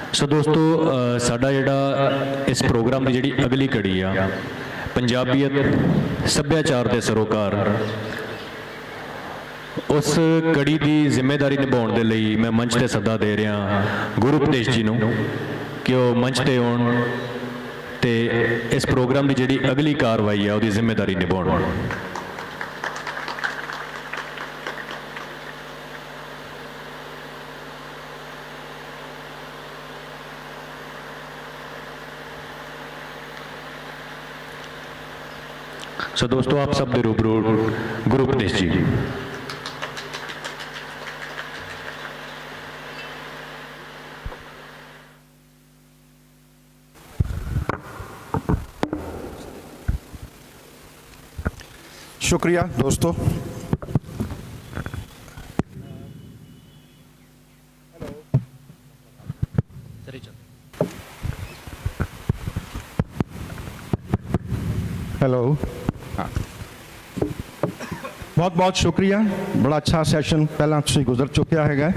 सो दोस्तों साडा जिहड़ा इस प्रोग्राम की जिहड़ी अगली कड़ी आ पंजाबीयत सभ्याचार के सरोकार उस कड़ी की जिम्मेदारी निभाउण दे लई मैं मंच ते सदा दे रहा गुरु उपदेश जी नूं कि वह मंच ते आउण ते इस प्रोग्राम की जिहड़ी अगली कार्रवाई है उसकी जिम्मेदारी निभाउण। सो दोस्तों आप सब दे रूबरू गुरु उपदेश जी। शुक्रिया दोस्तों। हेलो, हाँ, बहुत बहुत शुक्रिया। बड़ा अच्छा सैशन पहला तुसीं गुजर चुकिया है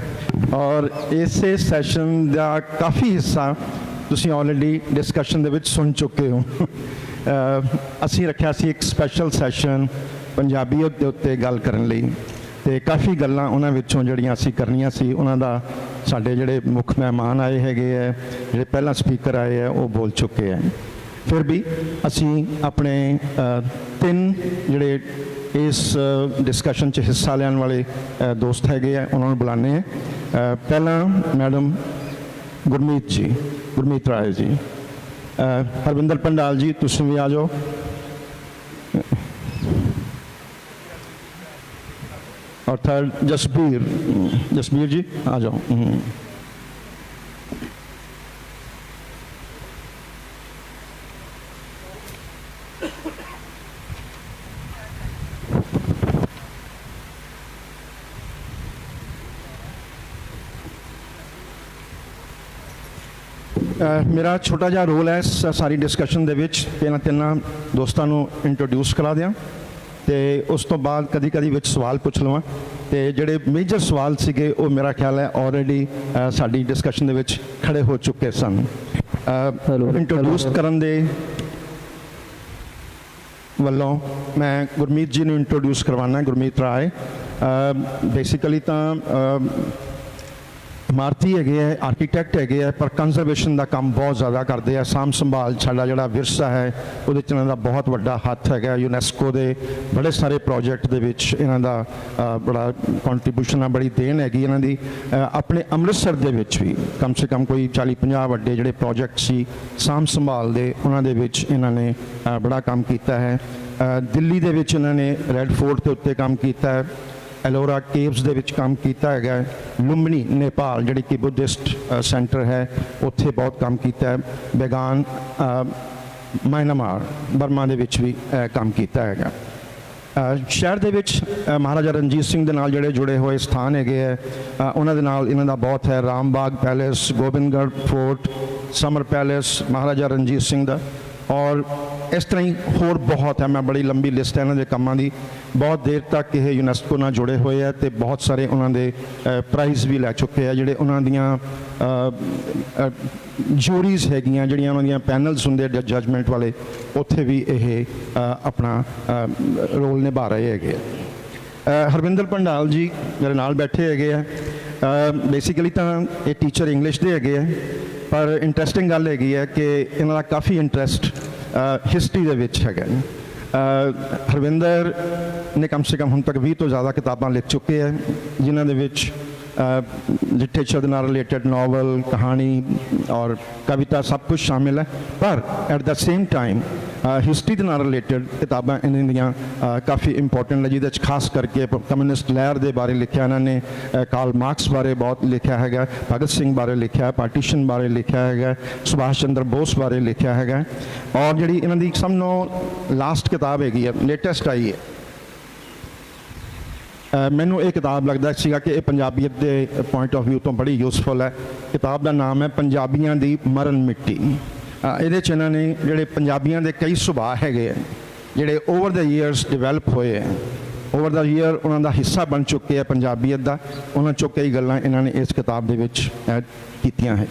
और इसे सैशन का काफ़ी हिस्सा तुसीं ऑलरेडी डिस्कशन दे विच सुन चुके हो। असीं रखिया सी एक स्पैशल सैशन पंजाबीयत दे उत्ते गल करन लई ते काफ़ी गल्लां उन्हां विचों जिहड़ियां असीं करनियां सी उन्हां दा साडे जिहड़े मुख मेहमान आए हैगे है, जिहड़े पहला स्पीकर आए है, वो बोल चुके हैं। फिर भी असीं अपने तीन जिहड़े इस डिस्कशन च हिस्सा लैण वाले दोस्त हैगे है उन्होंने बुलाने हैं। पहला मैडम गुरमीत जी, गुरमीत राय जी, हरविंदर पंडाल जी तुसीं भी आ जाओ। और थर्ड जसबीर जी आ जाओ। मेरा छोटा जिहा रोल है इस सारी डिस्कशन दे विच इन्हां तिन्नां दोस्तां नूं इंट्रोड्यूस करा दियां ते उस तो बाद कदी कदी विच सवाल पुछ लवां ते जिहड़े मेजर सवाल सीगे वो मेरा ख्याल है ऑलरेडी साडी डिस्कशन दे विच खड़े हो चुके सन। इंट्रोड्यूस करन दे वल्लों मैं गुरमीत जी नूं इंट्रोड्यूस करवाना। गुरमीत राय बेसिकली तां इमारती है, आर्कीटैक्ट है, पर कंजरवेशन का काम बहुत ज़्यादा करते हैं। साम संभाल साडा जिहड़ा विरसा है वो इन्हों बहुत वड्डा हथ है। यूनैस्को के बड़े सारे प्रोजेक्ट दे विच इन्हां दा बड़ा कॉन्ट्रीब्यूशन है, बड़ी देन हैगी इन्हां दी। अपने अमृतसर दे विच भी कम से कम कोई 40-50 वड्डे जिहड़े प्रोजेक्ट सी साम संभाल दे उन्हां दे विच इन्हां ने बड़ा काम किया है। दिल्ली दे विच इन्हां ने रैड फोर्ट के उत्ते काम किया है, एलोरा केव्स दे विच काम किया है, लुम्बिनी नेपाल जिहड़ी कि बुद्धिस्ट सेंटर है उत्थे बहुत काम किया है, बेगान म्यांमार बर्मा दे विच भी काम किया है। शहर दे विच महाराजा रणजीत सिंह दे नाल जिहड़े जुड़े हुए स्थान हैगे है उन्हां दे नाल इन्हां दा बहुत है। Rambagh palace, Gobindgarh fort, summer palace Maharaja Ranjit Singh दा, और इस तरह ही होर बहुत है। मैं बड़ी लंबी लिस्ट है इन्होंने कामों की। बहुत देर तक ये यूनैस्को नाल जुड़े हुए हैं तो बहुत सारे उन्होंने प्राइज़ भी लै चुके हैं। जिहड़े उन्हां दियां जूरीज हैगियां जिहड़ियां उन्हां दियां पैनल्स हुंदे जजमेंट वाले उत्थे भी ये अपना रोल निभा रहे हैगे। हरविंदर पंडाल जी मेरे नाल बैठे हैगे है। बेसिकली तो ये टीचर इंग्लिश के हैगे है, पर इंट्रस्टिंग गल हैगी है कि इन्हां दा काफ़ी इंट्रस्ट हिस्टरी दे विच हैगा। हरविंदर ने कम से कम हुण तक 20 तो ज़्यादा किताबां लिख चुके हैं जिन्हां दे विच लिटरेचर के नाल रिलेटेड नावल, कहानी और कविता सब कुछ शामिल है। पर at the same time history के नाल रिलेटेड किताबां इन्हां दियां काफ़ी इंपॉर्टेंट है, जिहदे खास करके कम्यूनिस्ट लहर के बारे लिखा इन्होंने, कार्ल मार्क्स बारे बहुत लिखा है, भगत सिंह बारे लिखा है, पार्टीशन बारे लिखा है, सुभाष चंद्र बोस बारे लिखा है। और जिहड़ी इन्हां दी सब लास्ट किताब हैगी है, लेटेस्ट आई है, मैनू ये किताब लगता सीगा कि पंजाबीयत के पॉइंट ऑफ व्यू तो बड़ी यूजफुल है। किताब का नाम है पंजाबियों की मरण मिट्टी। ये इन्होंने जोड़े पंजाबियों के कई सुभाव है जोड़े ओवर द ईयर्स डिवेलप होए हैं, ओवर द ईयर उन्होंने हिस्सा बन चुके हैं पंजाबीयत का। उन्होंने चो कई गल्लां इन्होंने इस किताब के कीतियां है।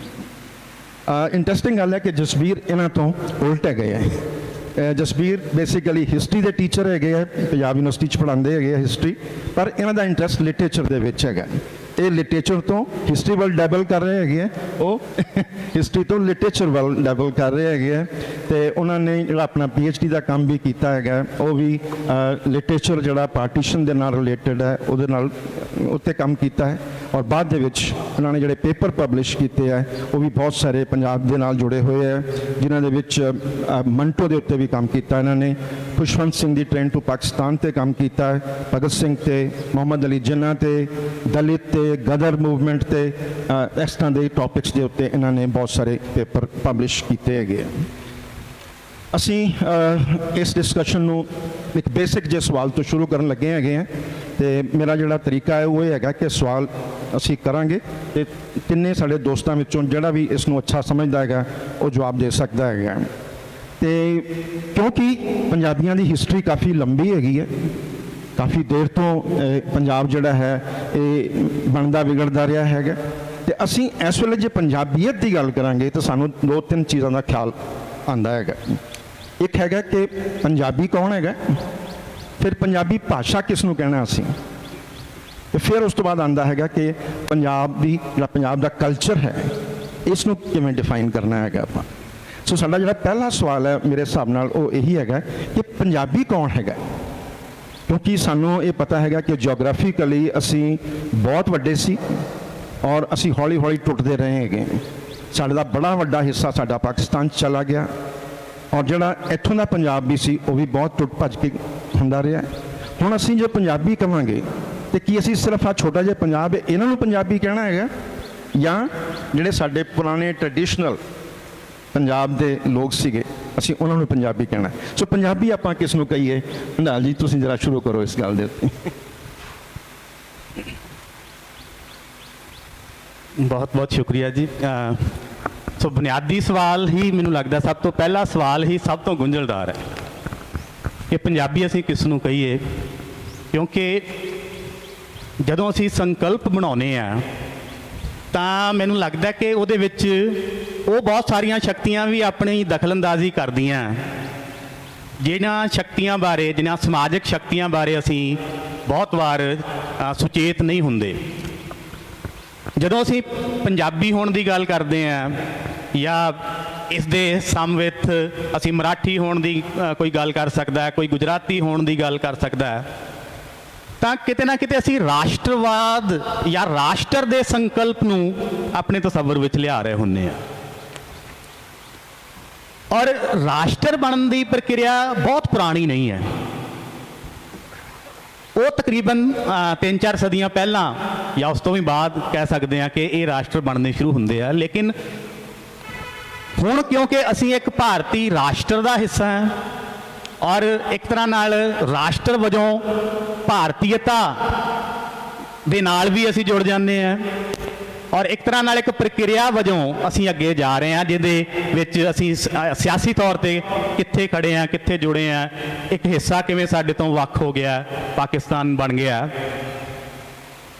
ਇੰਟਰਸਟਿੰਗ ਗੱਲ ਹੈ ਕਿ ਜਸਬੀਰ ਇਹਨਾਂ ਤੋਂ ਉਲਟ ਹੈਗੇ ਹੈ। ਜਸਬੀਰ ਬੇਸਿਕਲੀ ਹਿਸਟਰੀ ਦੇ ਟੀਚਰ ਹੈਗੇ ਆ, ਪੰਜਾਬ ਯੂਨੀਵਰਸਿਟੀ 'ਚ ਪੜ੍ਹਾਉਂਦੇ ਹੈਗੇ ਆ ਹਿਸਟਰੀ, ਪਰ ਇਹਨਾਂ ਦਾ ਇੰਟਰਸਟ ਲਿਟਰੇਚਰ ਦੇ ਵਿੱਚ ਹੈਗਾ। ਇਹ ਲਿਟਰੇਚਰ ਤੋਂ ਹਿਸਟਰੀ ਵੱਲ ਡੈਵਲ ਕਰ ਰਹੇ ਹੈਗੇ ਆ, ਉਹ ਹਿਸਟਰੀ ਤੋਂ ਲਿਟਰੇਚਰ ਵੱਲ ਡੈਵਲ ਕਰ ਰਹੇ ਹੈਗੇ ਆ। ਅਤੇ ਉਹਨਾਂ ਨੇ ਜਿਹੜਾ ਆਪਣਾ PhD ਦਾ ਕੰਮ ਵੀ ਕੀਤਾ ਹੈਗਾ, ਉਹ ਵੀ ਲਿਟਰੇਚਰ ਜਿਹੜਾ ਪਾਰਟੀਸ਼ਨ ਦੇ ਨਾਲ ਰਿਲੇਟਡ ਹੈ ਉਹਦੇ ਨਾਲ ਉੱਤੇ ਕੰਮ ਕੀਤਾ ਹੈ। ਔਰ ਬਾਅਦ ਦੇ ਵਿੱਚ ਉਹਨਾਂ ਨੇ ਜਿਹੜੇ ਪੇਪਰ ਪਬਲਿਸ਼ ਕੀਤੇ ਹੈ ਉਹ ਵੀ ਬਹੁਤ ਸਾਰੇ ਪੰਜਾਬ ਦੇ ਨਾਲ ਜੁੜੇ ਹੋਏ ਹੈ, ਜਿਨ੍ਹਾਂ ਦੇ ਵਿੱਚ ਮੰਟੋ ਦੇ ਉੱਤੇ ਵੀ ਕੰਮ ਕੀਤਾ ਇਹਨਾਂ ਨੇ, ਖੁਸ਼ਵੰਤ ਸਿੰਘ ਦੀ ਟ੍ਰੇਨ ਟੂ ਪਾਕਿਸਤਾਨ 'ਤੇ ਕੰਮ ਕੀਤਾ ਹੈ, ਭਗਤ ਸਿੰਘ 'ਤੇ, ਮੁਹੰਮਦ ਅਲੀ ਜਿੰਨਾ 'ਤੇ, ਦਲਿਤ 'ਤੇ, ਗਦਰ ਮੂਵਮੈਂਟ 'ਤੇ, ਇਸ ਤਰ੍ਹਾਂ ਦੇ ਟੌਪਿਕਸ ਦੇ ਉੱਤੇ ਇਹਨਾਂ ਨੇ ਬਹੁਤ ਸਾਰੇ ਪੇਪਰ ਪਬਲਿਸ਼ ਕੀਤੇ ਹੈਗੇ ਆ। ਅਸੀਂ ਇਸ ਡਿਸਕਸ਼ਨ ਨੂੰ ਇੱਕ ਬੇਸਿਕ ਜਿਹੇ ਸਵਾਲ ਤੋਂ ਸ਼ੁਰੂ ਕਰਨ ਲੱਗੇ ਹੈਗੇ ਆ, ਅਤੇ ਮੇਰਾ ਜਿਹੜਾ ਤਰੀਕਾ ਹੈ ਉਹ ਇਹ ਹੈਗਾ ਕਿ ਸਵਾਲ ਅਸੀਂ ਕਰਾਂਗੇ ਅਤੇ ਤਿੰਨੇ ਸਾਡੇ ਦੋਸਤਾਂ ਵਿੱਚੋਂ ਜਿਹੜਾ ਵੀ ਇਸ ਨੂੰ ਅੱਛਾ ਸਮਝਦਾ ਹੈਗਾ ਉਹ ਜਵਾਬ ਦੇ ਸਕਦਾ ਹੈਗਾ। ਅਤੇ ਕਿਉਂਕਿ ਪੰਜਾਬੀਆਂ ਦੀ ਹਿਸਟਰੀ ਕਾਫੀ ਲੰਬੀ ਹੈਗੀ ਹੈ, ਕਾਫੀ ਦੇਰ ਤੋਂ ਪੰਜਾਬ ਜਿਹੜਾ ਹੈ ਇਹ ਬਣਦਾ ਵਿਗੜਦਾ ਰਿਹਾ ਹੈਗਾ, ਅਤੇ ਅਸੀਂ ਇਸ ਵੇਲੇ ਜੇ ਪੰਜਾਬੀਅਤ ਦੀ ਗੱਲ ਕਰਾਂਗੇ ਤਾਂ ਸਾਨੂੰ 2-3 ਚੀਜ਼ਾਂ ਦਾ ਖਿਆਲ ਆਉਂਦਾ ਹੈਗਾ। ਇੱਕ ਹੈਗਾ ਕਿ ਪੰਜਾਬੀ ਕੌਣ ਹੈਗਾ, ਫਿਰ ਪੰਜਾਬੀ ਭਾਸ਼ਾ ਕਿਸ ਨੂੰ ਕਹਿਣਾ ਅਸੀਂ, ਅਤੇ ਫਿਰ ਉਸ ਤੋਂ ਬਾਅਦ ਆਉਂਦਾ ਹੈਗਾ ਕਿ ਪੰਜਾਬ ਦਾ ਕਲਚਰ ਹੈ ਇਸ ਨੂੰ ਕਿਵੇਂ ਡਿਫਾਈਨ ਕਰਨਾ ਹੈਗਾ ਆਪਾਂ। ਸੋ ਸਾਡਾ ਜਿਹੜਾ ਪਹਿਲਾ ਸਵਾਲ ਹੈ ਮੇਰੇ ਹਿਸਾਬ ਨਾਲ ਉਹ ਇਹੀ ਹੈਗਾ ਕਿ ਪੰਜਾਬੀ ਕੌਣ ਹੈਗਾ, ਕਿਉਂਕਿ ਸਾਨੂੰ ਇਹ ਪਤਾ ਹੈਗਾ ਕਿ ਜਿਓਗ੍ਰਾਫੀਕਲੀ ਅਸੀਂ ਬਹੁਤ ਵੱਡੇ ਸੀ ਔਰ ਅਸੀਂ ਹੌਲੀ ਹੌਲੀ ਟੁੱਟਦੇ ਰਹੇ ਹੈਗੇ। ਸਾਡਾ ਬੜਾ ਵੱਡਾ ਹਿੱਸਾ ਸਾਡਾ ਪਾਕਿਸਤਾਨ 'ਚ ਚਲਾ ਗਿਆ, ਔਰ ਜਿਹੜਾ ਇੱਥੋਂ ਦਾ ਪੰਜਾਬ ਵੀ ਸੀ ਉਹ ਵੀ ਬਹੁਤ ਟੁੱਟ ਭੱਜ ਕੇ ਹੁੰਦਾ ਰਿਹਾ। ਹੁਣ ਅਸੀਂ ਜੇ ਪੰਜਾਬੀ ਕਹਾਂਗੇ ਤਾਂ ਕੀ ਅਸੀਂ ਸਿਰਫ ਆਹ ਛੋਟਾ ਜਿਹਾ ਪੰਜਾਬ ਹੈ ਇਹਨਾਂ ਨੂੰ ਪੰਜਾਬੀ ਕਹਿਣਾ ਹੈਗਾ, ਜਾਂ ਜਿਹੜੇ ਸਾਡੇ ਪੁਰਾਣੇ ਟ੍ਰੈਡੀਸ਼ਨਲ ਪੰਜਾਬ ਦੇ ਲੋਕ ਸੀਗੇ ਅਸੀਂ ਉਹਨਾਂ ਨੂੰ ਪੰਜਾਬੀ ਕਹਿਣਾ? ਸੋ ਪੰਜਾਬੀ ਆਪਾਂ ਕਿਸ ਨੂੰ ਕਹੀਏ? ਹੰਡਾਲ ਜੀ ਤੁਸੀਂ ਜ਼ਰਾ ਸ਼ੁਰੂ ਕਰੋ ਇਸ ਗੱਲ ਦੇ ਉੱਤੇ। ਬਹੁਤ ਬਹੁਤ ਸ਼ੁਕਰੀਆ ਜੀ। ਸੋ ਬੁਨਿਆਦੀ ਸਵਾਲ ਹੀ ਮੈਨੂੰ ਲੱਗਦਾ ਸਭ ਤੋਂ ਪਹਿਲਾ ਸਵਾਲ ਹੀ ਸਭ ਤੋਂ ਗੁੰਝਲਦਾਰ ਹੈ ਕਿ ਪੰਜਾਬੀ ਅਸੀਂ ਕਿਸ ਨੂੰ ਕਹੀਏ, ਕਿਉਂਕਿ ਜਦੋਂ ਅਸੀਂ ਸੰਕਲਪ ਬਣਾਉਂਦੇ ਹਾਂ ਤਾਂ ਮੈਨੂੰ ਲੱਗਦਾ ਕਿ ਉਹਦੇ ਵਿੱਚ ਉਹ ਬਹੁਤ ਸਾਰੀਆਂ ਸ਼ਕਤੀਆਂ ਵੀ ਆਪਣੀ ਦਖਲਅੰਦਾਜ਼ੀ ਕਰਦੀਆਂ, ਜਿਨ੍ਹਾਂ ਸ਼ਕਤੀਆਂ ਬਾਰੇ, ਜਿਨ੍ਹਾਂ ਸਮਾਜਿਕ ਸ਼ਕਤੀਆਂ ਬਾਰੇ ਅਸੀਂ ਬਹੁਤ ਵਾਰ ਸੁਚੇਤ ਨਹੀਂ ਹੁੰਦੇ। ਜਦੋਂ ਅਸੀਂ ਪੰਜਾਬੀ ਹੋਣ ਦੀ ਗੱਲ ਕਰਦੇ ਹਾਂ ਜਾਂ ਇਸ ਦੇ ਸਮਵਿੱਥ ਅਸੀਂ ਮਰਾਠੀ ਹੋਣ ਦੀ ਕੋਈ ਗੱਲ ਕਰ ਸਕਦਾ ਹੈ, ਕੋਈ ਗੁਜਰਾਤੀ ਹੋਣ ਦੀ ਗੱਲ ਕਰ ਸਕਦਾ ਹੈ, ਤਾਂ ਕਿਤੇ ਨਾ ਕਿਤੇ ਅਸੀਂ ਰਾਸ਼ਟਰਵਾਦ ਜਾਂ ਰਾਸ਼ਟਰ ਦੇ ਸੰਕਲਪ ਨੂੰ ਆਪਣੇ ਤਸੱਵੁਰ ਵਿੱਚ ਲਿਆ ਰਹੇ ਹੁੰਦੇ ਹਾਂ। ਔਰ ਰਾਸ਼ਟਰ ਬਣਨ ਦੀ ਪ੍ਰਕਿਰਿਆ ਬਹੁਤ ਪੁਰਾਣੀ ਨਹੀਂ ਹੈ, ਉਹ ਤਕਰੀਬਨ 3-4 ਸਦੀਆਂ ਪਹਿਲਾਂ ਜਾਂ ਉਸ ਤੋਂ ਵੀ ਬਾਅਦ ਕਹਿ ਸਕਦੇ ਹਾਂ ਕਿ ਇਹ ਰਾਸ਼ਟਰ ਬਣਨੇ ਸ਼ੁਰੂ ਹੁੰਦੇ ਆ। ਲੇਕਿਨ ਹੁਣ ਕਿਉਂਕਿ ਅਸੀਂ ਇੱਕ ਭਾਰਤੀ ਰਾਸ਼ਟਰ ਦਾ ਹਿੱਸਾ ਹਾਂ ਔਰ ਇੱਕ ਤਰ੍ਹਾਂ ਨਾਲ ਰਾਸ਼ਟਰ ਵਜੋਂ ਭਾਰਤੀਅਤਾ ਦੇ ਨਾਲ ਵੀ ਅਸੀਂ ਜੁੜ ਜਾਂਦੇ ਹਾਂ ਔਰ ਇੱਕ ਤਰ੍ਹਾਂ ਨਾਲ ਇੱਕ ਪ੍ਰਕਿਰਿਆ ਵਜੋਂ ਅਸੀਂ ਅੱਗੇ ਜਾ ਰਹੇ ਹਾਂ, ਜਿਹਦੇ ਵਿੱਚ ਅਸੀਂ ਸਿਆਸੀ ਤੌਰ 'ਤੇ ਕਿੱਥੇ ਖੜੇ ਹਾਂ, ਕਿੱਥੇ ਜੁੜੇ ਹਾਂ, ਇੱਕ ਹਿੱਸਾ ਕਿਵੇਂ ਸਾਡੇ ਤੋਂ ਵੱਖ ਹੋ ਗਿਆ, ਪਾਕਿਸਤਾਨ ਬਣ ਗਿਆ।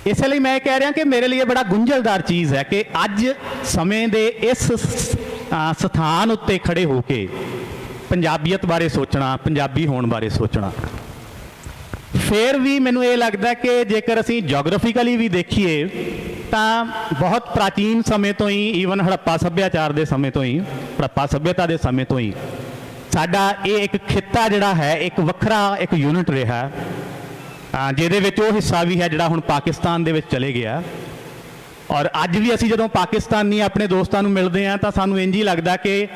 ਇਸ ਲਈ ਮੈਂ ਕਹਿ ਰਿਹਾ ਕਿ ਮੇਰੇ ਲਈ ਬੜਾ ਗੁੰਝਲਦਾਰ ਚੀਜ਼ ਹੈ ਕਿ ਅੱਜ ਸਮੇਂ ਦੇ ਇਸ ਸਥਾਨ ਉੱਤੇ ਖੜੇ ਹੋ ਕੇ ਪੰਜਾਬੀਅਤ ਬਾਰੇ ਸੋਚਣਾ, ਪੰਜਾਬੀ ਹੋਣ ਬਾਰੇ ਸੋਚਣਾ। ਫਿਰ ਵੀ ਮੈਨੂੰ ਇਹ ਲੱਗਦਾ ਕਿ ਜੇਕਰ ਅਸੀਂ ਜੀਓਗ੍ਰਾਫੀਕਲੀ ਵੀ ਦੇਖੀਏ ਤਾਂ ਬਹੁਤ ਪ੍ਰਾਚੀਨ ਸਮੇਂ ਤੋਂ ਹੀ, ਈਵਨ ਹੜੱਪਾ ਸੱਭਿਆਚਾਰ ਦੇ ਸਮੇਂ ਤੋਂ ਹੀ, ਹੜੱਪਾ ਸੱਭਿਅਤਾ ਦੇ ਸਮੇਂ ਤੋਂ ਹੀ ਸਾਡਾ ਇਹ ਇੱਕ ਖਿੱਤਾ ਜਿਹੜਾ ਹੈ ਇੱਕ ਵੱਖਰਾ ਇੱਕ ਯੂਨਿਟ ਰਿਹਾ, ਜਿਹਦੇ ਵਿੱਚ ਉਹ ਹਿੱਸਾ ਵੀ ਹੈ ਜਿਹੜਾ ਹੁਣ ਪਾਕਿਸਤਾਨ ਦੇ ਵਿੱਚ ਚਲੇ ਗਿਆ। ਔਰ ਅੱਜ ਵੀ ਅਸੀਂ ਜਦੋਂ ਪਾਕਿਸਤਾਨੀ ਆਪਣੇ ਦੋਸਤਾਂ ਨੂੰ ਮਿਲਦੇ ਹਾਂ ਤਾਂ ਸਾਨੂੰ ਇੰਝ ਹੀ ਲੱਗਦਾ ਕਿ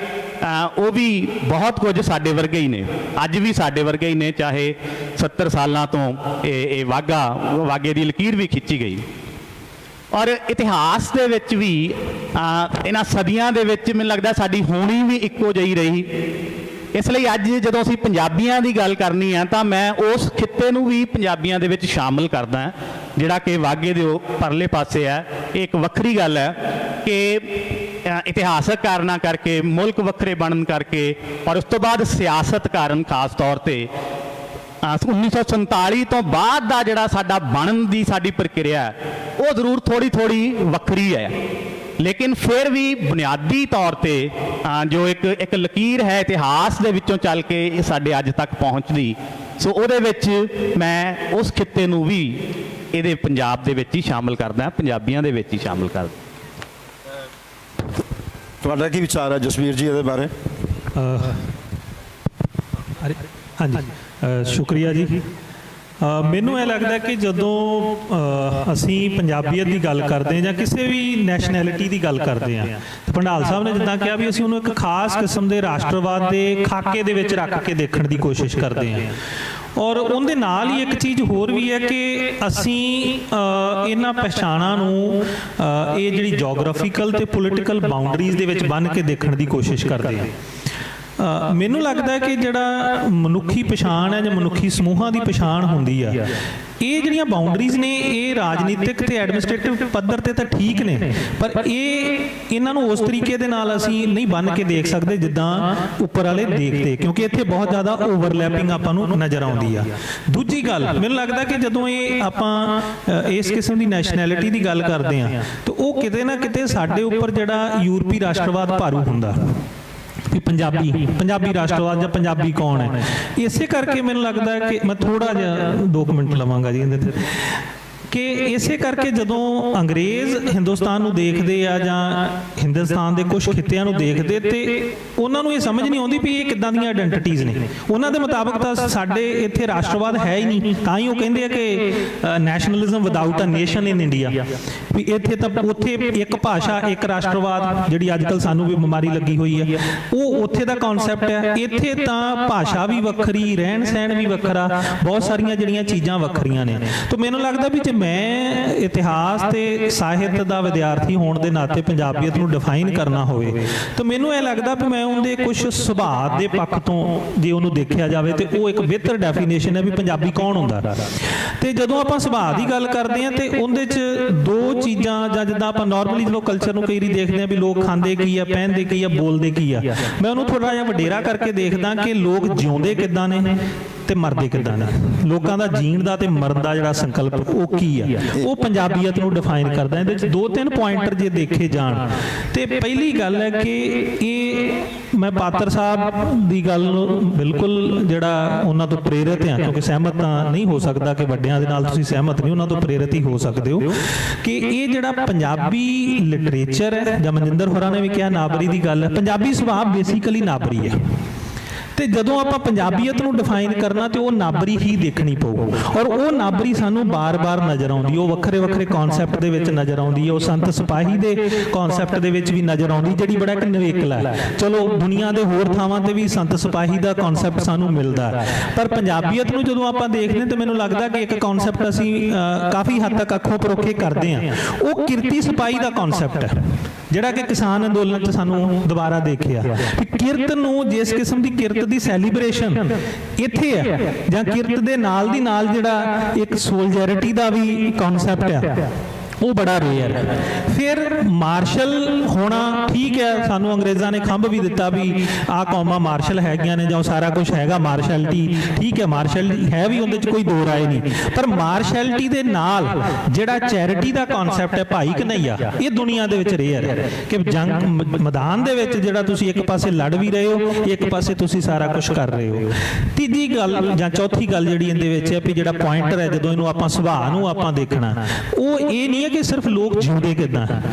ਉਹ ਵੀ ਬਹੁਤ ਕੁਝ ਸਾਡੇ ਵਰਗੇ ਹੀ ਨੇ, ਅੱਜ ਵੀ ਸਾਡੇ ਵਰਗੇ ਹੀ ਨੇ, ਚਾਹੇ 70 ਸਾਲਾਂ ਤੋਂ ਇਹ ਵਾਗੇ ਦੀ ਲਕੀਰ ਵੀ ਖਿੱਚੀ ਗਈ। ਔਰ ਇਤਿਹਾਸ ਦੇ ਵਿੱਚ ਵੀ ਇਹਨਾਂ ਸਦੀਆਂ ਦੇ ਵਿੱਚ ਮੈਨੂੰ ਲੱਗਦਾ ਸਾਡੀ ਹੋਣੀ ਵੀ ਇੱਕੋ ਜਿਹੀ ਰਹੀ। ਇਸ ਲਈ ਅੱਜ ਜਦੋਂ ਅਸੀਂ ਪੰਜਾਬੀਆਂ ਦੀ ਗੱਲ ਕਰਨੀ ਆ ਤਾਂ ਮੈਂ ਉਸ ਖਿੱਤੇ ਨੂੰ ਵੀ ਪੰਜਾਬੀਆਂ ਦੇ ਵਿੱਚ ਸ਼ਾਮਲ ਕਰਦਾ, ਜਿਹੜਾ ਕਿ ਵਾਗੇ ਦੇ ਪਰਲੇ ਪਾਸੇ ਹੈ। ਇਹ ਇੱਕ ਵੱਖਰੀ ਗੱਲ ਹੈ ਕਿ ਇਤਿਹਾਸਕ ਕਾਰਨਾਂ ਕਰਕੇ, ਮੁਲਕ ਵੱਖਰੇ ਬਣਨ ਕਰਕੇ ਔਰ ਉਸ ਤੋਂ ਬਾਅਦ ਸਿਆਸਤ ਕਾਰਨ ਖਾਸ ਤੌਰ 'ਤੇ 1947 ਤੋਂ ਬਾਅਦ ਦਾ ਜਿਹੜਾ ਸਾਡਾ ਬਣਨ ਦੀ ਸਾਡੀ ਪ੍ਰਕਿਰਿਆ ਉਹ ਜ਼ਰੂਰ ਥੋੜ੍ਹੀ ਵੱਖਰੀ ਹੈ। ਲੇਕਿਨ ਫਿਰ ਵੀ ਬੁਨਿਆਦੀ ਤੌਰ ਤੇ ਜੋ ਇੱਕ ਲਕੀਰ ਹੈ ਇਤਿਹਾਸ ਦੇ ਵਿੱਚੋਂ ਚੱਲ ਕੇ ਇਹ ਸਾਡੇ ਅੱਜ ਤੱਕ ਪਹੁੰਚਦੀ, ਸੋ ਉਹਦੇ ਵਿੱਚ ਮੈਂ ਉਸ ਖਿੱਤੇ ਨੂੰ ਵੀ ਇਹਦੇ ਪੰਜਾਬ ਦੇ ਵਿੱਚ ਹੀ ਸ਼ਾਮਲ ਕਰਦਾ, ਪੰਜਾਬੀਆਂ ਦੇ ਵਿੱਚ ਹੀ ਸ਼ਾਮਲ ਕਰਦਾ। ਤੁਹਾਡਾ ਕੀ ਵਿਚਾਰ ਹੈ ਜਸਵੀਰ ਜੀ ਇਹਦੇ ਬਾਰੇ? ਹਾਂਜੀ, ਸ਼ੁਕਰੀਆ ਜੀ। ਮੈਨੂੰ ਇਹ ਲੱਗਦਾ ਕਿ ਜਦੋਂ ਅਸੀਂ ਪੰਜਾਬੀਅਤ ਦੀ ਗੱਲ ਕਰਦੇ ਹਾਂ ਜਾਂ ਕਿਸੇ ਵੀ ਨੈਸ਼ਨੈਲਿਟੀ ਦੀ ਗੱਲ ਕਰਦੇ ਹਾਂ, ਭੰਡਾਲ ਸਾਹਿਬ ਨੇ ਜਿੱਦਾਂ ਕਿਹਾ ਵੀ ਅਸੀਂ ਉਹਨੂੰ ਇੱਕ ਖਾਸ ਕਿਸਮ ਦੇ ਰਾਸ਼ਟਰਵਾਦ ਦੇ ਖਾਕੇ ਦੇ ਵਿੱਚ ਰੱਖ ਕੇ ਦੇਖਣ ਦੀ ਕੋਸ਼ਿਸ਼ ਕਰਦੇ ਹਾਂ। ਔਰ ਉਹਦੇ ਨਾਲ ਹੀ ਇੱਕ ਚੀਜ਼ ਹੋਰ ਵੀ ਹੈ ਕਿ ਅਸੀਂ ਇਹਨਾਂ ਪਛਾਣਾਂ ਨੂੰ ਇਹ ਜਿਹੜੀ ਜੀਓਗ੍ਰਾਫੀਕਲ ਤੇ ਪੋਲੀਟੀਕਲ ਬਾਉਂਡਰੀਜ਼ ਦੇ ਵਿੱਚ ਬੰਨ੍ਹ ਕੇ ਦੇਖਣ ਦੀ ਕੋਸ਼ਿਸ਼ ਕਰਦੇ ਹਾਂ। ਮੈਨੂੰ ਲੱਗਦਾ ਕਿ ਜਿਹੜਾ ਮਨੁੱਖੀ ਪਛਾਣ ਹੈ ਜਾਂ ਮਨੁੱਖੀ ਸਮੂਹਾਂ ਦੀ ਪਛਾਣ ਹੁੰਦੀ ਆ, ਇਹ ਜਿਹੜੀਆਂ ਬਾਉਂਡਰੀਜ਼ ਨੇ ਇਹ ਰਾਜਨੀਤਿਕ ਤੇ ਐਡਮਿਨਿਸਟ੍ਰੇਟਿਵ ਪੱਧਰ ਤੇ ਤਾਂ ਠੀਕ ਨੇ, ਪਰ ਇਹਨਾਂ ਨੂੰ ਉਸ ਤਰੀਕੇ ਦੇ ਨਾਲ ਅਸੀਂ ਨਹੀਂ ਬੰਨ੍ਹ ਕੇ ਦੇਖ ਸਕਦੇ ਜਿੱਦਾਂ ਉੱਪਰ ਵਾਲੇ ਦੇਖਦੇ, ਕਿਉਂਕਿ ਇੱਥੇ ਬਹੁਤ ਜ਼ਿਆਦਾ ਓਵਰਲੈਪਿੰਗ ਆਪਾਂ ਨੂੰ ਨਜ਼ਰ ਆਉਂਦੀ ਆ। ਦੂਜੀ ਗੱਲ, ਮੈਨੂੰ ਲੱਗਦਾ ਕਿ ਜਦੋਂ ਇਹ ਆਪਾਂ ਇਸ ਕਿਸਮ ਦੀ ਨੈਸ਼ਨੈਲਿਟੀ ਦੀ ਗੱਲ ਕਰਦੇ ਆ ਤਾਂ ਉਹ ਕਿਤੇ ਨਾ ਕਿਤੇ ਸਾਡੇ ਉੱਪਰ ਜਿਹੜਾ ਯੂਰਪੀ ਰਾਸ਼ਟਰਵਾਦ ਭਾਰੂ ਹੁੰਦਾ ਵੀ ਪੰਜਾਬੀ ਰਾਸ਼ਟਰਵਾਦ ਜਾਂ ਪੰਜਾਬੀ ਕੌਣ ਹੈ। ਇਸੇ ਕਰਕੇ ਮੈਨੂੰ ਲੱਗਦਾ ਕਿ ਮੈਂ ਥੋੜਾ ਜਿਹਾ 2 ਮਿੰਟ ਲਵਾਂਗਾ ਜੀ ਇਹਦੇ ਤੇ, ਕਿ ਇਸੇ ਕਰਕੇ ਜਦੋਂ ਅੰਗਰੇਜ਼ ਹਿੰਦੁਸਤਾਨ ਨੂੰ ਦੇਖਦੇ ਆ ਜਾਂ ਹਿੰਦੁਸਤਾਨ ਦੇ ਕੁਝ ਖਿੱਤਿਆਂ ਨੂੰ ਦੇਖਦੇ ਤੇ ਉਹਨਾਂ ਨੂੰ ਇਹ ਸਮਝ ਨਹੀਂ ਆਉਂਦੀ ਵੀ ਇਹ ਕਿੱਦਾਂ ਦੀਆਂ ਆਇਡੈਂਟੀਟੀਜ਼ ਨੇ। ਉਹਨਾਂ ਦੇ ਮੁਤਾਬਕ ਤਾਂ ਸਾਡੇ ਇੱਥੇ ਰਾਸ਼ਟਰਵਾਦ ਹੈ ਹੀ ਨਹੀਂ, ਤਾਂ ਹੀ ਉਹ ਕਹਿੰਦੇ ਆ ਕਿ nationalism without a nation in India, ਵੀ ਇੱਥੇ ਤਾਂ ਉੱਥੇ ਇੱਕ ਭਾਸ਼ਾ ਇੱਕ ਰਾਸ਼ਟਰਵਾਦ ਜਿਹੜੀ ਅੱਜ ਕੱਲ੍ਹ ਸਾਨੂੰ ਵੀ ਬਿਮਾਰੀ ਲੱਗੀ ਹੋਈ ਹੈ, ਉਹ ਉੱਥੇ ਦਾ ਕਨਸੈਪਟ ਹੈ। ਇੱਥੇ ਤਾਂ ਭਾਸ਼ਾ ਵੀ ਵੱਖਰੀ, ਰਹਿਣ ਸਹਿਣ ਵੀ ਵੱਖਰਾ, ਬਹੁਤ ਸਾਰੀਆਂ ਜਿਹੜੀਆਂ ਚੀਜ਼ਾਂ ਵੱਖਰੀਆਂ ਨੇ। ਤਾਂ ਮੈਨੂੰ ਲੱਗਦਾ ਵੀ ਜੇ ਮੈਂ ਇਤਿਹਾਸ ਤੇ ਸਾਹਿਤ ਦਾ ਵਿਦਿਆਰਥੀ ਹੋਣ ਦੇ ਨਾਤੇ ਪੰਜਾਬੀਅਤ ਨੂੰ ਡਿਫਾਈਨ ਕਰਨਾ ਹੋਵੇ ਤਾਂ ਮੈਨੂੰ ਇਹ ਲੱਗਦਾ ਵੀ ਮੈਂ ਉਹਦੇ ਕੁਝ ਸੁਭਾਅ ਦੇ ਪੱਖ ਤੋਂ ਜੇ ਉਹਨੂੰ ਦੇਖਿਆ ਜਾਵੇ ਤੇ ਉਹ ਇੱਕ ਬਿਹਤਰ ਡੈਫੀਨੇਸ਼ਨ ਹੈ ਵੀ ਪੰਜਾਬੀ ਕੌਣ ਹੁੰਦਾ। ਤੇ ਜਦੋਂ ਆਪਾਂ ਸੁਭਾਅ ਦੀ ਗੱਲ ਕਰਦੇ ਹਾਂ ਤੇ ਉਹਦੇ 'ਚ 2 ਚੀਜ਼ਾਂ, ਜਾਂ ਜਿੱਦਾਂ ਆਪਾਂ ਨਾਰਮਲੀ ਜਦੋਂ ਕਲਚਰ ਨੂੰ ਕਈ ਵਾਰੀ ਦੇਖਦੇ ਹਾਂ ਵੀ ਲੋਕ ਖਾਂਦੇ ਕੀ ਆ, ਪਹਿਨਦੇ ਕੀ ਆ, ਬੋਲਦੇ ਕੀ ਆ, ਮੈਂ ਉਹਨੂੰ ਥੋੜਾ ਜਿਹਾ ਵਡੇਰਾ ਕਰਕੇ ਦੇਖਦਾ ਕਿ ਲੋਕ ਜਿਉਂਦੇ ਕਿੱਦਾਂ ਨੇ ਤੇ ਮਰਦੇ ਕਿੱਦਾਂ ਨੇ। ਲੋਕਾਂ ਦਾ ਜੀਣ ਦਾ ਤੇ ਮਰਨ ਦਾ ਜਿਹੜਾ ਸੰਕਲਪ ਉਹ ਕੀ ਆ, ਉਹ ਪੰਜਾਬੀਅਤ ਨੂੰ ਡਿਫਾਈਨ ਕਰਦਾ। ਇਹਦੇ ਵਿੱਚ 2-3 ਪੁਆਇੰਟਰ ਜੇ ਦੇਖੇ ਜਾਣ ਤੇ ਪਹਿਲੀ ਗੱਲ ਹੈ ਕਿ ਇਹ ਮੈਂ ਪਾਤਰ ਸਾਹਿਬ ਦੀ ਗੱਲ ਨੂੰ ਬਿਲਕੁਲ ਜਿਹੜਾ ਉਹਨਾਂ ਤੋਂ ਪ੍ਰੇਰਿਤ ਹਾਂ, ਕਿਉਂਕਿ ਸਹਿਮਤ ਤਾਂ ਨਹੀਂ ਹੋ ਸਕਦਾ ਕਿ ਵੱਡਿਆਂ ਦੇ ਨਾਲ ਤੁਸੀਂ ਸਹਿਮਤ ਨਹੀਂ, ਉਹਨਾਂ ਤੋਂ ਪ੍ਰੇਰਿਤ ਹੀ ਹੋ ਸਕਦੇ ਹੋ ਕਿ ਇਹ ਜਿਹੜਾ ਪੰਜਾਬੀ ਲਿਟਰੇਚਰ ਹੈ, ਜਾਂ ਮਨਜਿੰਦਰ ਹੋਰਾਂ ਨੇ ਵੀ ਕਿਹਾ ਨਾਬਰੀ ਦੀ ਗੱਲ ਹੈ, ਪੰਜਾਬੀ ਸੁਭਾਅ ਬੇਸਿਕਲੀ ਨਾਬਰੀ ਹੈ। ਤੇ ਜਦੋਂ ਆਪਾਂ ਪੰਜਾਬੀਅਤ ਨੂੰ ਡਿਫਾਈਨ ਕਰਨਾ ਤੇ ਉਹ ਨਾਬਰੀ ਹੀ ਦੇਖਣੀ ਪਊ, ਔਰ ਉਹ ਨਾਬਰੀ ਸਾਨੂੰ ਬਾਰ-ਬਾਰ ਨਜ਼ਰ ਆਉਂਦੀ, ਉਹ ਵੱਖਰੇ-ਵੱਖਰੇ ਕਨਸੈਪਟ ਦੇ ਵਿੱਚ ਨਜ਼ਰ ਆਉਂਦੀ ਹੈ, ਉਹ ਸੰਤ ਸਿਪਾਹੀ ਦੇ ਕਨਸੈਪਟ ਦੇ ਵਿੱਚ ਵੀ ਨਜ਼ਰ ਆਉਂਦੀ, ਜਿਹੜੀ ਬੜਾ ਇੱਕ ਨਿਵੇਕਲਾ ਹੈ। ਚਲੋ ਦੁਨੀਆ ਦੇ ਹੋਰ ਥਾਵਾਂ ਤੇ ਵੀ ਸੰਤ ਸਿਪਾਹੀ ਦਾ ਕਨਸੈਪਟ ਸਾਨੂੰ ਮਿਲਦਾ, ਪਰ ਪੰਜਾਬੀਅਤ ਨੂੰ ਜਦੋਂ ਆਪਾਂ ਦੇਖਦੇ ਤਾਂ ਮੈਨੂੰ ਲੱਗਦਾ ਕਿ ਇੱਕ ਕਨਸੈਪਟ ਅਸੀਂ ਕਾਫੀ ਹੱਦ ਤੱਕ ਅੱਖੋਂ ਪਰੋਖੇ ਕਰਦੇ ਹਾਂ, ਉਹ ਕਿਰਤੀ ਸਿਪਾਹੀ ਦਾ ਕਨਸੈਪਟ ਹੈ, ਜਿਹੜਾ ਕਿ ਕਿਸਾਨ ਅੰਦੋਲਨ 'ਚ ਸਾਨੂੰ ਦੁਬਾਰਾ ਦੇਖਿਆ ਕਿ ਕਿਰਤ ਨੂੰ, ਜਿਸ ਕਿਸਮ ਦੀ ਕਿਰਤ ਦੀ ਸੈਲੀਬ੍ਰੇਸ਼ਨ ਇੱਥੇ ਹੈ, ਜਾਂ ਕਿਰਤ ਦੇ ਨਾਲ ਦੀ ਨਾਲ ਜਿਹੜਾ ਇੱਕ ਸੋਲਜੈਰਿਟੀ ਦਾ ਵੀ ਕਨਸੈਪਟ ਹੈ, ਉਹ ਬੜਾ ਰੇਅਰ ਹੈ। ਫਿਰ ਮਾਰਸ਼ਲ ਹੋਣਾ ਠੀਕ ਹੈ, ਸਾਨੂੰ ਅੰਗਰੇਜ਼ਾਂ ਨੇ ਖੰਭ ਵੀ ਦਿੱਤਾ ਵੀ ਆਹ ਕੌਮਾਂ ਮਾਰਸ਼ਲ ਹੈਗੀਆਂ ਨੇ ਜਾਂ ਸਾਰਾ ਕੁਝ ਹੈਗਾ, ਮਾਰਸ਼ੈਲਿਟੀ ਠੀਕ ਹੈ, ਮਾਰਸ਼ਲ ਹੈ ਵੀ, ਉਹਦੇ 'ਚ ਕੋਈ ਦੋ ਰਾਏ ਨਹੀਂ, ਪਰ ਮਾਰਸ਼ੈਲਿਟੀ ਦੇ ਨਾਲ ਜਿਹੜਾ ਚੈਰਿਟੀ ਦਾ ਕਨਸੈਪਟ ਹੈ, ਭਾਈ ਕਨ੍ਹਈਆ, ਇਹ ਦੁਨੀਆ ਦੇ ਵਿੱਚ ਰੇਅਰ ਹੈ ਕਿ ਜੰਗ ਮੈਦਾਨ ਦੇ ਵਿੱਚ ਜਿਹੜਾ ਤੁਸੀਂ ਇੱਕ ਪਾਸੇ ਲੜ ਵੀ ਰਹੇ ਹੋ, ਇੱਕ ਪਾਸੇ ਤੁਸੀਂ ਸਾਰਾ ਕੁਝ ਕਰ ਰਹੇ ਹੋ। ਤੀਜੀ ਗੱਲ ਜਾਂ ਚੌਥੀ ਗੱਲ ਜਿਹੜੀ ਇਹਦੇ ਵਿੱਚ ਹੈ ਵੀ ਜਿਹੜਾ ਪੁਆਇੰਟਰ ਹੈ, ਜਦੋਂ ਇਹਨੂੰ ਆਪਾਂ ਸੁਭਾਅ ਨੂੰ ਆਪਾਂ ਦੇਖਣਾ, ਉਹ ਇਹ ਨਹੀਂ ਕਿ ਸਿਰਫ ਲੋਕ ਜਿਉਂਦੇ ਕਿੱਦਾਂ,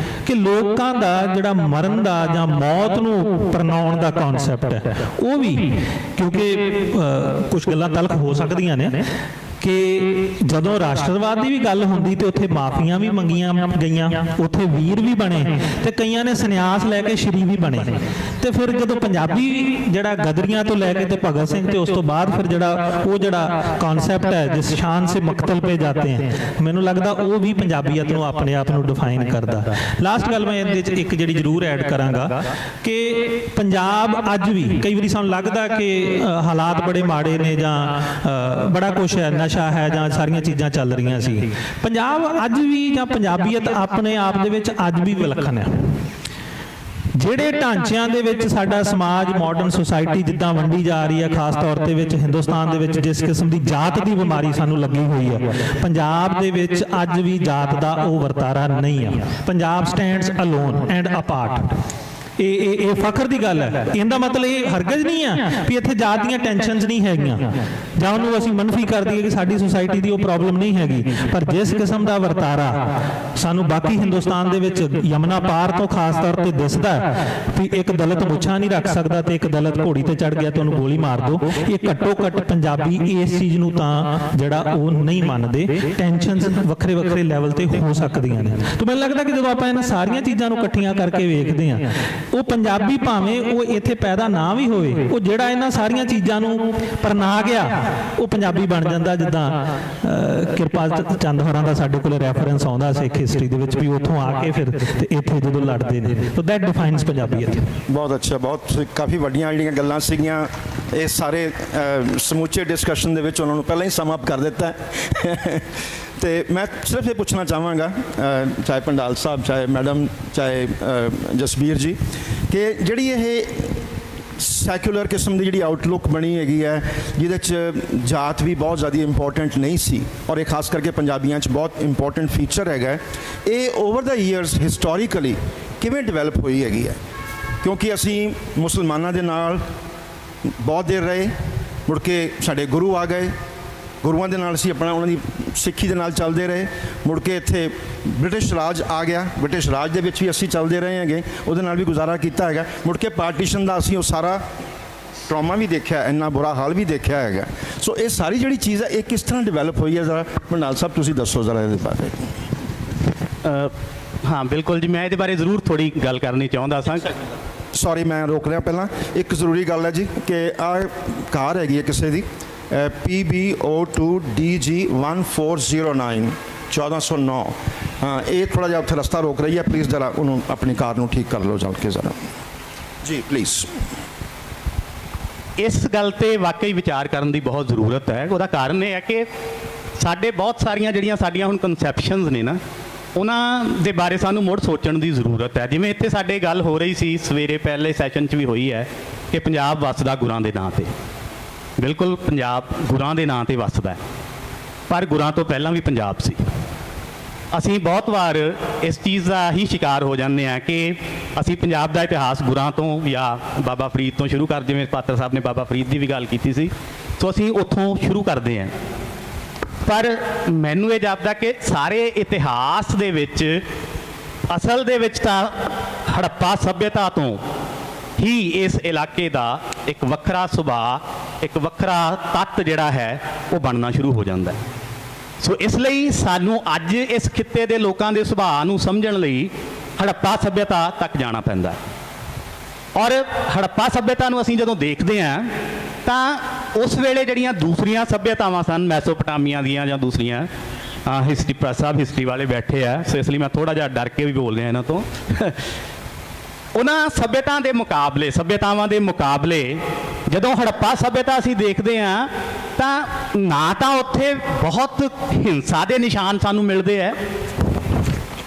ਕਿ ਲੋਕਾਂ ਦਾ ਜਿਹੜਾ ਮਰਨ ਦਾ ਜਾਂ ਮੌਤ ਨੂੰ ਪ੍ਰਣਾਉਣ ਦਾ ਕਨਸੈਪਟ ਹੈ, ਉਹ ਵੀ, ਕਿਉਂਕਿ ਕੁਝ ਗੱਲਾਂ ਤਲਖ ਹੋ ਸਕਦੀਆਂ ਨੇ ਕਿ ਜਦੋਂ ਰਾਸ਼ਟਰਵਾਦ ਦੀ ਵੀ ਗੱਲ ਹੁੰਦੀ ਤੇ ਉੱਥੇ ਮਾਫੀਆਂ ਵੀ ਮੰਗੀਆਂ ਗਈਆਂ, ਉੱਥੇ ਵੀਰ ਵੀ ਬਣੇ ਤੇ ਕਈਆਂ ਨੇ ਸੰਨਿਆਸ ਲੈ ਕੇ ਸ਼੍ਰੀ ਵੀ ਬਣੇ। ਤੇ ਫਿਰ ਜਦੋਂ ਪੰਜਾਬੀ ਜਿਹੜਾ ਗਦਰੀਆਂ ਤੋਂ ਲੈ ਕੇ ਤੇ ਭਗਤ ਸਿੰਘ ਤੇ ਉਸ ਤੋਂ ਬਾਅਦ ਫਿਰ ਜਿਹੜਾ ਕਨਸੈਪਟ ਹੈ ਜਿਸ ਸ਼ਾਨ ਸੇ ਮਕਤਲ ਪੇ ਜਾਤੇ ਹੈ, ਮੈਨੂੰ ਲੱਗਦਾ ਉਹ ਵੀ ਪੰਜਾਬੀਅਤ ਨੂੰ ਆਪਣੇ ਆਪ ਨੂੰ ਡਿਫਾਈਨ ਕਰਦਾ। ਲਾਸਟ ਗੱਲ ਮੈਂ ਇਹਦੇ 'ਚ ਇੱਕ ਜਿਹੜੀ ਜ਼ਰੂਰ ਐਡ ਕਰਾਂਗਾ ਕਿ ਪੰਜਾਬ ਅੱਜ ਵੀ ਕਈ ਵਾਰੀ ਸਾਨੂੰ ਲੱਗਦਾ ਕਿ ਹਾਲਾਤ ਬੜੇ ਮਾੜੇ ਨੇ ਜਾਂ ਬੜਾ ਕੁਛ ਹੈ, ਨਸ਼ਾ ਹੈ ਜਾਂ ਸਾਰੀਆਂ ਚੀਜ਼ਾਂ ਚੱਲ ਰਹੀਆਂ ਸੀ, ਪੰਜਾਬ ਅੱਜ ਵੀ ਜਾਂ ਪੰਜਾਬੀਅਤ ਆਪਣੇ ਆਪ ਦੇ ਵਿੱਚ ਅੱਜ ਵੀ ਵਿਲੱਖਣ ਹੈ। ਜਿਹੜੇ ਢਾਂਚਿਆਂ ਦੇ ਵਿੱਚ ਸਾਡਾ ਸਮਾਜ ਮਾਡਰਨ ਸੁਸਾਇਟੀ ਜਿੱਦਾਂ ਵੰਡੀ ਜਾ ਰਹੀ ਹੈ, ਖਾਸ ਤੌਰ ਤੇ ਵਿੱਚ ਹਿੰਦੁਸਤਾਨ ਦੇ ਵਿੱਚ ਜਿਸ ਕਿਸਮ ਦੀ ਜਾਤ ਦੀ ਬਿਮਾਰੀ ਸਾਨੂੰ ਲੱਗੀ ਹੋਈ ਹੈ, ਪੰਜਾਬ ਦੇ ਵਿੱਚ ਅੱਜ ਵੀ ਜਾਤ ਦਾ ਉਹ ਵਰਤਾਰਾ ਨਹੀਂ ਆ। Punjab stands alone and apart. ਇਹ ਫਖਰ ਦੀ ਗੱਲ ਹੈ। ਇਹਦਾ ਮਤਲਬ ਇਹ ਹਰਗਜ਼ ਨਹੀਂ ਆ ਵੀ ਇੱਥੇ ਜਾਤ ਦੀਆਂ ਟੈਨਸ਼ਨਸ ਨਹੀਂ ਹੈਗੀਆਂ ਜਾਂ ਉਹਨੂੰ ਅਸੀਂ ਮਨਫੀ ਕਰ ਦਈਏ ਕਿ ਸਾਡੀ ਸੁਸਾਇਟੀ ਦੀ ਉਹ ਪ੍ਰੋਬਲਮ ਨਹੀਂ ਹੈਗੀ। ਪਰ ਜਿਸ ਕਿਸਮ ਦਾ ਵਰਤਾਰਾ ਸਾਨੂੰ ਬਾਕੀ ਹਿੰਦੁਸਤਾਨ ਦੇ ਵਿੱਚ ਯਮਨਾ ਪਾਰ ਤੋਂ ਖਾਸ ਤੌਰ ਤੇ ਦਿਸਦਾ ਵੀ ਇੱਕ ਦਲਿਤ ਮੁੱਛਾਂ ਨਹੀਂ ਰੱਖ ਸਕਦਾ ਤੇ ਇੱਕ ਦਲਿਤ ਘੋੜੀ ਤੇ ਚੜ ਗਿਆ ਤੇ ਉਹਨੂੰ ਗੋਲੀ ਮਾਰ ਦਿਓ, ਇਹ ਘੱਟੋ ਘੱਟ ਪੰਜਾਬੀ ਇਸ ਚੀਜ਼ ਨੂੰ ਤਾਂ ਜਿਹੜਾ ਉਹ ਨਹੀਂ ਮੰਨਦੇ। ਟੈਨਸ਼ਨਸ ਵੱਖਰੇ ਵੱਖਰੇ ਲੈਵਲ ਤੇ ਹੋ ਸਕਦੀਆਂ ਨੇ। ਤਾਂ ਮੈਨੂੰ ਲੱਗਦਾ ਕਿ ਜਦੋਂ ਆਪਾਂ ਇਹਨਾਂ ਸਾਰੀਆਂ ਚੀਜ਼ਾਂ ਨੂੰ ਇਕੱਠੀਆਂ ਕਰਕੇ ਵੇਖਦੇ ਹਾਂ, ਉਹ ਪੰਜਾਬੀ ਭਾਵੇਂ ਉਹ ਇੱਥੇ ਪੈਦਾ ਨਾ ਵੀ ਹੋਵੇ, ਉਹ ਜਿਹੜਾ ਇਹਨਾਂ ਸਾਰੀਆਂ ਚੀਜ਼ਾਂ ਨੂੰ ਪਰਨਾ ਗਿਆ ਉਹ ਪੰਜਾਬੀ ਬਣ ਜਾਂਦਾ। ਜਿੱਦਾਂ ਕਿਰਪਾਲ ਚੰਦ ਹੋਰਾਂ ਦਾ ਸਾਡੇ ਕੋਲ ਰੈਫਰੈਂਸ ਆਉਂਦਾ ਸਿੱਖ ਹਿਸਟਰੀ ਦੇ ਵਿੱਚ ਵੀ ਉੱਥੋਂ ਆ ਕੇ ਫਿਰ ਤੇ ਇੱਥੇ ਜਦੋਂ ਲੜਦੇ ਨੇ, ਤਾਂ ਦੈਟ ਡਿਫਾਈਨਸ ਪੰਜਾਬੀਅਤ। ਬਹੁਤ ਅੱਛਾ, ਬਹੁਤ ਕਾਫੀ ਵੱਡੀਆਂ ਜਿਹੜੀਆਂ ਗੱਲਾਂ ਸੀਗੀਆਂ, ਇਹ ਸਾਰੇ ਸਮੁੱਚੇ ਡਿਸਕਸ਼ਨ ਦੇ ਵਿੱਚ ਉਹਨਾਂ ਨੂੰ ਪਹਿਲਾਂ ਹੀ ਸਮ ਅਪ ਕਰ ਦਿੱਤਾ ਤੇ ਮੈਂ ਸਿਰਫ ਇਹ ਪੁੱਛਣਾ ਚਾਹਾਂਗਾ, ਚਾਹੇ ਪੰਡਾਲ ਸਾਹਿਬ, ਚਾਹੇ ਮੈਡਮ, ਚਾਹੇ ਜਸਬੀਰ ਜੀ, ਕਿ ਜਿਹੜੀ ਇਹ ਸੈਕੂਲਰ ਕਿਸਮ ਦੀ ਜਿਹੜੀ ਆਊਟਲੁੱਕ ਬਣੀ ਹੈਗੀ ਹੈ, ਜਿਹਦੇ 'ਚ ਜਾਤ ਵੀ ਬਹੁਤ ਜ਼ਿਆਦਾ ਇੰਪੋਰਟੈਂਟ ਨਹੀਂ ਸੀ ਔਰ ਇਹ ਖਾਸ ਕਰਕੇ ਪੰਜਾਬੀਆਂ 'ਚ ਬਹੁਤ ਇੰਪੋਰਟੈਂਟ ਫੀਚਰ ਹੈਗਾ, ਇਹ ਓਵਰ ਦਾ ਈਅਰਸ ਹਿਸਟੋਰੀਕਲੀ ਕਿਵੇਂ ਡਿਵੈਲਪ ਹੋਈ ਹੈਗੀ ਹੈ? ਕਿਉਂਕਿ ਅਸੀਂ ਮੁਸਲਮਾਨਾਂ ਦੇ ਨਾਲ ਬਹੁਤ ਦੇਰ ਰਹੇ, ਮੁੜ ਕੇ ਸਾਡੇ ਗੁਰੂ ਆ ਗਏ, ਗੁਰੂਆਂ ਦੇ ਨਾਲ ਅਸੀਂ ਆਪਣਾ ਉਹਨਾਂ ਦੀ ਸਿੱਖੀ ਦੇ ਨਾਲ ਚੱਲਦੇ ਰਹੇ, ਮੁੜ ਕੇ ਇੱਥੇ ਬ੍ਰਿਟਿਸ਼ ਰਾਜ ਆ ਗਿਆ, ਬ੍ਰਿਟਿਸ਼ ਰਾਜ ਦੇ ਵਿੱਚ ਵੀ ਅਸੀਂ ਚੱਲਦੇ ਰਹੇ ਹੈਗੇ, ਉਹਦੇ ਨਾਲ ਵੀ ਗੁਜ਼ਾਰਾ ਕੀਤਾ ਹੈਗਾ, ਮੁੜ ਕੇ ਪਾਰਟੀਸ਼ਨ ਦਾ ਅਸੀਂ ਉਹ ਸਾਰਾ ਟਰਾਮਾ ਵੀ ਦੇਖਿਆ, ਇੰਨਾ ਬੁਰਾ ਹਾਲ ਵੀ ਦੇਖਿਆ ਹੈਗਾ। ਸੋ ਇਹ ਸਾਰੀ ਜਿਹੜੀ ਚੀਜ਼ ਹੈ ਇਹ ਕਿਸ ਤਰ੍ਹਾਂ ਡਿਵੈਲਪ ਹੋਈ ਹੈ, ਜ਼ਰਾ ਪੰਡਾਲ ਸਾਹਿਬ ਤੁਸੀਂ ਦੱਸੋ ਜ਼ਰਾ ਇਹਦੇ ਬਾਰੇ। ਹਾਂ ਬਿਲਕੁਲ ਜੀ, ਮੈਂ ਇਹਦੇ ਬਾਰੇ ਜ਼ਰੂਰ ਥੋੜੀ ਗੱਲ ਕਰਨੀ ਚਾਹੁੰਦਾ ਸਾਂ। ਸੌਰੀ ਮੈਂ ਰੋਕ ਰਿਹਾ, ਪਹਿਲਾਂ ਇੱਕ ਜ਼ਰੂਰੀ ਗੱਲ ਹੈ ਜੀ ਕਿ ਆਹ ਕਾਰ ਹੈਗੀ ਹੈ ਕਿਸੇ ਦੀ PBO2DG 1409 1409, ਹਾਂ ਇਹ ਥੋੜ੍ਹਾ ਜਿਹਾ ਉੱਥੇ ਰਸਤਾ ਰੋਕ ਰਹੀ ਹੈ, ਪਲੀਜ਼ ਜ਼ਰਾ ਉਹਨੂੰ ਆਪਣੀ ਕਾਰ ਨੂੰ ਠੀਕ ਕਰ ਲਓ ਚੱਲ ਕੇ ਜ਼ਰਾ ਜੀ ਪਲੀਜ਼। ਇਸ ਗੱਲ ਤੇ ਵਾਕਈ ਵਿਚਾਰ ਕਰਨ ਦੀ ਬਹੁਤ ਜ਼ਰੂਰਤ ਹੈ। ਉਹਦਾ ਕਾਰਨ ਇਹ ਹੈ ਕਿ ਸਾਡੇ ਬਹੁਤ ਸਾਰੀਆਂ ਜਿਹੜੀਆਂ ਸਾਡੀਆਂ ਹੁਣ ਕਨਸੈਪਸ਼ਨਸ ਨੇ ਨਾ, ਉਹਨਾਂ ਦੇ ਬਾਰੇ ਸਾਨੂੰ ਮੁੜ ਸੋਚਣ ਦੀ ਜ਼ਰੂਰਤ ਹੈ। ਜਿਵੇਂ ਇੱਥੇ ਸਾਡੇ ਗੱਲ ਹੋ ਰਹੀ ਸੀ ਸਵੇਰੇ ਪਹਿਲੇ ਸੈਸ਼ਨ 'ਚ ਵੀ ਹੋਈ ਹੈ ਕਿ ਪੰਜਾਬ ਵੱਸਦਾ ਗੁਰਾਂ ਦੇ ਨਾਂ 'ਤੇ। ਬਿਲਕੁਲ ਪੰਜਾਬ ਗੁਰਾਂ ਦੇ ਨਾਂ 'ਤੇ ਵੱਸਦਾ, ਪਰ ਗੁਰਾਂ ਤੋਂ ਪਹਿਲਾਂ ਵੀ ਪੰਜਾਬ ਸੀ। ਅਸੀਂ ਬਹੁਤ ਵਾਰ ਇਸ ਚੀਜ਼ ਦਾ ਹੀ ਸ਼ਿਕਾਰ ਹੋ ਜਾਂਦੇ ਹਾਂ ਕਿ ਅਸੀਂ ਪੰਜਾਬ ਦਾ ਇਤਿਹਾਸ ਗੁਰਾਂ ਤੋਂ ਜਾਂ ਬਾਬਾ ਫਰੀਦ ਤੋਂ ਸ਼ੁਰੂ ਕਰ, ਜਿਵੇਂ ਪਾਤਰ ਸਾਹਿਬ ਨੇ ਬਾਬਾ ਫਰੀਦ ਦੀ ਵੀ ਗੱਲ ਕੀਤੀ ਸੀ, ਸੋ ਅਸੀਂ ਉੱਥੋਂ ਸ਼ੁਰੂ ਕਰਦੇ ਹਾਂ। ਪਰ ਮੈਨੂੰ ਇਹ ਜਾਪਦਾ ਕਿ ਸਾਰੇ ਇਤਿਹਾਸ ਦੇ ਵਿੱਚ ਅਸਲ ਦੇ ਵਿੱਚ ਤਾਂ ਹੜੱਪਾ ਸੱਭਿਅਤਾ ਤੋਂ ਹੀ ਇਸ ਇਲਾਕੇ ਦਾ ਇੱਕ ਵੱਖਰਾ ਸੁਭਾਅ, ਇੱਕ ਵੱਖਰਾ ਤੱਤ ਜਿਹੜਾ ਹੈ ਉਹ ਬਣਨਾ ਸ਼ੁਰੂ ਹੋ ਜਾਂਦਾ। ਸੋ ਇਸ ਲਈ ਸਾਨੂੰ ਅੱਜ ਇਸ ਖਿੱਤੇ ਦੇ ਲੋਕਾਂ ਦੇ ਸੁਭਾਅ ਨੂੰ ਸਮਝਣ ਲਈ ਹੜੱਪਾ ਸੱਭਿਅਤਾ ਤੱਕ ਜਾਣਾ ਪੈਂਦਾ। ਔਰ ਹੜੱਪਾ ਸੱਭਿਅਤਾ ਨੂੰ ਅਸੀਂ ਜਦੋਂ ਦੇਖਦੇ ਹਾਂ ਤਾਂ ਉਸ ਵੇਲੇ ਜਿਹੜੀਆਂ ਦੂਸਰੀਆਂ ਸੱਭਿਅਤਾਵਾਂ ਸਨ, ਮੈਸੋਪੋਟਾਮੀਆ ਦੀਆਂ ਜਾਂ ਦੂਸਰੀਆਂ, ਹਿਸਟਰੀ ਸਾਹਿਬ ਹਿਸਟਰੀ ਵਾਲੇ ਬੈਠੇ ਆ, ਸੋ ਇਸ ਲਈ ਮੈਂ ਥੋੜ੍ਹਾ ਜਿਹਾ ਡਰ ਕੇ ਵੀ ਬੋਲ ਰਿਹਾ ਇਹਨਾਂ ਤੋਂ। ਉਹਨਾਂ ਸੱਭਿਅਤਾਵਾਂ ਦੇ ਮੁਕਾਬਲੇ ਜਦੋਂ ਹੜੱਪਾ ਸੱਭਿਅਤਾ ਅਸੀਂ ਦੇਖਦੇ ਹਾਂ ਤਾਂ ਨਾ ਤਾਂ ਉੱਥੇ ਬਹੁਤ ਹਿੰਸਾ ਦੇ ਨਿਸ਼ਾਨ ਸਾਨੂੰ ਮਿਲਦੇ ਹੈ,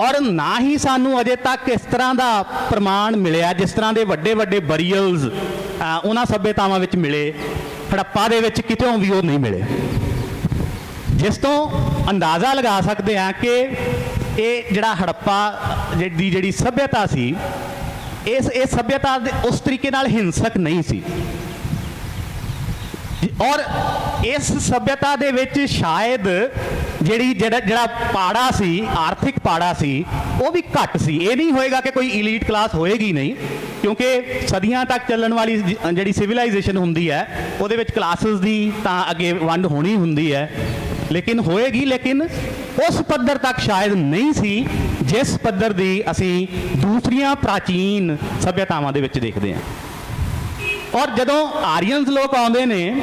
ਔਰ ਨਾ ਹੀ ਸਾਨੂੰ ਅਜੇ ਤੱਕ ਇਸ ਤਰ੍ਹਾਂ ਦਾ ਪ੍ਰਮਾਣ ਮਿਲਿਆ ਜਿਸ ਤਰ੍ਹਾਂ ਦੇ ਵੱਡੇ ਵੱਡੇ ਬਰੀਅਲਸ ਉਹਨਾਂ ਸੱਭਿਅਤਾਵਾਂ ਵਿੱਚ ਮਿਲੇ, ਹੜੱਪਾ ਦੇ ਵਿੱਚ ਕਿਤੋਂ ਵੀ ਉਹ ਨਹੀਂ ਮਿਲੇ। ਜਿਸ ਤੋਂ ਅੰਦਾਜ਼ਾ ਲਗਾ ਸਕਦੇ ਹਾਂ ਕਿ ਇਹ ਜਿਹੜਾ ਹੜੱਪਾ ਦੀ ਜਿਹੜੀ ਸੱਭਿਅਤਾ ਸੀ, ਇਸ ਸੱਭਿਅਤਾ ਉਸ ਤਰੀਕੇ ਨਾਲ ਹਿੰਸਕ ਨਹੀਂ ਸੀ। ਔਰ ਇਸ ਸੱਭਿਅਤਾ ਦੇ ਵਿੱਚ ਸ਼ਾਇਦ ਜਿਹੜਾ ਪਾੜਾ ਸੀ, ਆਰਥਿਕ ਪਾੜਾ ਸੀ, ਉਹ ਵੀ ਘੱਟ ਸੀ। ਇਹ ਨਹੀਂ ਹੋਏਗਾ ਕਿ ਕੋਈ ਇਲੀਟ ਕਲਾਸ ਹੋਏਗੀ ਨਹੀਂ, ਕਿਉਂਕਿ ਸਦੀਆਂ ਤੱਕ ਚੱਲਣ ਵਾਲੀ ਜਿਹੜੀ ਸਿਵਲਾਈਜੇਸ਼ਨ ਹੁੰਦੀ ਹੈ ਉਹਦੇ ਵਿੱਚ ਕਲਾਸਿਸ ਦੀ ਤਾਂ ਅੱਗੇ ਵੰਡ ਹੋਣੀ ਹੁੰਦੀ ਹੈ, ਲੇਕਿਨ ਹੋਏਗੀ, ਲੇਕਿਨ ਉਸ ਪੱਧਰ ਤੱਕ ਸ਼ਾਇਦ ਨਹੀਂ ਸੀ ਜਿਸ ਪੱਧਰ ਦੀ ਅਸੀਂ ਦੂਸਰੀਆਂ ਪ੍ਰਾਚੀਨ ਸੱਭਿਅਤਾਵਾਂ ਦੇ ਵਿੱਚ ਦੇਖਦੇ ਹਾਂ। ਔਰ ਜਦੋਂ ਆਰੀਅਨਸ ਲੋਕ ਆਉਂਦੇ ਨੇ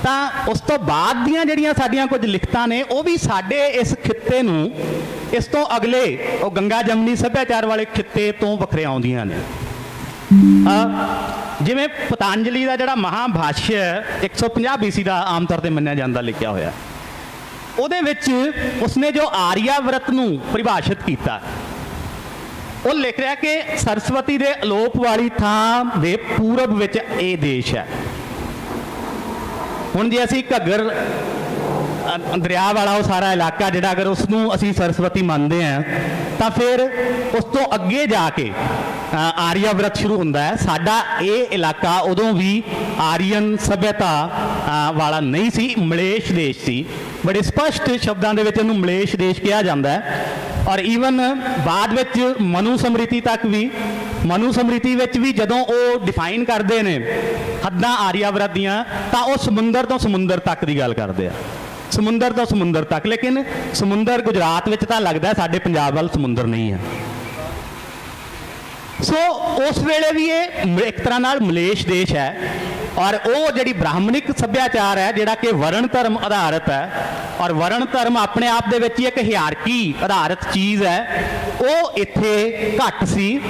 ਤਾਂ ਉਸ ਤੋਂ ਬਾਅਦ ਦੀਆਂ ਜਿਹੜੀਆਂ ਸਾਡੀਆਂ ਕੁਝ ਲਿਖਤਾਂ ਨੇ ਉਹ ਵੀ ਸਾਡੇ ਇਸ ਖਿੱਤੇ ਨੂੰ ਇਸ ਤੋਂ ਅਗਲੇ ਉਹ ਗੰਗਾ ਜਮਨੀ ਸੱਭਿਆਚਾਰ ਵਾਲੇ ਖਿੱਤੇ ਤੋਂ ਵੱਖਰੇ ਆਉਂਦੀਆਂ ਨੇ। ਜਿਵੇਂ ਪਤੰਜਲੀ ਦਾ ਜਿਹੜਾ ਮਹਾਭਾਸ਼ਯ 150 BC ਦਾ ਆਮ ਤੌਰ ਤੇ ਮੰਨਿਆ ਜਾਂਦਾ ਲਿਖਿਆ ਹੋਇਆ, ਉਹਦੇ ਵਿੱਚ ਉਸਨੇ ਜੋ ਆਰਿਆਵਰਤ ਨੂੰ ਪਰਿਭਾਸ਼ਿਤ ਕੀਤਾ ਉਹ ਲਿਖ ਰਿਹਾ ਕਿ ਸਰਸਵਤੀ ਦੇ ਅਲੋਪ ਵਾਲੀ ਥਾਂ ਦੇ ਪੂਰਬ ਵਿੱਚ ਇਹ ਦੇਸ਼ ਹੈ। ਹੁਣ ਜੇ ਅਸੀਂ ਘੱਗਰ ਦਰਿਆ ਵਾਲਾ ਉਹ ਸਾਰਾ ਇਲਾਕਾ ਜਿਹੜਾ ਅਗਰ ਉਸ ਨੂੰ ਅਸੀਂ ਸਰਸਵਤੀ ਮੰਨਦੇ ਹਾਂ ਤਾਂ ਫਿਰ ਉਸ ਤੋਂ ਅੱਗੇ ਜਾ ਕੇ ਆਰੀਆਵਰਤ ਸ਼ੁਰੂ ਹੁੰਦਾ ਹੈ। ਸਾਡਾ ਇਹ ਇਲਾਕਾ ਉਦੋਂ ਵੀ ਆਰੀਅਨ ਸਭਿਅਤਾ ਵਾਲਾ ਨਹੀਂ ਸੀ, ਮਲੇਸ਼ ਦੇਸ਼ ਸੀ। ਬੜੇ ਸਪਸ਼ਟ ਸ਼ਬਦਾਂ ਦੇ ਵਿੱਚ ਇਹਨੂੰ ਮਲੇਸ਼ ਦੇਸ਼ ਕਿਹਾ ਜਾਂਦਾ ਹੈ। ਔਰ ਈਵਨ ਬਾਅਦ ਵਿੱਚ ਮਨੂ ਸਮ੍ਰਿਤੀ ਤੱਕ ਵੀ, ਮਨੂ ਸਮ੍ਰਿਤੀ ਵਿੱਚ ਵੀ ਜਦੋਂ ਉਹ ਡਿਫਾਈਨ ਕਰਦੇ ਨੇ ਹੱਦਾਂ ਆਰੀਆਵਰਤ ਦੀਆਂ ਤਾਂ ਉਹ ਸਮੁੰਦਰ ਤੋਂ ਸਮੁੰਦਰ ਤੱਕ ਦੀ ਗੱਲ ਕਰਦੇ ਆ, ਸਮੁੰਦਰ ਤੋਂ ਸਮੁੰਦਰ ਤੱਕ। ਲੇਕਿਨ ਸਮੁੰਦਰ ਗੁਜਰਾਤ ਵਿੱਚ ਤਾਂ ਲੱਗਦਾ, ਸਾਡੇ ਪੰਜਾਬ ਵੱਲ ਸਮੁੰਦਰ ਨਹੀਂ ਹੈ। ਸੋ ਉਸ ਵੇਲੇ ਵੀ ਇਹ ਇੱਕ ਤਰ੍ਹਾਂ ਨਾਲ ਮਲੇਸ਼ ਦੇਸ਼ ਹੈ। ਔਰ ਉਹ ਜਿਹੜੀ ਬ੍ਰਾਹਮਣਿਕ ਸੱਭਿਆਚਾਰ ਹੈ ਜਿਹੜਾ ਕਿ ਵਰਣ ਧਰਮ ਆਧਾਰਿਤ ਹੈ, ਔਰ ਵਰਣ ਧਰਮ ਆਪਣੇ ਆਪ ਦੇ ਵਿੱਚ ਹੀ ਇੱਕ ਹਿਆਰਕੀ ਆਧਾਰਿਤ ਚੀਜ਼ ਹੈ, ਉਹ ਇੱਥੇ ਘੱਟ ਸੀ।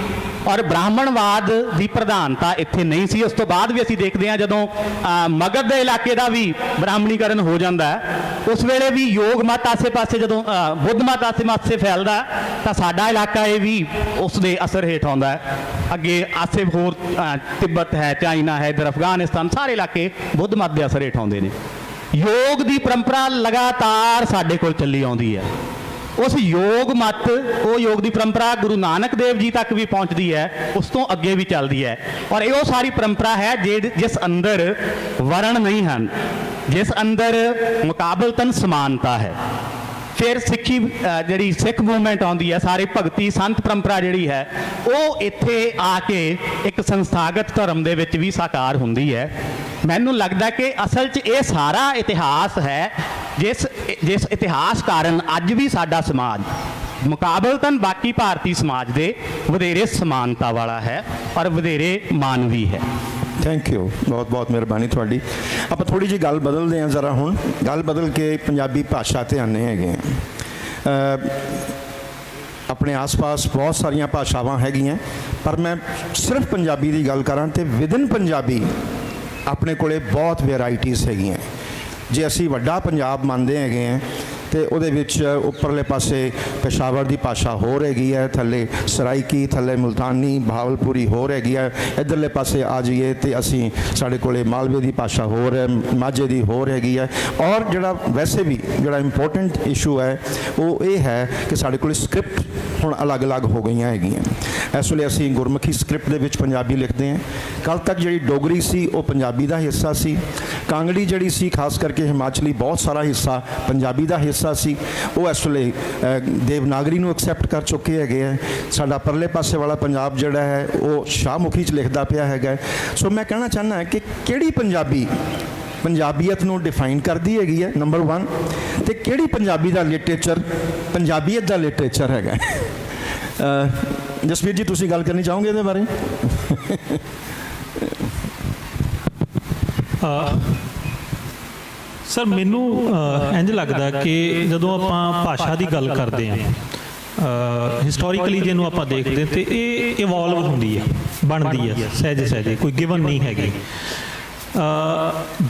ਔਰ ਬ੍ਰਾਹਮਣਵਾਦ ਦੀ ਪ੍ਰਧਾਨਤਾ ਇੱਥੇ ਨਹੀਂ ਸੀ। ਉਸ ਤੋਂ ਬਾਅਦ ਵੀ ਅਸੀਂ ਦੇਖਦੇ ਹਾਂ ਜਦੋਂ ਮਗਧ ਦੇ ਇਲਾਕੇ ਦਾ ਵੀ ਬ੍ਰਾਹਮਣੀਕਰਨ ਹੋ ਜਾਂਦਾ ਹੈ, ਉਸ ਵੇਲੇ ਵੀ ਯੋਗ ਮਤ ਆਸੇ-ਪਾਸੇ, ਜਦੋਂ ਬੁੱਧ ਮਤ ਆਸੇ-ਪਾਸੇ ਫੈਲਦਾ ਤਾਂ ਸਾਡਾ ਇਲਾਕਾ ਇਹ ਵੀ ਉਸ ਦੇ ਅਸਰ ਹੇਠ ਆਉਂਦਾ ਹੈ। ਅੱਗੇ ਆਸੇ ਹੋਰ ਤਿੱਬਤ ਹੈ, ਚਾਈਨਾ ਹੈ, ਇੱਧਰ ਅਫਗਾਨਿਸਤਾਨ, ਸਾਰੇ ਇਲਾਕੇ ਬੁੱਧ ਮਤ ਦੇ ਅਸਰ ਹੇਠ ਆਉਂਦੇ ਨੇ। ਯੋਗ ਦੀ ਪਰੰਪਰਾ ਲਗਾਤਾਰ ਸਾਡੇ ਕੋਲ ਚੱਲੀ ਆਉਂਦੀ ਹੈ। ਉਸ ਯੋਗ ਮਤ, ਉਹ ਯੋਗ ਦੀ ਪਰੰਪਰਾ ਗੁਰੂ ਨਾਨਕ ਦੇਵ ਜੀ ਤੱਕ ਵੀ ਪਹੁੰਚਦੀ ਹੈ, ਉਸ ਤੋਂ ਅੱਗੇ ਵੀ ਚੱਲਦੀ ਹੈ। ਔਰ ਇਹ ਉਹ ਸਾਰੀ ਪਰੰਪਰਾ ਹੈ ਜਿਸ ਅੰਦਰ ਵਰਣ ਨਹੀਂ ਹਨ, ਜਿਸ ਅੰਦਰ ਮੁਕਾਬਲਤਨ ਸਮਾਨਤਾ ਹੈ। ਫਿਰ ਸਿੱਖੀ ਜਿਹੜੀ ਸਿੱਖ ਮੂਵਮੈਂਟ ਆਉਂਦੀ ਹੈ, ਸਾਰੀ ਭਗਤੀ ਸੰਤ ਪਰੰਪਰਾ ਜਿਹੜੀ ਹੈ, ਉਹ ਇੱਥੇ ਆ ਕੇ ਇੱਕ ਸੰਸਥਾਗਤ ਧਰਮ ਦੇ ਵਿੱਚ ਵੀ ਸਾਕਾਰ ਹੁੰਦੀ ਹੈ। ਮੈਨੂੰ ਲੱਗਦਾ ਕਿ ਅਸਲ 'ਚ ਇਹ ਸਾਰਾ ਇਤਿਹਾਸ ਹੈ ਜਿਸ ਇਤਿਹਾਸ ਕਾਰਨ ਅੱਜ ਵੀ ਸਾਡਾ ਸਮਾਜ ਮੁਕਾਬਲਤਨ ਬਾਕੀ ਭਾਰਤੀ ਸਮਾਜ ਦੇ ਵਧੇਰੇ ਸਮਾਨਤਾ ਵਾਲਾ ਹੈ ਔਰ ਵਧੇਰੇ ਮਾਨਵੀ ਹੈ। ਥੈਂਕ ਯੂ, ਬਹੁਤ ਬਹੁਤ ਮਿਹਰਬਾਨੀ ਤੁਹਾਡੀ। ਆਪਾਂ ਥੋੜੀ ਜਿਹੀ ਗੱਲ ਬਦਲਦੇ ਹਾਂ ਜ਼ਰਾ, ਹੁਣ ਗੱਲ ਬਦਲ ਕੇ ਪੰਜਾਬੀ ਭਾਸ਼ਾ ਤੇ ਆਉਂਦੇ ਹੈਗੇ ਹਾਂ। ਆਪਣੇ ਆਸ-ਪਾਸ ਬਹੁਤ ਸਾਰੀਆਂ ਭਾਸ਼ਾਵਾਂ ਹੈਗੀਆਂ, ਪਰ ਮੈਂ ਸਿਰਫ ਪੰਜਾਬੀ ਦੀ ਗੱਲ ਕਰਾਂ ਤੇ ਵਿਦਨ ਪੰਜਾਬੀ ਆਪਣੇ ਕੋਲੇ ਬਹੁਤ ਵੈਰਾਈਟੀਜ਼ ਹੈਗੀਆਂ। ਜੇ ਅਸੀਂ ਵੱਡਾ ਪੰਜਾਬ ਮੰਨਦੇ ਹੈਗੇ ਹਾਂ ਤੇ ਉਹਦੇ ਵਿੱਚ ਉੱਪਰਲੇ ਪਾਸੇ ਪੇਸ਼ਾਵਰ ਦੀ ਭਾਸ਼ਾ ਹੋਰ ਹੈਗੀ ਹੈ, ਥੱਲੇ ਸਰਾਈਕੀ, ਥੱਲੇ ਮੁਲਤਾਨੀ, ਭਾਵਲਪੁਰੀ ਹੋਰ ਹੈਗੀ ਹੈ। ਇੱਧਰਲੇ ਪਾਸੇ ਆ ਜਾਈਏ ਤੇ ਅਸੀਂ ਸਾਡੇ ਕੋਲੇ ਮਾਲਵੇ ਦੀ ਭਾਸ਼ਾ ਹੋਰ ਹੈ, ਮਾਝੇ ਦੀ ਹੋਰ ਹੈਗੀ ਹੈ। ਔਰ ਜਿਹੜਾ ਵੈਸੇ ਵੀ ਜਿਹੜਾ ਇੰਪੋਰਟੈਂਟ ਇਸ਼ੂ ਹੈ ਉਹ ਇਹ ਹੈ ਕਿ ਸਾਡੇ ਕੋਲ ਸਕ੍ਰਿਪਟ ਹੁਣ ਅਲੱਗ-ਅਲੱਗ ਹੋ ਗਈਆਂ ਹੈਗੀਆਂ। ਇਸ ਵੇਲੇ ਅਸੀਂ ਗੁਰਮੁਖੀ ਸਕ੍ਰਿਪਟ ਦੇ ਵਿੱਚ ਪੰਜਾਬੀ ਲਿਖਦੇ ਹਾਂ। ਕੱਲ੍ਹ ਤੱਕ ਜਿਹੜੀ ਡੋਗਰੀ ਸੀ ਉਹ ਪੰਜਾਬੀ ਦਾ ਹਿੱਸਾ ਸੀ। ਕਾਂਗੜੀ ਜਿਹੜੀ ਸੀ, ਖਾਸ ਕਰਕੇ ਹਿਮਾਚਲੀ ਬਹੁਤ ਸਾਰਾ ਹਿੱਸਾ ਪੰਜਾਬੀ ਦਾ ਹਿੱਸਾ ਸੀ, ਉਹ ਇਸ ਵੇਲੇ ਦੇਵਨਾਗਰੀ ਨੂੰ ਐਕਸੈਪਟ ਕਰ ਚੁੱਕੇ ਹੈਗੇ ਹੈ। ਸਾਡਾ ਪਰਲੇ ਪਾਸੇ ਵਾਲਾ ਪੰਜਾਬ ਜਿਹੜਾ ਹੈ ਉਹ ਸ਼ਾਹਮੁਖੀ 'ਚ ਲਿਖਦਾ ਪਿਆ ਹੈਗਾ। ਸੋ ਮੈਂ ਕਹਿਣਾ ਚਾਹੁੰਦਾ ਕਿ ਕਿਹੜੀ ਪੰਜਾਬੀ ਪੰਜਾਬੀਅਤ ਨੂੰ ਡਿਫਾਈਨ ਕਰਦੀ ਹੈਗੀ ਹੈ, ਨੰਬਰ 1, ਤੇ ਕਿਹੜੀ ਪੰਜਾਬੀ ਦਾ ਲਿਟਰੇਚਰ ਪੰਜਾਬੀਅਤ ਦਾ ਲਿਟਰੇਚਰ ਹੈਗਾ। ਜਸਵੀਰ ਜੀ, ਤੁਸੀਂ ਗੱਲ ਕਰਨੀ ਚਾਹੋਗੇ ਇਹਦੇ ਬਾਰੇ? ਸਰ, ਮੈਨੂੰ ਇੰਝ ਲੱਗਦਾ ਕਿ ਜਦੋਂ ਆਪਾਂ ਭਾਸ਼ਾ ਦੀ ਗੱਲ ਕਰਦੇ ਹਾਂ, ਹਿਸਟੋਰੀਕਲੀ ਜਿਹਨੂੰ ਆਪਾਂ ਦੇਖਦੇ ਤੇ ਇਹ ਇਵੋਲਵ ਹੁੰਦੀ ਹੈ, ਬਣਦੀ ਹੈ ਸਹਿਜੇ, ਕੋਈ ਗਿਵਨ ਨਹੀਂ ਹੈਗੀ।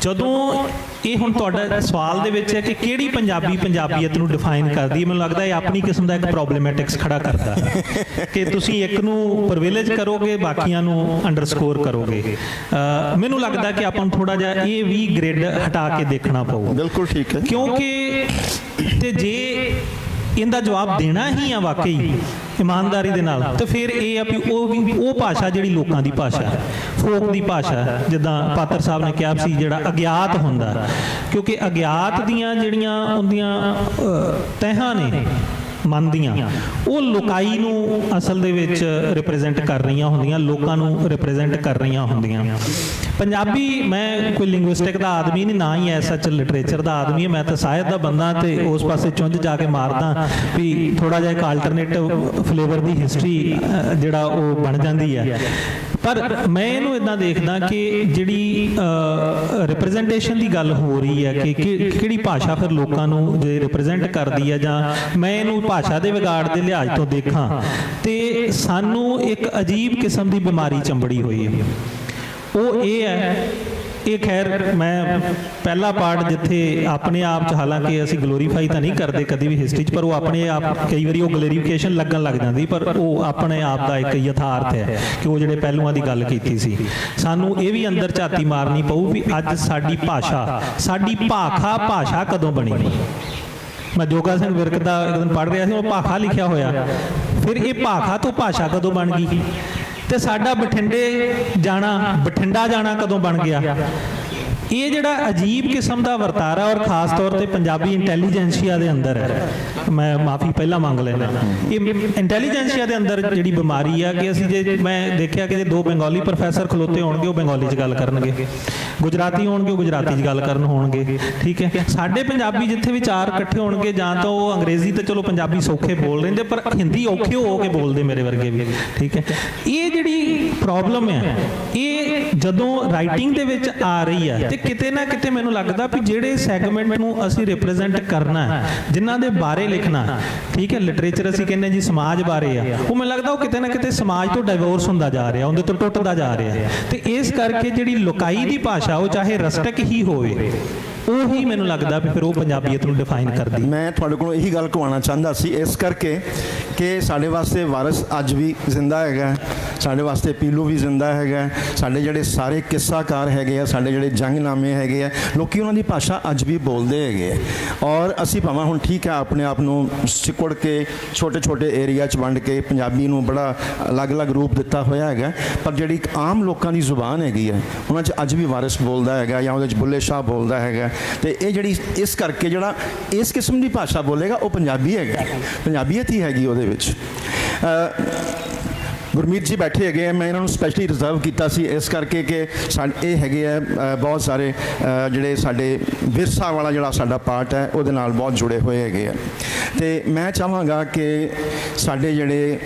ਜਦੋਂ ਇਹ ਹੁਣ ਤੁਹਾਡਾ ਸਵਾਲ ਦੇ ਵਿੱਚ ਹੈ ਕਿ ਕਿਹੜੀ ਪੰਜਾਬੀ ਪੰਜਾਬੀਅਤ ਨੂੰ ਡਿਫਾਈਨ ਕਰਦੀ ਹੈ, ਮੈਨੂੰ ਲੱਗਦਾ ਇਹ ਆਪਣੀ ਕਿਸਮ ਦਾ ਇੱਕ ਪ੍ਰੋਬਲਮੈਟਿਕਸ ਖੜਾ ਕਰਦਾ ਕਿ ਤੁਸੀਂ ਇੱਕ ਨੂੰ ਪ੍ਰਿਵਿਲੇਜ ਕਰੋਗੇ, ਬਾਕੀਆਂ ਨੂੰ ਅੰਡਰਸਕੋਰ ਕਰੋਗੇ। ਮੈਨੂੰ ਲੱਗਦਾ ਕਿ ਆਪਾਂ ਨੂੰ ਥੋੜਾ ਜਿਹਾ ਇਹ ਵੀ ਗ੍ਰਿਡ ਹਟਾ ਕੇ ਦੇਖਣਾ ਪਊਗਾ। ਬਿਲਕੁਲ ਠੀਕ ਹੈ, ਕਿਉਂਕਿ ਤੇ ਜੇ ਇਹਦਾ ਜਵਾਬ ਦੇਣਾ ਹੀ ਆ ਵਾਕਈ ਇਮਾਨਦਾਰੀ ਦੇ ਨਾਲ, ਤੇ ਫਿਰ ਇਹ ਆ ਵੀ ਉਹ ਭਾਸ਼ਾ ਜਿਹੜੀ ਲੋਕਾਂ ਦੀ ਭਾਸ਼ਾ ਹੈ, ਫੋਕ ਦੀ ਭਾਸ਼ਾ ਹੈ, ਜਿੱਦਾਂ ਪਾਤਰ ਸਾਹਿਬ ਨੇ ਕਿਹਾ ਸੀ, ਜਿਹੜਾ ਅਗਿਆਤ ਹੁੰਦਾ। ਕਿਉਂਕਿ ਅਗਿਆਤ ਦੀਆਂ ਜਿਹੜੀਆਂ ਉਹਦੀਆਂ ਤਹਿਾਂ ਨੇ ਮਨ ਦੀਆਂ, ਉਹ ਲੋਕਾਈ ਨੂੰ ਅਸਲ ਦੇ ਵਿੱਚ ਰਿਪਰੈਜ਼ੈਂਟ ਕਰ ਰਹੀਆਂ ਹੁੰਦੀਆਂ, ਲੋਕਾਂ ਨੂੰ ਰਿਪਰੈਜ਼ੈਂਟ ਕਰ ਰਹੀਆਂ ਹੁੰਦੀਆਂ। ਪੰਜਾਬੀ, ਮੈਂ ਕੋਈ ਲਿੰਗੁਇਸਟਿਕ ਦਾ ਆਦਮੀ ਨਹੀਂ, ਨਾ ਹੀ ਐਸਾ ਲਿਟਰੇਚਰ ਦਾ ਆਦਮੀ ਹੈ, ਮੈਂ ਤਾਂ ਸਾਹਿਤ ਦਾ ਬੰਦਾ ਤੇ ਉਸ ਪਾਸੇ ਚੁੰਝ ਜਾ ਕੇ ਮਾਰਦਾ ਵੀ ਥੋੜਾ ਜਿਹਾ ਇੱਕ ਆਲਟਰਨੇਟਿਵ ਫਲੇਵਰ ਦੀ ਹਿਸਟਰੀ ਜਿਹੜਾ ਉਹ ਬਣ ਜਾਂਦੀ ਹੈ। ਪਰ ਮੈਂ ਇਹਨੂੰ ਇਦਾਂ ਦੇਖਦਾ ਕਿ ਜਿਹੜੀ ਰਿਪਰੈਜ਼ੈਂਟੇਸ਼ਨ ਦੀ ਗੱਲ ਹੋ ਰਹੀ ਹੈ ਕਿ ਕਿਹੜੀ ਭਾਸ਼ਾ ਫਿਰ ਲੋਕਾਂ ਨੂੰ ਜੇ ਰਿਪਰੈਜ਼ੈਂਟ ਕਰਦੀ ਹੈ, ਜਾਂ ਮੈਂ ਇਹਨੂੰ ਭਾਸ਼ਾ ਦੇ ਵਿਗਾੜ ਦੇ ਲਿਹਾਜ਼ ਤੋਂ ਦੇਖਾਂ ਤੇ ਸਾਨੂੰ ਇੱਕ ਅਜੀਬ ਕਿਸਮ ਦੀ ਬਿਮਾਰੀ ਚੰਬੜੀ ਹੋਈ ਹੈ। ਉਹ ਇਹ ਹੈ ਇਹ ਖੈਰ ਮੈਂ ਪਹਿਲਾ ਪਾਰਟ ਜਿੱਥੇ ਆਪਣੇ ਆਪ 'ਚ ਹਾਲਾਂਕਿ ਅਸੀਂ ਗਲੋਰੀਫਾਈ ਤਾਂ ਨਹੀਂ ਕਰਦੇ ਕਦੀ ਵੀ ਹਿਸਟਰੀ 'ਚ, ਪਰ ਉਹ ਆਪਣੇ ਆਪ ਕਈ ਵਾਰੀ ਉਹ ਗਲੋਰੀਫਿਕੇਸ਼ਨ ਲੱਗਣ ਲੱਗ ਜਾਂਦੀ, ਪਰ ਉਹ ਆਪਣੇ ਆਪ ਦਾ ਇੱਕ ਯਥਾਰਥ ਹੈ ਕਿ ਉਹ ਜਿਹੜੇ ਪਹਿਲੂਆਂ ਦੀ ਗੱਲ ਕੀਤੀ ਸੀ। ਸਾਨੂੰ ਇਹ ਵੀ ਅੰਦਰ ਝਾਤੀ ਮਾਰਨੀ ਪਊ ਵੀ ਅੱਜ ਸਾਡੀ ਭਾਸ਼ਾ, ਸਾਡੀ ਭਾਸ਼ਾ ਕਦੋਂ ਬਣੀ। ਮੈਂ ਜੋਗਾ ਸਿੰਘ ਵਿਰਕ ਦਾ ਇੱਕ ਦਿਨ ਪੜ੍ਹ ਰਿਹਾ ਸੀ, ਉਹ ਭਾਖਾ ਲਿਖਿਆ ਹੋਇਆ, ਫਿਰ ਇਹ ਭਾਖਾ ਤੋਂ ਭਾਸ਼ਾ ਕਦੋਂ ਬਣ ਗਈ, ਤੇ ਸਾਡਾ ਬਠਿੰਡਾ ਜਾਣਾ ਕਦੋਂ ਬਣ ਗਿਆ। ਇਹ ਜਿਹੜਾ ਅਜੀਬ ਕਿਸਮ ਦਾ ਵਰਤਾਰਾ ਔਰ ਖਾਸ ਤੌਰ ਤੇ ਪੰਜਾਬੀ ਇੰਟੈਲੀਜੈਂਸੀਆ ਦੇ ਅੰਦਰ ਹੈ, ਮੈਂ ਮਾਫੀ ਪਹਿਲਾਂ ਮੰਗ ਲੈਣਾ, ਇਹ ਇੰਟੈਲੀਜੈਂਸੀਆ ਦੇ ਅੰਦਰ ਜਿਹੜੀ ਬਿਮਾਰੀ ਆ ਕਿ ਅਸੀਂ ਜੇ ਮੈਂ ਦੇਖਿਆ ਕਿ ਜੇ ਦੋ ਬੰਗਾਲੀ ਪ੍ਰੋਫੈਸਰ ਖਲੋਤੇ ਹੋਣਗੇ ਉਹ ਬੰਗਾਲੀ 'ਚ ਗੱਲ ਕਰਨਗੇ, ਗੁਜਰਾਤੀ ਹੋਣਗੇ ਉਹ ਗੁਜਰਾਤੀ 'ਚ ਗੱਲ ਕਰਨ ਹੋਣਗੇ, ਠੀਕ ਹੈ। ਸਾਡੇ ਪੰਜਾਬੀ ਜਿੱਥੇ ਵੀ ਚਾਰ ਇਕੱਠੇ ਹੋਣਗੇ ਜਾਂ ਤਾਂ ਉਹ ਅੰਗਰੇਜ਼ੀ ਤੇ ਚਲੋ ਪੰਜਾਬੀ ਸੌਖੇ ਬੋਲ ਲੈਂਦੇ, ਪਰ ਹਿੰਦੀ ਔਖੇ ਹੋ ਕੇ ਬੋਲਦੇ ਮੇਰੇ ਵਰਗੇ ਵੀ, ਠੀਕ ਹੈ। ਇਹ ਜਿਹੜੀ ਪ੍ਰੋਬਲਮ ਹੈ ਇਹ ਜਦੋਂ ਰਾਈਟਿੰਗ ਦੇ ਵਿੱਚ ਆ ਰਹੀ ਹੈ ਤੇ ਕਿਤੇ ਨਾ ਕਿਤੇ ਮੈਨੂੰ ਲੱਗਦਾ ਵੀ ਜਿਹੜੇ ਸੈਗਮੈਂਟ ਨੂੰ ਅਸੀਂ ਰਿਪਰੈਜ਼ੈਂਟ ਕਰਨਾ, ਜਿਨ੍ਹਾਂ ਦੇ ਬਾਰੇ ਲਿਖਣਾ, ਠੀਕ ਹੈ, ਲਿਟਰੇਚਰ ਅਸੀਂ ਕਹਿੰਦੇ ਜੀ ਸਮਾਜ ਬਾਰੇ ਆ, ਉਹ ਮੈਨੂੰ ਲੱਗਦਾ ਉਹ ਕਿਤੇ ਨਾ ਕਿਤੇ ਸਮਾਜ ਤੋਂ ਡਾਈਵੋਰਸ ਹੁੰਦਾ ਜਾ ਰਿਹਾ, ਉਹਦੇ ਤੋਂ ਟੁੱਟਦਾ ਜਾ ਰਿਹਾ, ਤੇ ਇਸ ਕਰਕੇ ਜਿਹੜੀ ਲੋਕਾਈ ਦੀ ਭਾਸ਼ਾ ਉਹ ਚਾਹੇ ਰਸਟਕ ਹੀ ਹੋਵੇ, ਉਹੀ ਮੈਨੂੰ ਲੱਗਦਾ ਵੀ ਫਿਰ ਉਹ ਪੰਜਾਬੀਅਤ ਨੂੰ ਡਿਫਾਈਨ ਕਰਦੀ। ਮੈਂ ਤੁਹਾਡੇ ਕੋਲੋਂ ਇਹੀ ਗੱਲ ਕਹਾਉਣਾ ਚਾਹੁੰਦਾ ਸੀ ਇਸ ਕਰਕੇ ਕਿ ਸਾਡੇ ਵਾਸਤੇ ਵਾਰਿਸ ਅੱਜ ਵੀ ਜ਼ਿੰਦਾ ਹੈਗਾ, ਸਾਡੇ ਵਾਸਤੇ ਪੀਲੂ ਵੀ ਜ਼ਿੰਦਾ ਹੈਗਾ, ਸਾਡੇ ਜਿਹੜੇ ਸਾਰੇ ਕਿੱਸਾਕਾਰ ਹੈਗੇ ਆ, ਸਾਡੇ ਜਿਹੜੇ ਜੰਗਨਾਮੇ ਹੈਗੇ ਆ, ਲੋਕੀ ਉਹਨਾਂ ਦੀ ਭਾਸ਼ਾ ਅੱਜ ਵੀ ਬੋਲਦੇ ਹੈਗੇ ਆ। ਔਰ ਅਸੀਂ ਭਾਵੇਂ ਹੁਣ ਠੀਕ ਹੈ ਆਪਣੇ ਆਪ ਨੂੰ ਸਿਕੁੜ ਕੇ ਛੋਟੇ ਛੋਟੇ ਏਰੀਆ 'ਚ ਵੰਡ ਕੇ ਪੰਜਾਬੀ ਨੂੰ ਬੜਾ ਅਲੱਗ-ਅਲੱਗ ਰੂਪ ਦਿੱਤਾ ਹੋਇਆ ਹੈਗਾ, ਪਰ ਜਿਹੜੀ ਆਮ ਲੋਕਾਂ ਦੀ ਜ਼ੁਬਾਨ ਹੈਗੀ ਹੈ ਉਹਨਾਂ 'ਚ ਅੱਜ ਵੀ ਵਾਰਿਸ ਬੋਲਦਾ ਹੈਗਾ ਜਾਂ ਉਹਦੇ 'ਚ ਬੁੱਲੇ ਸ਼ਾਹ ਬੋਲਦਾ ਹੈਗਾ, ਤੇ ਇਹ ਜਿਹੜੀ ਇਸ ਕਰਕੇ ਜਿਹੜਾ ਇਸ ਕਿਸਮ ਦੀ ਭਾਸ਼ਾ ਬੋਲੇਗਾ ਉਹ ਪੰਜਾਬੀ ਹੈਗਾ, ਪੰਜਾਬੀਅਤ ਹੀ ਹੈਗੀ ਉਹਦੇ ਵਿੱਚ। ਗੁਰਮੀਤ ਜੀ ਬੈਠੇ ਹੈਗੇ ਆ, ਮੈਂ ਇਹਨਾਂ ਨੂੰ ਸਪੈਸ਼ਲੀ ਰਿਜ਼ਰਵ ਕੀਤਾ ਸੀ ਇਸ ਕਰਕੇ ਕਿ ਇਹ ਹੈਗੇ ਆ ਬਹੁਤ ਸਾਰੇ ਜਿਹੜੇ ਸਾਡੇ ਵਿਰਸਾ ਵਾਲਾ ਜਿਹੜਾ ਸਾਡਾ ਪਾਰਟ ਹੈ ਉਹਦੇ ਨਾਲ ਬਹੁਤ ਜੁੜੇ ਹੋਏ ਹੈਗੇ ਆ, ਤੇ ਮੈਂ ਚਾਹਾਂਗਾ ਕਿ ਸਾਡੇ ਜਿਹੜੇ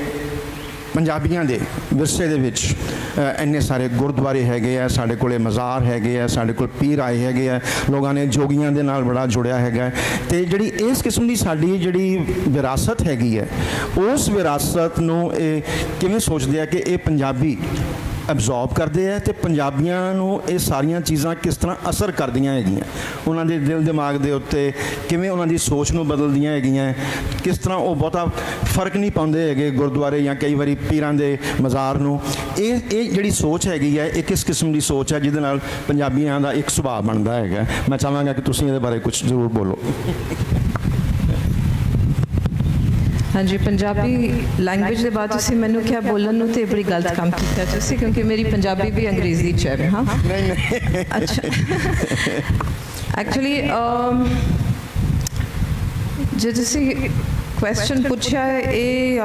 ਪੰਜਾਬੀਆਂ ਦੇ ਵਿਰਸੇ ਦੇ ਵਿੱਚ ਇੰਨੇ ਸਾਰੇ ਗੁਰਦੁਆਰੇ ਹੈਗੇ ਆ, ਸਾਡੇ ਕੋਲੇ ਮਜ਼ਾਰ ਹੈਗੇ ਆ, ਸਾਡੇ ਕੋਲ ਪੀਰ ਆਏ ਹੈਗੇ ਆ, ਲੋਕਾਂ ਨੇ ਜੋਗੀਆਂ ਦੇ ਨਾਲ ਬੜਾ ਜੁੜਿਆ ਹੈਗਾ, ਤੇ ਜਿਹੜੀ ਇਸ ਕਿਸਮ ਦੀ ਸਾਡੀ ਜਿਹੜੀ ਵਿਰਾਸਤ ਹੈਗੀ ਹੈ ਉਸ ਵਿਰਾਸਤ ਨੂੰ ਇਹ ਕਿਵੇਂ ਸੋਚਦੇ ਆ ਕਿ ਇਹ ਪੰਜਾਬੀ ਐਬਜ਼ੌਰਬ ਕਰਦੇ ਆ, ਤੇ ਪੰਜਾਬੀਆਂ ਨੂੰ ਇਹ ਸਾਰੀਆਂ ਚੀਜ਼ਾਂ ਕਿਸ ਤਰ੍ਹਾਂ ਅਸਰ ਕਰਦੀਆਂ ਹੈਗੀਆਂ, ਉਹਨਾਂ ਦੇ ਦਿਲ ਦਿਮਾਗ ਦੇ ਉੱਤੇ ਕਿਵੇਂ ਉਹਨਾਂ ਦੀ ਸੋਚ ਨੂੰ ਬਦਲਦੀਆਂ ਹੈਗੀਆਂ, ਕਿਸ ਤਰ੍ਹਾਂ ਉਹ ਬਹੁਤਾ ਫਰਕ ਨਹੀਂ ਪਾਉਂਦੇ ਹੈਗੇ ਗੁਰਦੁਆਰੇ ਜਾਂ ਕਈ ਵਾਰੀ ਪੀਰਾਂ ਦੇ ਮਜ਼ਾਰ ਨੂੰ। ਇਹ ਜਿਹੜੀ ਸੋਚ ਹੈਗੀ ਹੈ ਇਹ ਕਿਸ ਕਿਸਮ ਦੀ ਸੋਚ ਹੈ ਜਿਹਦੇ ਨਾਲ ਪੰਜਾਬੀਆਂ ਦਾ ਇੱਕ ਸੁਭਾਅ ਬਣਦਾ ਹੈਗਾ। ਮੈਂ ਚਾਹਾਂਗਾ ਕਿ ਤੁਸੀਂ ਇਹਦੇ ਬਾਰੇ ਕੁਝ ਜ਼ਰੂਰ ਬੋਲੋ। ਹਾਂਜੀ, ਪੰਜਾਬੀ ਲੈਂਗੁਏਜ ਦੇ ਬਾਅਦ ਤੁਸੀਂ ਮੈਨੂੰ ਕਿਹਾ ਬੋਲਣ ਨੂੰ, ਤੇ ਬੜੀ ਗਲਤ ਕੰਮ ਕੀਤਾ ਤੁਸੀਂ, ਕਿਉਂਕਿ ਮੇਰੀ ਪੰਜਾਬੀ ਵੀ ਅੰਗਰੇਜ਼ੀ 'ਚ ਹੈ। ਹਾਂ ਨਹੀਂ ਅੱਛਾ, ਐਕਚੁਅਲੀ ਜੇ ਤੁਸੀਂ ਕੁਐਸਚਨ ਪੁੱਛਿਆ ਹੈ ਇਹ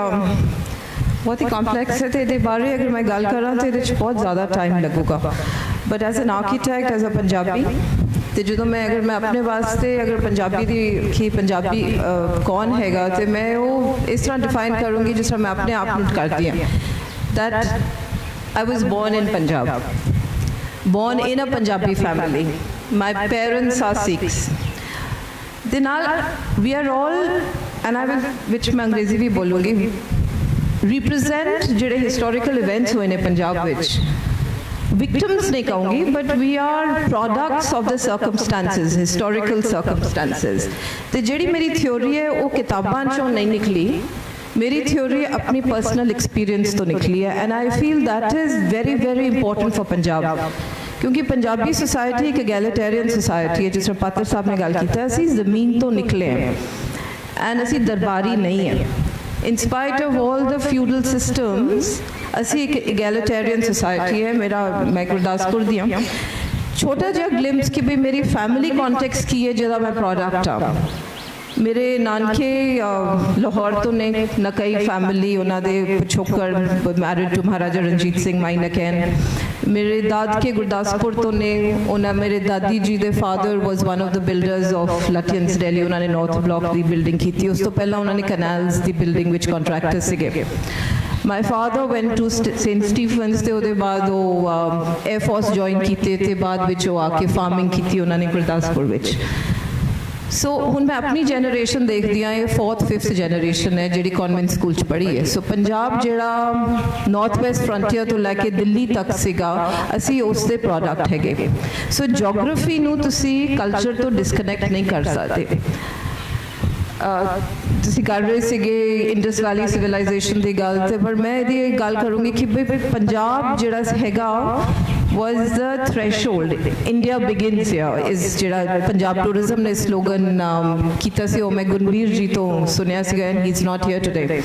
ਬਹੁਤ ਹੀ ਕੰਪਲੈਕਸ ਹੈ, ਤੇ ਇਹਦੇ ਬਾਰੇ ਅਗਰ ਮੈਂ ਗੱਲ ਕਰਾਂ ਤਾਂ ਇਹਦੇ 'ਚ ਬਹੁਤ ਜ਼ਿਆਦਾ ਟਾਈਮ ਲੱਗੂਗਾ, but as an architect, as a Punjabi, ਤੇ ਜਦੋਂ ਮੈਂ ਆਪਣੇ ਵਾਸਤੇ ਅਗਰ ਪੰਜਾਬੀ ਦੀ ਕਿ ਪੰਜਾਬੀ ਕੌਣ ਹੈਗਾ, ਤੇ ਮੈਂ ਉਹ ਇਸ ਤਰ੍ਹਾਂ ਡਿਫਾਈਨ ਕਰੂੰਗੀ ਜਿਸ ਤਰ੍ਹਾਂ ਮੈਂ ਆਪਣੇ ਆਪ ਨੂੰ ਕਰਦੀ ਹਾਂ, that I was born in Punjab, born in a Punjabi family, my parents are Sikhs, ਦੇ ਨਾਲ ਵੀ ਆਰ ਆਲ, ਐਂਡ ਆਈ ਵਿਚ ਮੈਂ ਅੰਗਰੇਜ਼ੀ ਵੀ ਬੋਲੂੰਗੀ, ਰਿਪਰੈਜ਼ੈਂਟ ਜਿਹੜੇ ਹਿਸਟੋਰੀਕਲ ਇਵੈਂਟਸ ਹੋਏ ਨੇ ਪੰਜਾਬ ਵਿੱਚ, victims नहीं कहूँगी, but we are products of the circumstances, historical circumstances। तो ਜਿਹੜੀ ਮੇਰੀ ਥਿਉਰੀ ਹੈ ਉਹ ਕਿਤਾਬਾਂ ਚੋਂ ਨਹੀਂ ਨਿਕਲੀ, ਮੇਰੀ ਥਿਉਰੀ ਆਪਣੀ ਪਰਸਨਲ ਐਕਸਪੀਰੀਅੰਸ ਤੋਂ ਨਿਕਲੀ ਹੈ, and I feel that is very very important for Punjab, ਕਿਉਂਕਿ ਪੰਜਾਬੀ ਸੋਸਾਇਟੀ ਇੱਕ ਐਗੈਲਿਟੇਰੀਅਨ ਸੋਸਾਇਟੀ ਹੈ, ਜਿਸ ਤਰ੍ਹਾਂ ਪਾਤਰ ਸਾਹਿਬ ਨੇ ਗੱਲ ਕੀਤਾ, ਅਸੀਂ ਜ਼ਮੀਨ ਤੋਂ ਨਿਕਲੇ ਹਾਂ ਐਂਡ ਅਸੀਂ ਦਰਬਾਰੀ ਨਹੀਂ ਹੈ, in spite of all the feudal systems ਅਸੀਂ ਇੱਕ egalitarian society ਹੈ। ਮੈਂ ਗੁਰਦਾਸਪੁਰ ਦੀ ਹਾਂ, ਛੋਟਾ ਜਿਹਾ ਗਲਿੰਪਸ ਕਿ ਵੀ ਮੇਰੀ ਫੈਮਿਲੀ ਕੰਟੈਕਸਟ ਕੀ ਹੈ ਜਿਹਦਾ ਮੈਂ ਪ੍ਰੋਡਕਟ ਆ। ਮੇਰੇ ਨਾਨਕੇ ਲਾਹੌਰ ਤੋਂ ਨੇ, ਨਕਈ ਫੈਮਿਲੀ, ਉਹਨਾਂ ਦੇ ਪਿਛੋਕੜ ਮੈਰਿਡ ਟੂ ਮਹਾਰਾਜਾ ਰਣਜੀਤ ਸਿੰਘ ਮਾਈ ਨਕੈਨ। ਮੇਰੇ ਦਾਦਕੇ ਗੁਰਦਾਸਪੁਰ ਤੋਂ ਨੇ, ਉਹਨਾਂ ਮੇਰੇ ਦਾਦੀ ਜੀ ਦੇ father was one of the builders of Lutyens Delhi, ਉਹਨਾਂ ਨੇ ਨਾਰਥ ਬਲਾਕ ਦੀ ਬਿਲਡਿੰਗ ਕੀਤੀ, ਉਸ ਤੋਂ ਪਹਿਲਾਂ ਉਹਨਾਂ ਨੇ ਕੈਨਾਲਸ ਦੀ ਬਿਲਡਿੰਗ ਵਿੱਚ ਕੰਟਰੈਕਟਰ ਸੀਗੇ। My father went to Saint Stephen's, ਤੇ ਉਹਦੇ ਬਾਅਦ ਉਹ 에ਅਰ ਫੋਰਸ ਜੁਆਇਨ ਕੀਤੇ, ਤੇ ਬਾਅਦ ਵਿੱਚ ਉਹ ਆ ਕੇ ਫਾਰਮਿੰਗ ਕੀਤੀ ਉਹਨਾਂ ਨੇ ਗੁਰਦਾਸਪੁਰ ਵਿੱਚ। ਸੋ ਹੁਣ ਮੈਂ ਆਪਣੀ ਜਨਰੇਸ਼ਨ ਦੇਖਦੀ ਹਾਂ, ਇਹ 4th 5th ਜਨਰੇਸ਼ਨ ਹੈ ਜਿਹੜੀ ਕਨਵੈਂਟ ਸਕੂਲ 'ਚ ਪੜ੍ਹੀ ਹੈ। ਸੋ ਪੰਜਾਬ ਜਿਹੜਾ ਨਾਰਥ ਵੈਸਟ ਫਰੰਟੀਅਰ ਤੋਂ ਲੈ ਕੇ ਦਿੱਲੀ ਤੱਕ ਸੀਗਾ, ਅਸੀਂ ਉਸ ਦੇ ਪ੍ਰੋਡਕਟ ਹੈਗੇ। ਸੋ ਜੀਓਗ੍ਰਾਫੀ ਨੂੰ ਤੁਸੀਂ ਕਲਚਰ ਤੋਂ ਡਿਸਕਨੈਕਟ ਨਹੀਂ ਕਰ ਸਕਦੇ। ਤੁਸੀਂ ਕਰ ਰਹੇ ਸੀਗੇ ਇੰਡਸ ਵੈਲੀ ਸਿਵਲਾਈਜੇਸ਼ਨ ਦੀ ਗੱਲ, ਤੇ ਪਰ ਮੈਂ ਇਹਦੀ ਗੱਲ ਕਰੂੰਗੀ ਕਿ ਪੰਜਾਬ ਜਿਹੜਾ ਹੈਗਾ was the threshold. India begins here is ਜਿਹੜਾ ਪੰਜਾਬ ਟੂਰਿਜ਼ਮ ਨੇ ਸਲੋਗਨ ਕੀਤਾ ਸੀ, ਉਹ ਮੈਂ ਗੁਰਮੀਤ ਜੀ ਤੋਂ ਸੁਣਿਆ ਸੀਗਾ, and he's not here today,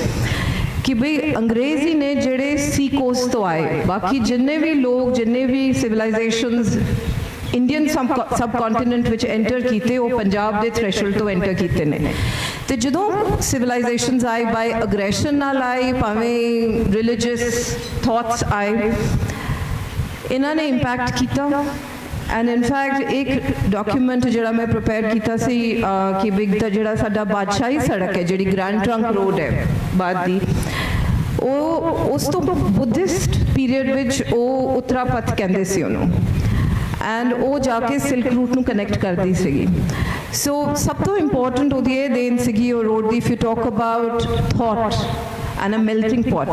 ਕਿ ਬਈ ਅੰਗਰੇਜ਼ ਹੀ ਨੇ ਜਿਹੜੇ ਸੀ ਕੋਸਟ ਤੋਂ ਆਏ, ਬਾਕੀ ਜਿੰਨੇ ਵੀ ਲੋਕ ਜਿੰਨੇ ਵੀ ਸਿਵਲਾਈਜੇਸ਼ਨਸ ਇੰਡੀਅਨ ਸਬ ਕੰਟੀਨੈਂਟ ਵਿੱਚ ਐਂਟਰ ਕੀਤੇ, ਉਹ ਪੰਜਾਬ ਦੇ ਥ੍ਰੈਸ਼ੋਲਡ ਤੋਂ ਐਂਟਰ ਕੀਤੇ ਨੇ। ਤੇ ਜਦੋਂ ਸਿਵਲਾਈਜੇਸ਼ਨਸ ਆਏ ਬਾਈ ਅਗਰੈਸ਼ਨ ਨਾਲ ਆਏ, ਭਾਵੇਂ ਰਿਲੀਜੀਅਸ ਥਾਟਸ ਆਏ, ਇਹਨਾਂ ਨੇ ਇੰਪੈਕਟ ਕੀਤਾ। ਐਂਡ ਇਨਫੈਕਟ ਇੱਕ ਡਾਕੂਮੈਂਟ ਜਿਹੜਾ ਮੈਂ ਪ੍ਰਿਪੇਅਰ ਕੀਤਾ ਸੀ ਕਿ ਬਿਗ ਦਾ ਜਿਹੜਾ ਸਾਡਾ ਬਾਦਸ਼ਾਹੀ ਸੜਕ ਹੈ, ਜਿਹੜੀ ਗ੍ਰੈਂਡ ਟਰੰਕ ਰੋਡ ਹੈ ਬਾਅਦ ਦੀ, ਉਹ ਉਸ ਤੋਂ ਬੁੱਧਿਸਟ ਪੀਰੀਅਡ ਵਿੱਚ ਉਹ ਉੱਤਰਾਪਥ ਕਹਿੰਦੇ ਸੀ ਉਹਨੂੰ, ਐਂਡ ਉਹ ਜਾ ਕੇ ਸਿਲਕ ਰੂਟ ਨੂੰ ਕਨੈਕਟ ਕਰਦੀ ਸੀਗੀ। ਸੋ ਸਭ ਤੋਂ ਇੰਪੋਰਟੈਂਟ ਉਹਦੀ ਇਹ ਦੇਣ ਸੀਗੀ ਉਹ ਰੋਡ ਦੀ, if you talk about thought and a melting pot.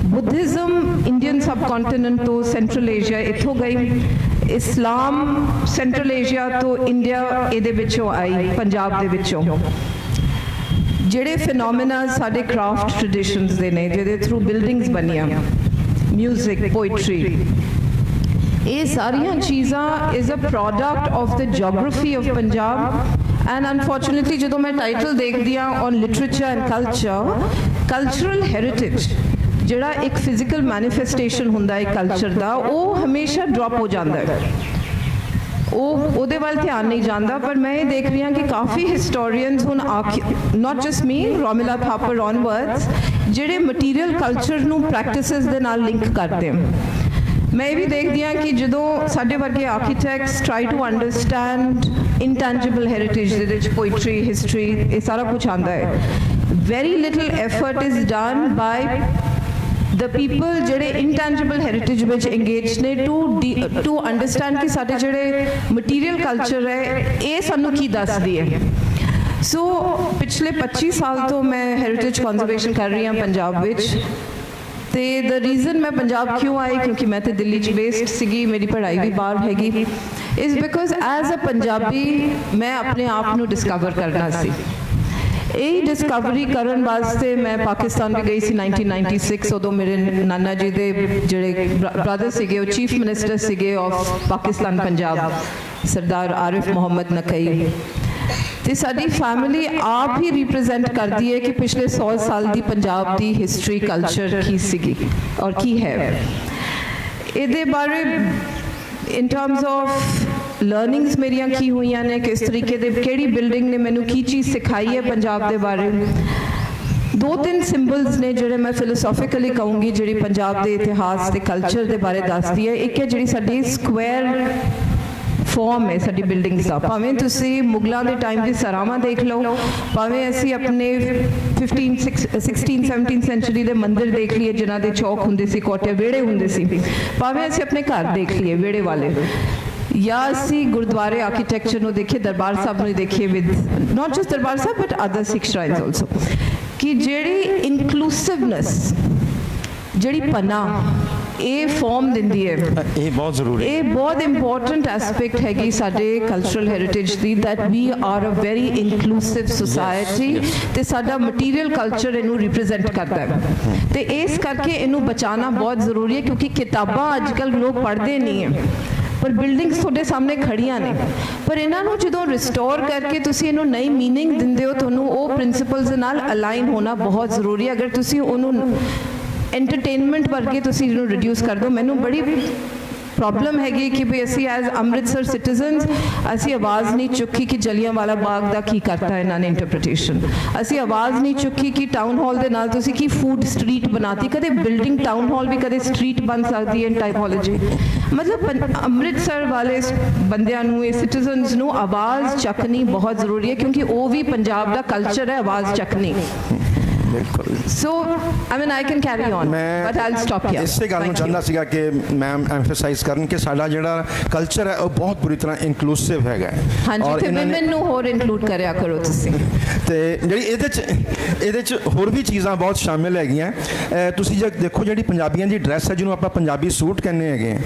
Buddhism Indian subcontinent ਤੋਂ ਸੈਂਟਰਲ ਏਸ਼ੀਆ ਇੱਥੋਂ ਗਈ, ਇਸਲਾਮ ਸੈਂਟਰਲ ਏਸ਼ੀਆ ਤੋਂ ਇੰਡੀਆ ਇਹਦੇ ਵਿੱਚੋਂ ਆਈ, ਪੰਜਾਬ ਦੇ ਵਿੱਚੋਂ। ਜਿਹੜੇ ਫਿਨੋਮੀਨਾ ਸਾਡੇ ਕ੍ਰਾਫਟ ਟ੍ਰੈਡੀਸ਼ਨਸ ਦੇ ਨੇ, ਜਿਹਦੇ ਥਰੂ ਬਿਲਡਿੰਗਸ ਬਣੀਆਂ, ਮਿਊਜ਼ਿਕ, ਪੋਇਟਰੀ, ਇਹ ਸਾਰੀਆਂ ਚੀਜ਼ਾਂ is a product of the geography of Punjab. And unfortunately ਜਦੋਂ ਮੈਂ ਟਾਈਟਲ ਦੇਖਦੀ ਹਾਂ on literature and culture, cultural heritage ਜਿਹੜਾ ਇੱਕ ਫਿਜ਼ੀਕਲ ਮੈਨੀਫੈਸਟੇਸ਼ਨ ਹੁੰਦਾ ਹੈ ਕਲਚਰ ਦਾ, ਉਹ ਹਮੇਸ਼ਾ ਡ੍ਰੌਪ ਹੋ ਜਾਂਦਾ ਹੈ, ਉਹਦੇ ਵੱਲ ਧਿਆਨ ਨਹੀਂ ਜਾਂਦਾ। ਪਰ ਮੈਂ ਇਹ ਦੇਖ ਰਹੀ ਹਾਂ ਕਿ ਕਾਫੀ ਹਿਸਟੋਰੀਅਨਸ ਹੁਣ not just me, Romila Thapar onwards, ਜਿਹੜੇ ਮਟੀਰੀਅਲ ਕਲਚਰ ਨੂੰ ਪ੍ਰੈਕਟਿਸਿਸ ਦੇ ਨਾਲ ਲਿੰਕ ਕਰਦੇ ਹਨ। ਮੈਂ ਇਹ ਵੀ ਦੇਖਦੀ ਹਾਂ ਕਿ ਜਦੋਂ ਸਾਡੇ ਵਰਗੇ architects try to understand intangible heritage, ਜਿਹਦੇ ਵਿੱਚ ਪੋਇਟਰੀ, ਹਿਸਟਰੀ, ਇਹ ਸਾਰਾ ਕੁਝ ਆਉਂਦਾ ਹੈ, very little effort is done by the people ਜਿਹੜੇ intangible heritage ਵਿੱਚ engaged ਨੇ to understand ਕਿ ਸਾਡੇ ਜਿਹੜੇ material culture ਹੈ ਇਹ ਸਾਨੂੰ ਕੀ ਦੱਸਦੀ ਹੈ। ਸੋ ਪਿਛਲੇ 25 ਸਾਲ ਤੋਂ ਮੈਂ ਹੈਰੀਟੇਜ ਕੰਜ਼ਰਵੇਸ਼ਨ ਕਰ ਰਹੀ ਹਾਂ ਪੰਜਾਬ ਵਿੱਚ। ਤੇ ਦ ਰੀਜ਼ਨ ਮੈਂ ਪੰਜਾਬ ਕਿਉਂ ਆਈ, ਕਿਉਂਕਿ ਮੈਂ ਤੇ ਦਿੱਲੀ 'ਚ ਬੇਸਡ ਸੀਗੀ, ਮੇਰੀ ਪੜ੍ਹਾਈ ਵੀ ਬਾਹਰ ਹੈਗੀ, is because as a Punjabi ਮੈਂ ਆਪਣੇ ਆਪ ਨੂੰ ਡਿਸਕਵਰ ਕਰਨਾ ਸੀ। ਇਹ ਡਿਸਕਵਰੀ ਕਰਨ ਵਾਸਤੇ ਮੈਂ ਪਾਕਿਸਤਾਨ ਵੀ ਗਈ ਸੀ 1996। ਉਦੋਂ ਮੇਰੇ ਨਾਨਾ ਜੀ ਦੇ ਜਿਹੜੇ ਬ੍ਰਦਰ ਸੀਗੇ ਉਹ ਚੀਫ ਮਿਨਿਸਟਰ ਸੀਗੇ ਆਫ ਪਾਕਿਸਤਾਨ ਪੰਜਾਬ, ਸਰਦਾਰ ਆਰਿਫ ਮੁਹੰਮਦ ਨਕਈ। ਤੇ ਸਾਡੀ ਫੈਮਿਲੀ ਆਪ ਹੀ ਰਿਪਰੈਜ਼ੈਂਟ ਕਰਦੀ ਹੈ ਕਿ ਪਿਛਲੇ 100 ਸਾਲ ਦੀ ਪੰਜਾਬ ਦੀ ਹਿਸਟਰੀ, ਕਲਚਰ ਕੀ ਸੀਗੀ ਔਰ ਕੀ ਹੈ। ਇਹਦੇ ਬਾਰੇ ਇਨ ਟਰਮਸ ਆਫ ਲਰਨਿੰਗਸ ਮੇਰੀਆਂ ਕੀ ਹੋਈਆਂ ਨੇ, ਕਿਸ ਤਰੀਕੇ ਦੇ, ਕਿਹੜੀ ਬਿਲਡਿੰਗ ਨੇ ਮੈਨੂੰ ਕੀ ਚੀਜ਼ ਸਿਖਾਈ ਹੈ ਪੰਜਾਬ ਦੇ ਬਾਰੇ, 2-3 ਸਿੰਬਲਸ ਨੇ ਜਿਹੜੇ ਮੈਂ ਫਿਲੋਸੋਫਿਕਲੀ ਕਹੂੰਗੀ, ਜਿਹੜੀ ਪੰਜਾਬ ਦੇ ਇਤਿਹਾਸ ਤੇ ਕਲਚਰ ਦੇ ਬਾਰੇ ਦੱਸਦੀ ਹੈ। ਇੱਕ ਹੈ ਜਿਹੜੀ ਸਾਡੀ ਸਕੁਆਇਰ ਫਾਰਮ ਹੈ ਸਾਡੀ ਬਿਲਡਿੰਗਸ ਦਾ, ਭਾਵੇਂ ਤੁਸੀਂ ਮੁਗਲਾਂ ਦੇ ਟਾਈਮ ਦੀ ਸਰਾਵਾਂ ਦੇਖ ਲਓ, ਭਾਵੇਂ ਅਸੀਂ ਆਪਣੇ 16-17 ਸੈਂਚੁਰੀ ਦੇ ਮੰਦਿਰ ਦੇਖ ਲਈਏ ਜਿਨ੍ਹਾਂ ਦੇ ਚੌਕ ਹੁੰਦੇ ਸੀ, ਕੋਟੇ ਵਿਹੜੇ ਹੁੰਦੇ ਸੀ, ਭਾਵੇਂ ਅਸੀਂ ਆਪਣੇ ਘਰ ਦੇਖ ਲਈਏ ਵਿਹੜੇ ਵਾਲੇ, ਜਾਂ ਅਸੀਂ ਗੁਰਦੁਆਰੇ ਆਰਕੀਟੈਕਚਰ ਨੂੰ ਦੇਖੀਏ, ਦਰਬਾਰ ਸਾਹਿਬ ਨੂੰ ਦੇਖੀਏ, with not just Darbar Sahib but other Sikh ਸ਼ਰਾਈਨਸ also, ਕਿ ਜਿਹੜੀ ਇਨਕਲੂਸਿਵਨੈਸ, ਜਿਹੜੀ ਪਨਾਹ ਇਹ ਫਾਰਮ ਦਿੰਦੀ ਹੈ, ਇਹ ਬਹੁਤ ਜ਼ਰੂਰੀ, ਇਹ ਬਹੁਤ ਇੰਪੋਰਟੈਂਟ ਐਸਪੈਕਟ ਹੈਗੀ ਸਾਡੇ ਕਲਚਰਲ ਹੈਰੀਟੇਜ ਦੀ, that we are a very inclusive society, ਤੇ ਸਾਡਾ ਮਟੀਰੀਅਲ ਕਲਚਰ ਇਹਨੂੰ ਰਿਪਰੈਜ਼ੈਂਟ ਕਰਦਾ ਹੈ। ਤੇ ਇਸ ਕਰਕੇ ਇਹਨੂੰ ਬਚਾਉਣਾ ਬਹੁਤ ਜ਼ਰੂਰੀ ਹੈ, ਕਿਉਂਕਿ ਕਿਤਾਬਾਂ ਅੱਜ ਕੱਲ੍ਹ ਲੋਕ ਪੜ੍ਹਦੇ ਨਹੀਂ ਹੈ, ਪਰ ਬਿਲਡਿੰਗਸ ਤੁਹਾਡੇ ਸਾਹਮਣੇ ਖੜੀਆਂ ਨੇ, ਪਰ ਇਹਨਾਂ ਨੂੰ ਜਦੋਂ ਰਿਸਟੋਰ ਕਰਕੇ ਤੁਸੀਂ ਇਹਨੂੰ ਨਈ ਮੀਨਿੰਗ ਦਿੰਦੇ ਹੋ, ਤੁਹਾਨੂੰ ਉਹ ਪ੍ਰਿੰਸੀਪਲਸ ਦੇ ਨਾਲ ਅਲਾਈਨ ਹੋਣਾ ਬਹੁਤ ਜ਼ਰੂਰੀ ਹੈ। ਅਗਰ ਤੁਸੀਂ ਉਹਨੂੰ ਐਂਟਰਟੇਨਮੈਂਟ ਵਰਗੇ ਤੁਸੀਂ ਇਹਨੂੰ ਰਿਡਿਊਸ ਕਰ ਦਿਓ, ਮੈਨੂੰ ਬੜੀ ਪ੍ਰੋਬਲਮ ਹੈਗੀ ਕਿ ਵੀ ਅਸੀਂ ਐਜ਼ ਅੰਮ੍ਰਿਤਸਰ ਸਿਟੀਜ਼ਨਸ ਅਸੀਂ ਆਵਾਜ਼ ਨਹੀਂ ਚੁੱਕੀ ਕਿ ਜਲਿਆਂਵਾਲਾ ਬਾਗ ਦਾ ਕੀ ਕਰਤਾ ਇਹਨਾਂ ਨੇ ਇੰਟਰਪ੍ਰੀਟੇਸ਼ਨ, ਅਸੀਂ ਆਵਾਜ਼ ਨਹੀਂ ਚੁੱਕੀ ਕਿ ਟਾਊਨ ਹਾਲ ਦੇ ਨਾਲ ਤੁਸੀਂ ਕੀ ਫੂਡ ਸਟਰੀਟ ਬਣਾਤੀ, ਕਦੇ ਬਿਲਡਿੰਗ ਟਾਊਨ ਹਾਲ ਵੀ ਕਦੇ ਸਟਰੀਟ ਬਣ ਸਕਦੀ ਹੈ ਇਨ ਟਾਈਪੋਲੋਜੀ। ਮਤਲਬ ਅੰਮ੍ਰਿਤਸਰ ਵਾਲੇ ਬੰਦਿਆਂ ਨੂੰ, ਇਹ ਸਿਟੀਜ਼ਨਸ ਨੂੰ ਆਵਾਜ਼ ਚੱਕਣੀ ਬਹੁਤ ਜ਼ਰੂਰੀ ਹੈ, ਕਿਉਂਕਿ ਉਹ ਵੀ ਪੰਜਾਬ ਦਾ ਕਲਚਰ ਹੈ ਆਵਾਜ਼ ਚੱਕਣੀ। ਬਿਲਕੁਲ। So, I mean, I can carry on, but I'll stop here. ਇਸੇ ਗੱਲ ਨੂੰ Thank ਚਾਹੁੰਦਾ you. ਸੀਗਾ ਕਿ ਮੈਮ ਐਮਫਸਾਈਜ਼ ਕਰਨ ਕਿ ਸਾਡਾ ਜਿਹੜਾ ਕਲਚਰ ਹੈ ਉਹ ਬਹੁਤ ਬੁਰੀ ਤਰ੍ਹਾਂ ਇਨਕਲੂਸਿਵ ਹੈਗਾ ਹਾਂਜੀ, ਤੇ women ਨੂੰ ਹੋਰ include ਕਰਿਆ ਕਰੋ ਤੁਸੀਂ। ਤੇ ਜਿਹੜੀ ਇਹਦੇ 'ਚ ਹੋਰ ਵੀ ਚੀਜ਼ਾਂ ਬਹੁਤ ਸ਼ਾਮਿਲ ਹੈਗੀਆਂ। ਤੁਸੀਂ ਜੇ ਦੇਖੋ ਜਿਹੜੀ ਪੰਜਾਬੀਆਂ ਦੀ ਡਰੈਸ ਹੈ ਜਿਹਨੂੰ ਆਪਾਂ ਪੰਜਾਬੀ ਸੂਟ ਕਹਿੰਦੇ ਹੈਗੇ,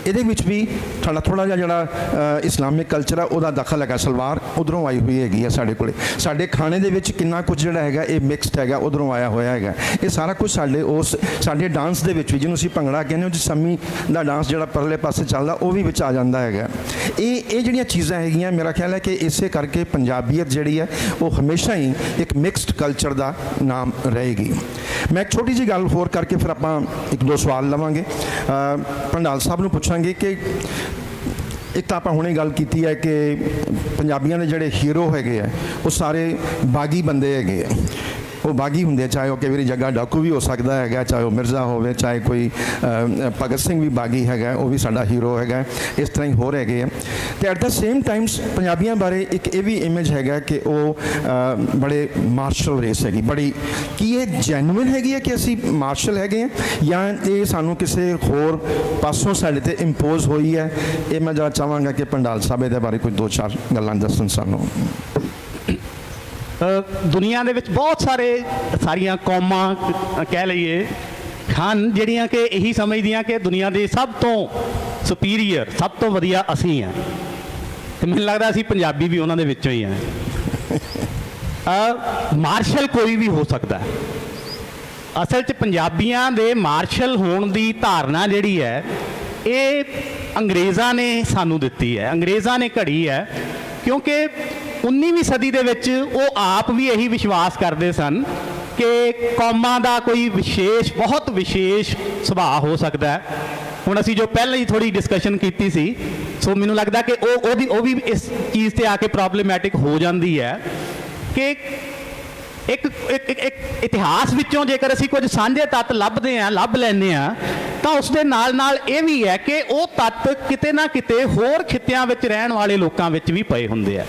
ਇਹਦੇ ਵਿੱਚ ਵੀ ਥੋੜਾ ਜਿਹਾ ਜਿਹੜਾ ਇਸਲਾਮਿਕ ਕਲਚਰ ਆ ਉਹਦਾ ਦਖਲ ਹੈਗਾ। ਸਲਵਾਰ ਉਧਰੋਂ ਆਈ ਹੋਈ ਹੈਗੀ ਆ ਸਾਡੇ ਕੋਲੇ। ਸਾਡੇ ਖਾਣੇ ਦੇ ਵਿੱਚ ਕਿੰਨਾ ਕੁਝ ਜਿਹੜਾ ਹੈਗਾ ਇਹ ਮਿਕਸਡ ਹੈਗਾ, ਉਧਰੋਂ ਆਇਆ ਹੋਇਆ ਹੈਗਾ। ਇਹ ਸਾਰਾ ਕੁਝ ਸਾਡੇ ਡਾਂਸ ਦੇ ਵਿੱਚ ਵੀ, ਜਿਹਨੂੰ ਅਸੀਂ ਭੰਗੜਾ ਕਹਿੰਦੇ ਹਾਂ, ਉਹ 'ਚ ਸੰਮੀ ਦਾ ਡਾਂਸ ਜਿਹੜਾ ਪਰਲੇ ਪਾਸੇ ਚੱਲਦਾ ਉਹ ਵੀ ਵਿੱਚ ਆ ਜਾਂਦਾ ਹੈਗਾ। ਇਹ ਜਿਹੜੀਆਂ ਚੀਜ਼ਾਂ ਹੈਗੀਆਂ, ਮੇਰਾ ਖਿਆਲ ਹੈ ਕਿ ਇਸੇ ਕਰਕੇ ਪੰਜਾਬੀਅਤ ਜਿਹੜੀ ਹੈ ਉਹ ਹਮੇਸ਼ਾ ਹੀ ਇੱਕ ਮਿਕਸਡ ਕਲਚਰ ਦਾ ਨਾਮ ਰਹੇਗੀ। ਮੈਂ ਇੱਕ ਛੋਟੀ ਜਿਹੀ ਗੱਲ ਹੋਰ ਕਰਕੇ ਫਿਰ ਆਪਾਂ ਇੱਕ ਦੋ ਸਵਾਲ ਲਵਾਂਗੇ। ਭੰਡਾਲ ਸਾਹਿਬ ਨੂੰ ਪੁੱਛਾਂਗੇ ਕਿ ਇੱਕ ਤਾਂ ਆਪਾਂ ਹੁਣੇ ਗੱਲ ਕੀਤੀ ਹੈ ਕਿ ਪੰਜਾਬੀਆਂ ਦੇ ਜਿਹੜੇ ਹੀਰੋ ਹੈਗੇ ਆ ਉਹ ਸਾਰੇ ਬਾਗੀ ਬੰਦੇ ਹੈਗੇ ਆ। ਉਹ ਬਾਗੀ ਹੁੰਦੇ ਆ, ਚਾਹੇ ਉਹ ਕਈ ਵਾਰੀ ਜੱਗਾ ਡਾਕੂ ਵੀ ਹੋ ਸਕਦਾ ਹੈਗਾ, ਚਾਹੇ ਉਹ ਮਿਰਜ਼ਾ ਹੋਵੇ, ਚਾਹੇ ਕੋਈ ਭਗਤ ਸਿੰਘ ਵੀ ਬਾਗੀ ਹੈਗਾ, ਉਹ ਵੀ ਸਾਡਾ ਹੀਰੋ ਹੈਗਾ। ਇਸ ਤਰ੍ਹਾਂ ਹੀ ਹੋਰ ਹੈਗੇ ਆ। ਅਤੇ ਐਟ ਦਾ ਸੇਮ ਟਾਈਮਸ ਪੰਜਾਬੀਆਂ ਬਾਰੇ ਇੱਕ ਇਹ ਵੀ ਇਮੇਜ ਹੈਗਾ ਕਿ ਉਹ ਬੜੇ ਮਾਰਸ਼ਲ ਰੇਸ ਹੈਗੀ ਬੜੀ। ਕੀ ਇਹ ਜੈਨੂਇਨ ਹੈਗੀ ਹੈ ਕਿ ਅਸੀਂ ਮਾਰਸ਼ਲ ਹੈਗੇ ਹਾਂ, ਜਾਂ ਇਹ ਸਾਨੂੰ ਕਿਸੇ ਹੋਰ ਪਾਸੋਂ ਸਾਡੇ 'ਤੇ ਇੰਪੋਜ਼ ਹੋਈ ਹੈ? ਇਹ ਮੈਂ ਜਰਾ ਚਾਹਾਂਗਾ ਕਿ ਭੰਡਾਲ ਸਾਹਿਬ ਇਹਦੇ ਬਾਰੇ ਕੋਈ ਦੋ ਚਾਰ ਗੱਲਾਂ ਦੱਸਣ ਸਾਨੂੰ। ਦੁਨੀਆ ਦੇ ਵਿੱਚ ਬਹੁਤ ਸਾਰੀਆਂ ਕੌਮਾਂ ਕਹਿ ਲਈਏ ਹਨ ਜਿਹੜੀਆਂ ਕਿ ਇਹੀ ਸਮਝਦੀਆਂ ਕਿ ਦੁਨੀਆ ਦੇ ਸਭ ਤੋਂ ਸੁਪੀਰੀਅਰ, ਸਭ ਤੋਂ ਵਧੀਆ ਅਸੀਂ ਹਾਂ, ਤੇ ਮੈਨੂੰ ਲੱਗਦਾ ਅਸੀਂ ਪੰਜਾਬੀ ਵੀ ਉਹਨਾਂ ਦੇ ਵਿੱਚੋਂ ਹੀ ਹਾਂ। ਮਾਰਸ਼ਲ ਕੋਈ ਵੀ ਹੋ ਸਕਦਾ। ਅਸਲ 'ਚ ਪੰਜਾਬੀਆਂ ਦੇ ਮਾਰਸ਼ਲ ਹੋਣ ਦੀ ਧਾਰਨਾ ਜਿਹੜੀ ਹੈ ਇਹ ਅੰਗਰੇਜ਼ਾਂ ਨੇ ਸਾਨੂੰ ਦਿੱਤੀ ਹੈ, ਅੰਗਰੇਜ਼ਾਂ ਨੇ ਘੜੀ ਹੈ। ਕਿਉਂਕਿ 19ਵੀਂ ਸਦੀ ਦੇ ਵਿੱਚ ਉਹ ਆਪ ਵੀ ਇਹੀ ਵਿਸ਼ਵਾਸ ਕਰਦੇ ਸਨ ਕਿ ਕੌਮਾਂ ਦਾ ਕੋਈ ਬਹੁਤ ਵਿਸ਼ੇਸ਼ ਸੁਭਾਅ ਹੋ ਸਕਦਾ ਹੈ। ਹੁਣ ਅਸੀਂ ਜੋ ਪਹਿਲਾਂ ਹੀ ਥੋੜੀ ਡਿਸਕਸ਼ਨ ਕੀਤੀ ਸੀ, ਸੋ ਮੈਨੂੰ ਲੱਗਦਾ ਕਿ ਉਹ ਵੀ ਇਸ ਚੀਜ਼ ਤੇ ਆ ਕੇ ਪ੍ਰੋਬਲਮੈਟਿਕ ਹੋ ਜਾਂਦੀ ਹੈ ਕਿ ਇੱਕ ਇਤਿਹਾਸ ਵਿੱਚੋਂ ਜੇਕਰ ਅਸੀਂ ਕੁਝ ਸਾਂਝੇ ਤੱਤ ਲੱਭ ਲੈਂਦੇ ਹਾਂ, ਤਾਂ ਉਸ ਦੇ ਨਾਲ ਇਹ ਵੀ ਹੈ ਕਿ ਉਹ ਤੱਤ ਕਿਤੇ ਨਾ ਕਿਤੇ ਹੋਰ ਖਿੱਤਿਆਂ ਵਿੱਚ ਰਹਿਣ ਵਾਲੇ ਲੋਕਾਂ ਵਿੱਚ ਵੀ ਪਏ ਹੁੰਦੇ ਆ।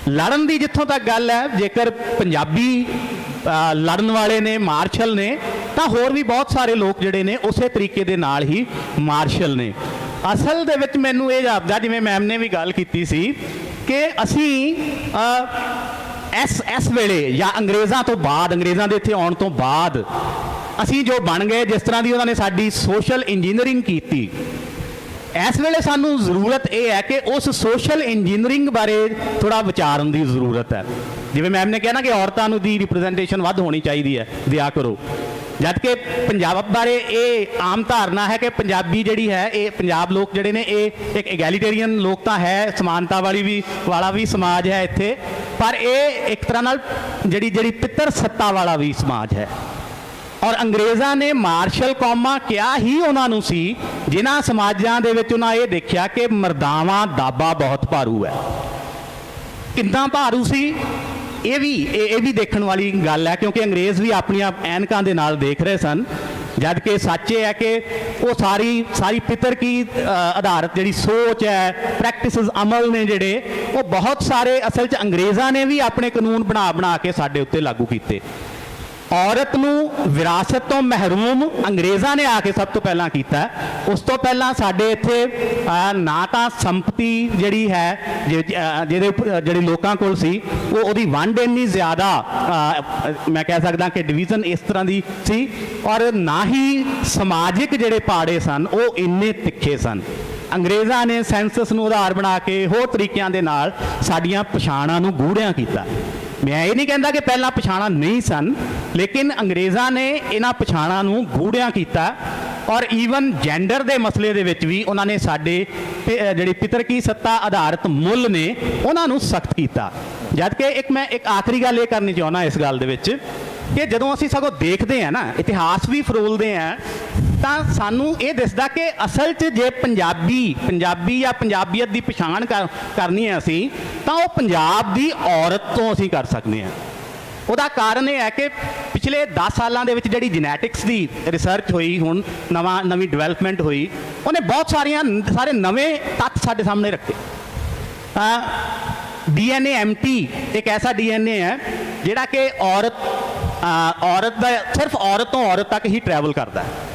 ਲੜਨ ਦੀ ਜਿੱਥੋਂ ਤੱਕ ਗੱਲ ਹੈ, ਜੇਕਰ ਪੰਜਾਬੀ ਲੜਨ ਵਾਲੇ ਨੇ, ਮਾਰਸ਼ਲ ਨੇ, ਤਾਂ ਹੋਰ ਵੀ ਬਹੁਤ ਸਾਰੇ ਲੋਕ ਜਿਹੜੇ ਨੇ ਉਸੇ ਤਰੀਕੇ ਦੇ ਨਾਲ ਹੀ ਮਾਰਸ਼ਲ ਨੇ। ਅਸਲ ਦੇ ਵਿੱਚ ਮੈਨੂੰ ਇਹ ਜਾਪਦਾ, ਜਿਵੇਂ ਮੈਮ ਨੇ ਵੀ ਗੱਲ ਕੀਤੀ ਸੀ, ਕਿ ਅਸੀਂ ਇਸ ਵੇਲੇ ਜਾਂ ਅੰਗਰੇਜ਼ਾਂ ਤੋਂ ਬਾਅਦ, ਅੰਗਰੇਜ਼ਾਂ ਦੇ ਇੱਥੇ ਆਉਣ ਤੋਂ ਬਾਅਦ ਅਸੀਂ ਜੋ ਬਣ ਗਏ, ਜਿਸ ਤਰ੍ਹਾਂ ਦੀ ਉਹਨਾਂ ਨੇ ਸਾਡੀ ਸੋਸ਼ਲ ਇੰਜੀਨੀਅਰਿੰਗ ਕੀਤੀ, ਇਸ ਵੇਲੇ ਸਾਨੂੰ ਜ਼ਰੂਰਤ ਇਹ ਹੈ ਕਿ ਉਸ ਸੋਸ਼ਲ ਇੰਜੀਨੀਅਰਿੰਗ ਬਾਰੇ ਥੋੜ੍ਹਾ ਵਿਚਾਰਨ ਦੀ ਜ਼ਰੂਰਤ ਹੈ। ਜਿਵੇਂ ਮੈਮ ਨੇ ਕਿਹਾ ਨਾ ਕਿ ਔਰਤਾਂ ਨੂੰ ਦੀ ਰਿਪਰੈਜ਼ੈਂਟੇਸ਼ਨ ਵੱਧ ਹੋਣੀ ਚਾਹੀਦੀ ਹੈ, ਦਿਆ ਕਰੋ। ਜਦ ਕਿ ਪੰਜਾਬ ਬਾਰੇ ਇਹ ਆਮ ਧਾਰਨਾ ਹੈ ਕਿ ਪੰਜਾਬੀ ਜਿਹੜੀ ਹੈ, ਇਹ ਪੰਜਾਬ ਲੋਕ ਜਿਹੜੇ ਨੇ ਇਹ ਇੱਕ ਐਗੈਲੀਟੇਰੀਅਨ ਲੋਕ ਤਾਂ ਹੈ, ਸਮਾਨਤਾ ਵਾਲਾ ਵੀ ਸਮਾਜ ਹੈ ਇੱਥੇ, ਪਰ ਇਹ ਇੱਕ ਤਰ੍ਹਾਂ ਨਾਲ ਜਿਹੜੀ ਪਿੱਤਰ ਸੱਤਾ ਵਾਲਾ ਵੀ ਸਮਾਜ ਹੈ। ਔਰ ਅੰਗਰੇਜ਼ਾਂ ਨੇ ਮਾਰਸ਼ਲ ਕੌਮਾਂ ਕਿਹਾ ਹੀ ਉਹਨਾਂ ਨੂੰ ਸੀ ਜਿਨ੍ਹਾਂ ਸਮਾਜਾਂ ਦੇ ਵਿੱਚ ਉਹਨਾਂ ਇਹ ਦੇਖਿਆ ਕਿ ਮਰਦਾਵਾਂ ਦਾਬਾ ਬਹੁਤ ਭਾਰੂ ਹੈ। ਕਿੰਨਾ ਭਾਰੂ ਸੀ ਇਹ ਵੀ ਦੇਖਣ ਵਾਲੀ ਗੱਲ ਹੈ, ਕਿਉਂਕਿ ਅੰਗਰੇਜ਼ ਵੀ ਆਪਣੀਆਂ ਐਨਕਾਂ ਦੇ ਨਾਲ ਦੇਖ ਰਹੇ ਸਨ। ਜਦ ਕਿ ਸੱਚ ਇਹ ਹੈ ਕਿ ਉਹ ਸਾਰੀ ਪਿੱਤਰਕੀ ਆਧਾਰਿਤ ਜਿਹੜੀ ਸੋਚ ਹੈ, ਪ੍ਰੈਕਟਿਸਿਸ, ਅਮਲ ਨੇ ਜਿਹੜੇ, ਉਹ ਬਹੁਤ ਸਾਰੇ ਅਸਲ 'ਚ ਅੰਗਰੇਜ਼ਾਂ ਨੇ ਵੀ ਆਪਣੇ ਕਾਨੂੰਨ ਬਣਾ ਕੇ ਸਾਡੇ ਉੱਤੇ ਲਾਗੂ ਕੀਤੇ। ਔਰਤ ਨੂੰ ਵਿਰਾਸਤ ਤੋਂ ਮਹਿਰੂਮ ਅੰਗਰੇਜ਼ਾਂ ਨੇ ਆ ਕੇ ਸਭ ਤੋਂ ਪਹਿਲਾਂ ਕੀਤਾ। ਉਸ ਤੋਂ ਪਹਿਲਾਂ ਸਾਡੇ ਇੱਥੇ ਨਾ ਤਾਂ ਸੰਪਤੀ ਜਿਹੜੀ ਹੈ ਜਿਹੜੇ ਲੋਕਾਂ ਕੋਲ ਸੀ, ਉਹਦੀ ਵੰਡ ਇੰਨੀ ਜ਼ਿਆਦਾ, ਮੈਂ ਕਹਿ ਸਕਦਾ ਕਿ ਡਿਵੀਜ਼ਨ ਇਸ ਤਰ੍ਹਾਂ ਦੀ ਸੀ, ਔਰ ਨਾ ਹੀ ਸਮਾਜਿਕ ਜਿਹੜੇ ਪਾੜੇ ਸਨ ਉਹ ਇੰਨੇ ਤਿੱਖੇ ਸਨ। ਅੰਗਰੇਜ਼ਾਂ ਨੇ ਸੈਂਸਸ ਨੂੰ ਆਧਾਰ ਬਣਾ ਕੇ ਹੋਰ ਤਰੀਕਿਆਂ ਦੇ ਨਾਲ ਸਾਡੀਆਂ ਪਛਾਣਾਂ ਨੂੰ ਗੂੜਿਆਂ ਕੀਤਾ। ਮੈਂ ਇਹ ਨਹੀਂ ਕਹਿੰਦਾ ਕਿ ਪਹਿਲਾਂ ਪਛਾਣਾਂ ਨਹੀਂ ਸਨ, ਲੇਕਿਨ ਅੰਗਰੇਜ਼ਾਂ ਨੇ ਇਹਨਾਂ ਪਛਾਣਾਂ ਨੂੰ ਗੂੜਿਆਂ ਕੀਤਾ। ਔਰ ਈਵਨ ਜੈਂਡਰ ਦੇ ਮਸਲੇ ਦੇ ਵਿੱਚ ਵੀ ਉਹਨਾਂ ਨੇ ਸਾਡੇ ਜਿਹੜੀ ਪਿੱਤਰਕੀ ਸੱਤਾ ਆਧਾਰਿਤ ਮੁੱਲ ਨੇ ਉਹਨਾਂ ਨੂੰ ਸਖਤ ਕੀਤਾ। ਜਦ ਕਿ ਮੈਂ ਇੱਕ ਆਖਰੀ ਗੱਲ ਇਹ ਕਰਨੀ ਚਾਹੁੰਦਾ ਇਸ ਗੱਲ ਦੇ ਵਿੱਚ ਕਿ ਜਦੋਂ ਅਸੀਂ ਸਗੋਂ ਦੇਖਦੇ ਹਾਂ ਨਾ, ਇਤਿਹਾਸ ਵੀ ਫਰੋਲਦੇ ਹਾਂ, ਤਾਂ ਸਾਨੂੰ ਇਹ ਦਿਸਦਾ ਕਿ ਅਸਲ 'ਚ ਜੇ ਪੰਜਾਬੀ ਜਾਂ ਪੰਜਾਬੀਅਤ ਦੀ ਪਛਾਣ ਕਰਨੀ ਹੈ ਅਸੀਂ, ਤਾਂ ਉਹ ਪੰਜਾਬ ਦੀ ਔਰਤ ਤੋਂ ਅਸੀਂ ਕਰ ਸਕਦੇ ਹਾਂ। ਉਹਦਾ ਕਾਰਨ ਇਹ ਹੈ ਕਿ ਪਿਛਲੇ 10 ਸਾਲਾਂ ਦੇ ਵਿੱਚ ਜਿਹੜੀ ਜੈਨੇਟਿਕਸ ਦੀ ਰਿਸਰਚ ਹੋਈ, ਹੁਣ ਨਵੀਂ ਡਿਵੈਲਪਮੈਂਟ ਹੋਈ, ਉਹਨੇ ਬਹੁਤ ਸਾਰੇ ਨਵੇਂ ਤੱਥ ਸਾਡੇ ਸਾਹਮਣੇ ਰੱਖੇ। DNA MT ਇੱਕ ਐਸਾ DNA ਹੈ ਜਿਹੜਾ ਕਿ ਔਰਤ ਔਰਤ ਦਾ ਸਿਰਫ ਔਰਤ ਤੋਂ ਔਰਤ ਤੱਕ ਹੀ ਟਰੈਵਲ ਕਰਦਾ ਹੈ।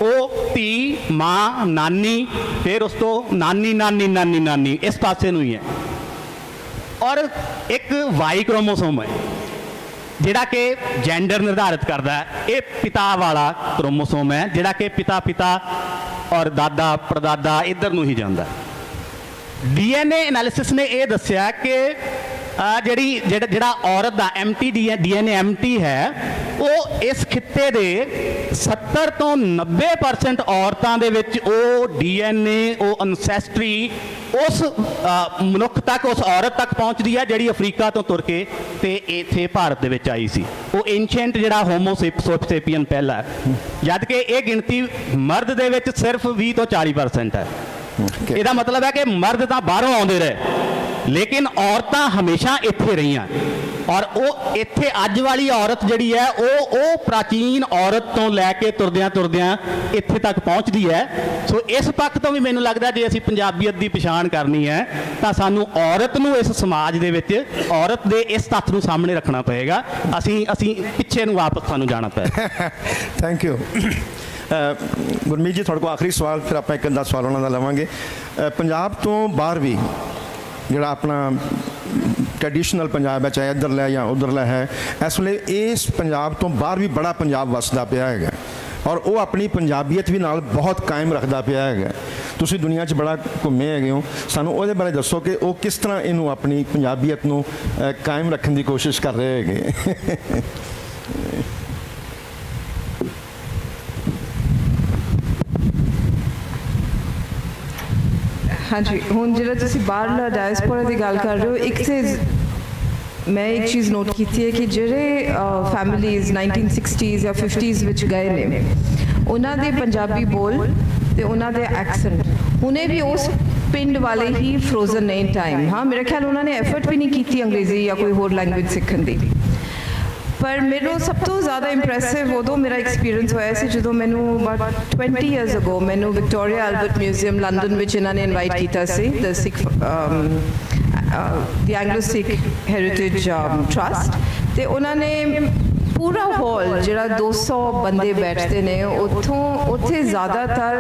ਉਹ ਧੀ, ਮਾਂ, ਨਾਨੀ, ਫਿਰ ਉਸ ਤੋਂ ਨਾਨੀ ਨਾਨੀ ਨਾਨੀ ਨਾਨੀ ਇਸ ਪਾਸੇ ਨੂੰ ਹੀ ਹੈ। ਔਰ ਇੱਕ ਵਾਈ ਕ੍ਰੋਮੋਸੋਮ ਹੈ ਜਿਹੜਾ ਕਿ ਜੈਂਡਰ ਨਿਰਧਾਰਿਤ ਕਰਦਾ ਹੈ। ਇਹ ਪਿਤਾ ਵਾਲਾ ਕ੍ਰੋਮੋਸੋਮ ਹੈ ਜਿਹੜਾ ਕਿ ਪਿਤਾ ਔਰ ਦਾਦਾ ਪੜਦਾਦਾ ਇੱਧਰ ਨੂੰ ਹੀ ਜਾਂਦਾ। DNA ਐਨਾਲਿਸਿਸ ਨੇ ਇਹ ਦੱਸਿਆ ਕਿ ਜਿਹੜਾ ਔਰਤ ਦਾ DNA ਐਮਟੀ ਹੈ ਉਹ ਇਸ ਖਿੱਤੇ ਦੇ 70 ਤੋਂ 90% ਔਰਤਾਂ ਦੇ ਵਿੱਚ ਉਹ DNA ਉਹ ਅਨਸੈਸਟਰੀ ਉਸ ਮਨੁੱਖ ਤੱਕ, ਉਸ ਔਰਤ ਤੱਕ ਪਹੁੰਚਦੀ ਹੈ ਜਿਹੜੀ ਅਫਰੀਕਾ ਤੋਂ ਤੁਰ ਕੇ ਤੇ ਇੱਥੇ ਭਾਰਤ ਦੇ ਵਿੱਚ ਆਈ ਸੀ। ਉਹ ਐਂਸ਼ੀਐਂਟ ਜਿਹੜਾ ਹੋਮੋਸੇਪੀਅਨ ਪਹਿਲਾ ਹੈ, ਜਦ ਕਿ ਇਹ ਗਿਣਤੀ ਮਰਦ ਦੇ ਵਿੱਚ ਸਿਰਫ 20 ਤੋਂ 40% ਹੈ। ਇਹਦਾ ਮਤਲਬ ਹੈ ਕਿ ਮਰਦ ਤਾਂ ਬਾਹਰੋਂ ਆਉਂਦੇ ਰਹੇ ਲੇਕਿਨ ਔਰਤਾਂ ਹਮੇਸ਼ਾ ਇੱਥੇ ਰਹੀਆਂ। ਔਰ ਉਹ ਇੱਥੇ ਅੱਜ ਵਾਲੀ ਔਰਤ ਜਿਹੜੀ ਹੈ ਉਹ ਪ੍ਰਾਚੀਨ ਔਰਤ ਤੋਂ ਲੈ ਕੇ ਤੁਰਦਿਆਂ ਇੱਥੇ ਤੱਕ ਪਹੁੰਚਦੀ ਹੈ। ਸੋ ਇਸ ਪੱਖ ਤੋਂ ਵੀ ਮੈਨੂੰ ਲੱਗਦਾ ਜੇ ਅਸੀਂ ਪੰਜਾਬੀਅਤ ਦੀ ਪਛਾਣ ਕਰਨੀ ਹੈ ਤਾਂ ਸਾਨੂੰ ਔਰਤ ਨੂੰ ਇਸ ਸਮਾਜ ਦੇ ਵਿੱਚ ਔਰਤ ਦੇ ਇਸ ਤੱਥ ਨੂੰ ਸਾਹਮਣੇ ਰੱਖਣਾ ਪਏਗਾ। ਅਸੀਂ ਪਿੱਛੇ ਨੂੰ ਵਾਪਸ ਸਾਨੂੰ ਜਾਣਾ ਪਏਗਾ। Thank you. ਗੁਰਮੀਤ ਜੀ, ਤੁਹਾਡੇ ਕੋਲ ਆਖਰੀ ਸਵਾਲ, ਫਿਰ ਆਪਾਂ ਇੱਕ ਅੱਧਾ ਸਵਾਲ ਉਹਨਾਂ ਦਾ ਲਵਾਂਗੇ। ਪੰਜਾਬ ਤੋਂ ਬਾਹਰ ਵੀ ਜਿਹੜਾ ਆਪਣਾ ਟ੍ਰੈਡੀਸ਼ਨਲ ਪੰਜਾਬ ਹੈ, ਚਾਹੇ ਇੱਧਰਲਾ ਜਾਂ ਉੱਧਰਲਾ ਹੈ, ਇਸ ਵੇਲੇ ਇਸ ਪੰਜਾਬ ਤੋਂ ਬਾਹਰ ਵੀ ਬੜਾ ਪੰਜਾਬ ਵਸਦਾ ਪਿਆ ਹੈਗਾ ਔਰ ਉਹ ਆਪਣੀ ਪੰਜਾਬੀਅਤ ਵੀ ਨਾਲ ਬਹੁਤ ਕਾਇਮ ਰੱਖਦਾ ਪਿਆ ਹੈਗਾ। ਤੁਸੀਂ ਦੁਨੀਆ 'ਚ ਬੜਾ ਘੁੰਮੇ ਹੈਗੇ ਹੋ, ਸਾਨੂੰ ਉਹਦੇ ਬਾਰੇ ਦੱਸੋ ਕਿ ਉਹ ਕਿਸ ਤਰ੍ਹਾਂ ਇਹਨੂੰ ਆਪਣੀ ਪੰਜਾਬੀਅਤ ਨੂੰ ਕਾਇਮ ਰੱਖਣ ਦੀ ਕੋਸ਼ਿਸ਼ ਕਰ ਰਹੇ ਹੈਗੇ। हाँ जी, हुण जिहड़ा तुसीं बाहरला डायस्पोरा की गल कर रहे हो, एक तो मैं एक चीज़ नोट की है कि जिहड़े फैमिलीज़ 1960s या 50s विच गए ने उन्हां दे पंजाबी बोल ते उन्हां दे एक्सेंट हुणे भी उस पिंड वाले ही फ्रोजन ने टाइम। हाँ, मेरा ख्याल उन्होंने एफर्ट भी नहीं की अंग्रेज़ी या कोई होर लैंग्वेज सीखण दी। पर मेरे सब तो ज़्यादा इंप्रैसिव उदों मेरा एक्सपीरियंस होया सी जो मैनू अबाउट 20 ईयर्स अगो मैनू विक्टोरिया एल्बर्ट म्यूजियम लंदन विच इन्होंने इनवाइट किया see the Sikh the Anglo Sikh heritage trust ते उन्होंने पूरा हॉल जिहड़ा 200 बंदे बैठते ने उत्थों उत्थे ज़्यादातर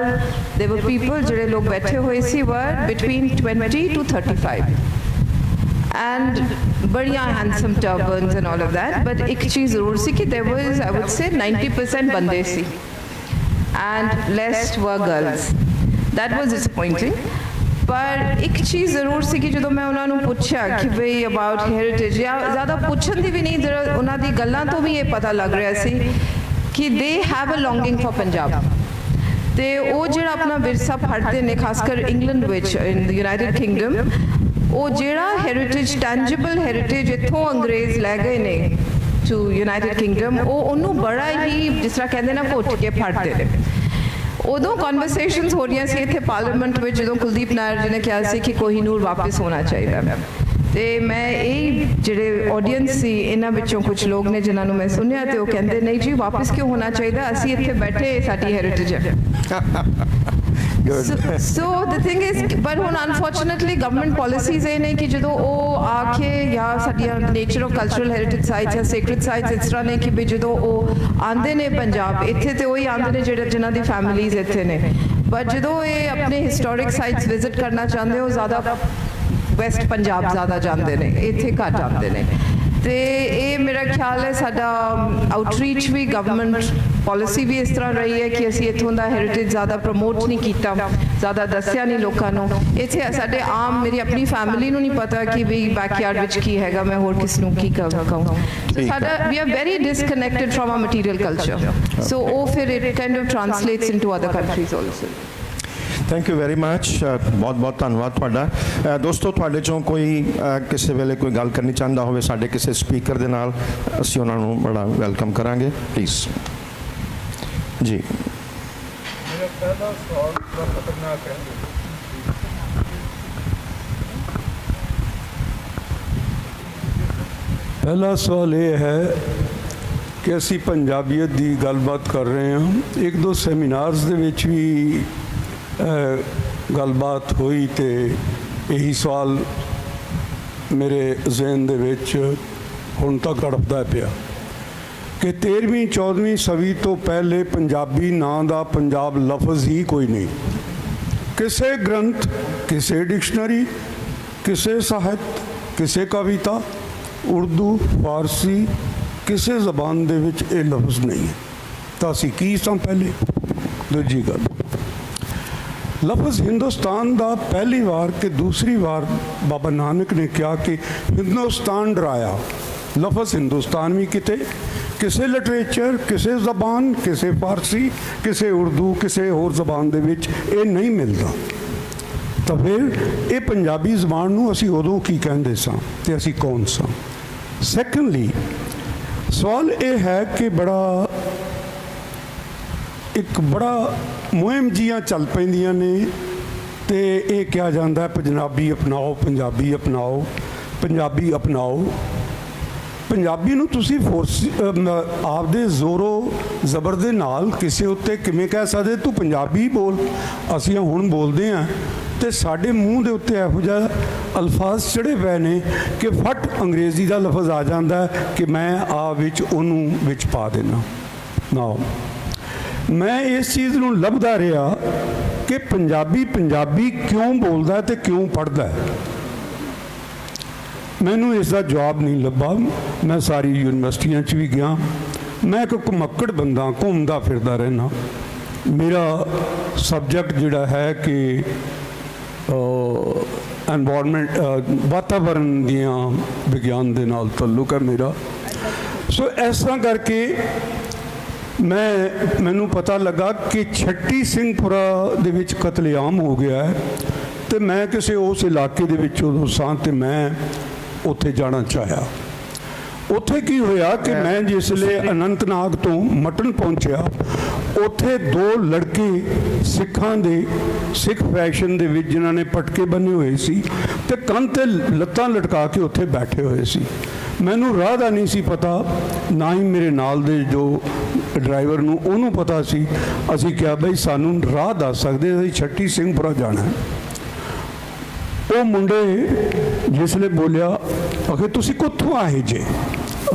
देवर पीपल जिहड़े लोग बैठे हुए सी वर बिटवीन 20 to 35 and बढ़िया handsome turbans and all of that. But एक चीज़ ज़रूर सी कि देयर वाज आई वुड से 90% बंदे सी and less were girls. That was disappointing. पर एक चीज़ ज़रूर सी कि जो मैं उन्होंने पूछा कि भाई अबाउट हेरिटेज या ज़्यादा पूछन दी भी नहीं, जरा उन्होंने गल्लां तो भी ये पता लग रहा सी कि they have a longing for Punjab ते वो जिहड़ा अपना विरसा फड़ते ने खासकर England which in the United kingdom ਉਹ ਜਿਹੜਾ ਹੈਰੀਟੇਜ ਟੈਂਜੀਬਲ ਹੈਰੀਟੇਜ ਇੱਥੋਂ ਅੰਗਰੇਜ਼ ਲੈ ਗਏ ਨੇ ਟੂ ਯੂਨਾਈਟਿਡ ਕਿੰਗਡਮ ਉਹਨੂੰ ਬੜਾ ਹੀ ਜਿਸ ਤਰ੍ਹਾਂ ਕਹਿੰਦੇ ਨਾ ਘੁੱਟ ਕੇ ਫੜਦੇ ਨੇ। ਉਦੋਂ ਕਨਵਰਸੇਸ਼ਨਸ ਹੋ ਰਹੀਆਂ ਸੀ ਇੱਥੇ ਪਾਰਲੀਮੈਂਟ ਵਿੱਚ ਜਦੋਂ ਕੁਲਦੀਪ ਨਾਇਰ ਜੀ ਨੇ ਕਿਹਾ ਸੀ ਕਿ ਕੋਹੀਨੂਰ ਵਾਪਸ ਹੋਣਾ ਚਾਹੀਦਾ ਤੇ ਮੈਂ ਇਹ ਜਿਹੜੇ ਆਡੀਅנס ਸੀ ਇਹਨਾਂ ਵਿੱਚੋਂ ਕੁਝ ਲੋਕ ਨੇ ਜਿਨ੍ਹਾਂ ਨੂੰ ਮੈਂ ਸੁਣਿਆ ਤੇ ਉਹ ਕਹਿੰਦੇ ਨਹੀਂ ਜੀ ਵਾਪਸ ਕਿਉਂ ਹੋਣਾ ਚਾਹੀਦਾ, ਅਸੀਂ ਇੱਥੇ ਬੈਠੇ ਸਾਡੀ ਹੈਰੀਟੇਜ ਹੈ। So the thing is, but ਹੁਣ unfortunately government policies ਇਹ ਨੇ ਕਿ ਜਦੋਂ ਉਹ ਆ ਕੇ ਜਾਂ ਸਾਡੀਆਂ nature of cultural heritage sites ਜਾਂ sacred sites ਇਸ ਤਰ੍ਹਾਂ ਨੇ ਕਿ ਵੀ ਜਦੋਂ ਉਹ ਆਉਂਦੇ ਨੇ ਪੰਜਾਬ ਇੱਥੇ ਤੇ ਉਹੀ ਆਉਂਦੇ ਨੇ ਜਿਹੜੇ ਜਿਨ੍ਹਾਂ ਦੀ ਫੈਮਿਲੀਜ਼ ਇੱਥੇ ਨੇ। ਬਟ ਜਦੋਂ ਇਹ ਆਪਣੇ ਹਿਸਟੋਰਿਕ ਸਾਈਟਸ ਵਿਜ਼ਿਟ ਕਰਨਾ ਚਾਹੁੰਦੇ ਹੋ ਜ਼ਿਆਦਾ ਵੈਸਟ ਪੰਜਾਬ ਜ਼ਿਆਦਾ ਜਾਂਦੇ ਨੇ, ਇੱਥੇ ਘੱਟ ਆਉਂਦੇ ਨੇ। ਤੇ ਇਹ ਮੇਰਾ ਖਿਆਲ ਹੈ ਸਾਡਾ ਆਊਟਰੀਚ ਵੀ ਗਵਰਨਮੈਂਟ ਪਾਲਿਸੀ ਵੀ ਇਸ ਤਰ੍ਹਾਂ ਰਹੀ ਹੈ ਕਿ ਅਸੀਂ ਇੱਥੋਂ ਦਾ ਹੈਰੀਟੇਜ ਜ਼ਿਆਦਾ ਪ੍ਰਮੋਟ ਨਹੀਂ ਕੀਤਾ, ਜ਼ਿਆਦਾ ਦੱਸਿਆ ਨਹੀਂ ਲੋਕਾਂ ਨੂੰ। ਇੱਥੇ ਸਾਡੇ ਆਮ ਮੇਰੀ ਆਪਣੀ ਫੈਮਿਲੀ ਨੂੰ ਨਹੀਂ ਪਤਾ ਕਿ ਵੀ ਬੈਕਯਾਰਡ ਵਿੱਚ ਕੀ ਹੈਗਾ, ਮੈਂ ਹੋਰ ਕਿਸ ਨੂੰ ਕੀ ਕਹੂੰ। ਸਾਡਾ we are very disconnected from a material culture, so ਉਹ ਫਿਰ it kind of translates into other countries also. Thank you very much, बहुत बहुत धन्यवाद तुहाडा। दोस्तों तुहाडे चों कोई किसी वेले कोई गल करनी चाहता होवे साडे किसी स्पीकर दे नाल असीं उन्हां नूं बड़ा वैलकम करांगे, प्लीज़ जी। मेरा पहला सवाल बड़ा खतरनाक है। पहला सवाल ये है कि असी पंजाबीयत की गलबात कर रहे हैं, एक दो सैमीनार्स दे विच भी गलबात हुई तो यही सवाल मेरे जहन दे विच हुण तक अड़पदा पिया ਕਿ 13ਵੀਂ 14ਵੀਂ ਸਦੀ ਤੋਂ ਪਹਿਲੇ ਪੰਜਾਬੀ ਨਾਂ ਦਾ ਪੰਜਾਬ ਲਫ਼ਜ਼ ਹੀ ਕੋਈ ਨਹੀਂ। ਕਿਸੇ ਗ੍ਰੰਥ, ਕਿਸੇ ਡਿਕਸ਼ਨਰੀ, ਕਿਸੇ ਸਾਹਿਤ, ਕਿਸੇ ਕਵਿਤਾ, ਉਰਦੂ, ਫਾਰਸੀ, ਕਿਸੇ ਜ਼ਬਾਨ ਦੇ ਵਿੱਚ ਇਹ ਲਫ਼ਜ਼ ਨਹੀਂ ਹੈ। ਤਾਂ ਅਸੀਂ ਕੀ ਸਾਂ ਪਹਿਲੇ? ਦੂਜੀ ਗੱਲ, ਲਫ਼ਜ਼ ਹਿੰਦੁਸਤਾਨ ਦਾ ਪਹਿਲੀ ਵਾਰ ਕਿ ਦੂਸਰੀ ਵਾਰ ਬਾਬਾ ਨਾਨਕ ਨੇ ਕਿਹਾ ਕਿ ਹਿੰਦੁਸਤਾਨ ਡਰਾਇਆ। ਲਫ਼ਜ਼ ਹਿੰਦੁਸਤਾਨ ਵੀ ਕਿਤੇ ਕਿਸੇ ਲਿਟਰੇਚਰ, ਕਿਸੇ ਜ਼ਬਾਨ, ਕਿਸੇ ਫਾਰਸੀ, ਕਿਸੇ ਉਰਦੂ, ਕਿਸੇ ਹੋਰ ਜ਼ਬਾਨ ਦੇ ਵਿੱਚ ਇਹ ਨਹੀਂ ਮਿਲਦਾ। ਤਾਂ ਫਿਰ ਇਹ ਪੰਜਾਬੀ ਜ਼ਬਾਨ ਨੂੰ ਅਸੀਂ ਉਦੋਂ ਕੀ ਕਹਿੰਦੇ ਸਾਂ ਤੇ ਅਸੀਂ ਕੌਣ ਸਾਂ? ਸੈਕੰਡਲੀ, ਸਵਾਲ ਇਹ ਹੈ ਕਿ ਇੱਕ ਬੜਾ ਮੁਹਿੰਮ ਜੀਆਂ ਚੱਲ ਪੈਂਦੀਆਂ ਨੇ ਤੇ ਇਹ ਕਿਹਾ ਜਾਂਦਾ ਪੰਜਾਬੀ ਅਪਣਾਓ, ਪੰਜਾਬੀ ਅਪਣਾਓ, ਪੰਜਾਬੀ ਅਪਣਾਓ। ਪੰਜਾਬੀ ਨੂੰ ਤੁਸੀਂ ਆਪਦੇ ਜ਼ੋਰੋ ਜ਼ਬਰ ਦੇ ਨਾਲ ਕਿਸੇ ਉੱਤੇ ਕਿਵੇਂ ਕਹਿ ਸਕਦੇ ਤੂੰ ਪੰਜਾਬੀ ਬੋਲ? ਅਸੀਂ ਹੁਣ ਬੋਲਦੇ ਹਾਂ ਤੇ ਸਾਡੇ ਮੂੰਹ ਦੇ ਉੱਤੇ ਇਹੋ ਜਿਹਾ ਅਲਫਾਜ਼ ਚੜ੍ਹੇ ਪਏ ਨੇ ਕਿ ਫਟ ਅੰਗਰੇਜ਼ੀ ਦਾ ਲਫ਼ਜ਼ ਆ ਜਾਂਦਾ ਕਿ ਮੈਂ ਵਿੱਚ ਉਹਨੂੰ ਵਿੱਚ ਪਾ ਦੇਣਾ ਨਾ। ਮੈਂ ਇਸ ਚੀਜ਼ ਨੂੰ ਲੱਭਦਾ ਰਿਹਾ ਕਿ ਪੰਜਾਬੀ ਕਿਉਂ ਬੋਲਦਾ ਤੇ ਕਿਉਂ ਪੜ੍ਹਦਾ। ਮੈਨੂੰ ਇਸ ਦਾ ਜਵਾਬ ਨਹੀਂ ਲੱਭਾ। ਮੈਂ ਸਾਰੀ ਯੂਨੀਵਰਸਿਟੀਆਂ 'ਚ ਵੀ ਗਿਆ। ਮੈਂ ਇੱਕ ਘੁਮੱਕੜ ਬੰਦਾ, ਘੁੰਮਦਾ ਫਿਰਦਾ ਰਹਿਣਾ। ਮੇਰਾ ਸਬਜੈਕਟ ਜਿਹੜਾ ਹੈ ਕਿ ਐਨਵਾਇਰਨਮੈਂਟ, ਵਾਤਾਵਰਨ ਦੀਆਂ ਵਿਗਿਆਨ ਦੇ ਨਾਲ ਤਾਲੁਕ ਹੈ ਮੇਰਾ। ਸੋ ਇਸ ਤਰ੍ਹਾਂ ਕਰਕੇ ਮੈਨੂੰ ਪਤਾ ਲੱਗਾ ਕਿ ਛੱਟੀ ਸਿੰਘਪੁਰਾ ਦੇ ਵਿੱਚ ਕਤਲੇਆਮ ਹੋ ਗਿਆ ਹੈ ਤੇ ਮੈਂ ਕਿਸੇ ਉਸ ਇਲਾਕੇ ਦੇ ਵਿੱਚ ਉਦੋਂ ਸਾਂ ਤੇ ਮੈਂ ਉੱਥੇ ਜਾਣਾ ਚਾਹਿਆ। ਉੱਥੇ ਕੀ ਹੋਇਆ ਕਿ ਮੈਂ ਜਿਸ ਵੇਲੇ ਅਨੰਤਨਾਗ ਤੋਂ ਮਟਨ ਪਹੁੰਚਿਆ, ਉੱਥੇ ਦੋ ਲੜਕੇ ਸਿੱਖਾਂ ਦੇ ਸਿੱਖ ਫੈਸ਼ਨ ਦੇ ਵਿੱਚ ਜਿਨ੍ਹਾਂ ਨੇ ਪਟਕੇ ਬੰਨੇ ਹੋਏ ਸੀ ਤੇ ਕੰਨ 'ਤੇ ਲੱਤਾਂ ਲਟਕਾ ਕੇ ਉੱਥੇ ਬੈਠੇ ਹੋਏ ਸੀ। ਮੈਨੂੰ ਰਾਹ ਦਾ ਨਹੀਂ ਸੀ ਪਤਾ, ਨਾ ਹੀ ਮੇਰੇ ਨਾਲ ਦੇ ਜੋ ਡਰਾਈਵਰ ਨੂੰ ਉਹਨੂੰ ਪਤਾ ਸੀ। ਅਸੀਂ ਕਿਹਾ ਬਈ ਸਾਨੂੰ ਰਾਹ ਦੱਸ ਸਕਦੇ, ਅਸੀਂ ਛੱਟੀ ਸਿੰਘਪੁਰਾ ਜਾਣਾ। ਉਹ ਮੁੰਡੇ ਜਿਸ ਨੇ ਬੋਲਿਆ ਆਖੇ ਤੁਸੀਂ ਕਿੱਥੋਂ ਆਏ ਜੇ?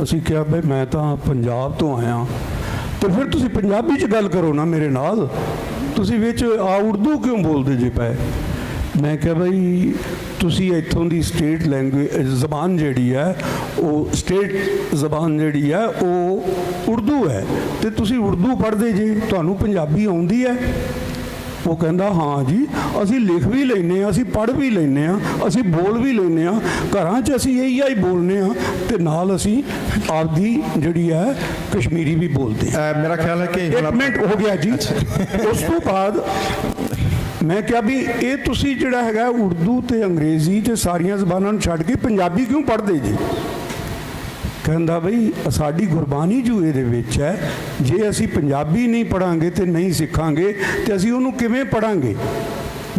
ਅਸੀਂ ਕਿਹਾ ਬਈ ਮੈਂ ਤਾਂ ਪੰਜਾਬ ਤੋਂ ਆਇਆ। ਤੇ ਫਿਰ ਤੁਸੀਂ ਪੰਜਾਬੀ 'ਚ ਗੱਲ ਕਰੋ ਨਾ ਮੇਰੇ ਨਾਲ, ਤੁਸੀਂ ਵਿੱਚ ਉਰਦੂ ਕਿਉਂ ਬੋਲਦੇ ਜੇ ਪਏ? ਮੈਂ ਕਿਹਾ ਬਈ ਤੁਸੀਂ ਇੱਥੋਂ ਦੀ ਸਟੇਟ ਲੈਂਗੁਏਜ ਜ਼ਬਾਨ ਜਿਹੜੀ ਹੈ ਉਹ ਸਟੇਟ ਜ਼ਬਾਨ ਜਿਹੜੀ ਹੈ ਉਹ ਉਰਦੂ ਹੈ ਤੇ ਤੁਸੀਂ ਉਰਦੂ ਪੜ੍ਹਦੇ ਜੇ, ਤੁਹਾਨੂੰ ਪੰਜਾਬੀ ਆਉਂਦੀ ਹੈ? ਉਹ ਕਹਿੰਦਾ ਹਾਂ ਜੀ, ਅਸੀਂ ਲਿਖ ਵੀ ਲੈਂਦੇ ਹਾਂ, ਅਸੀਂ ਪੜ੍ਹ ਵੀ ਲੈਂਦੇ ਹਾਂ, ਅਸੀਂ ਬੋਲ ਵੀ ਲੈਂਦੇ ਹਾਂ, ਘਰਾਂ 'ਚ ਅਸੀਂ ਇਹੀ ਬੋਲਦੇ ਹਾਂ ਤੇ ਨਾਲ ਅਸੀਂ ਆਪਦੀ ਜਿਹੜੀ ਹੈ ਕਸ਼ਮੀਰੀ ਵੀ ਬੋਲਦੇ ਹਾਂ। ਮੇਰਾ ਖਿਆਲ ਹੈ ਕਿ 1 ਮਿੰਟ ਹੋ ਗਿਆ ਜੀ। ਉਸ ਤੋਂ ਬਾਅਦ ਮੈਂ ਕਿਹਾ ਵੀ ਇਹ ਤੁਸੀਂ ਜਿਹੜਾ ਹੈਗਾ ਉਰਦੂ ਤੇ ਅੰਗਰੇਜ਼ੀ ਤੇ ਸਾਰੀਆਂ ਜ਼ਬਾਨਾਂ ਨੂੰ ਛੱਡ ਕੇ ਪੰਜਾਬੀ ਕਿਉਂ ਪੜ੍ਹਦੇ ਜੀ? ਕਹਿੰਦਾ ਬਈ ਸਾਡੀ ਗੁਰਬਾਣੀ ਜੋ ਇਹਦੇ ਵਿੱਚ ਹੈ, ਜੇ ਅਸੀਂ ਪੰਜਾਬੀ ਨਹੀਂ ਪੜ੍ਹਾਂਗੇ ਤੇ ਨਹੀਂ ਸਿੱਖਾਂਗੇ ਤੇ ਅਸੀਂ ਉਹਨੂੰ ਕਿਵੇਂ ਪੜ੍ਹਾਂਗੇ?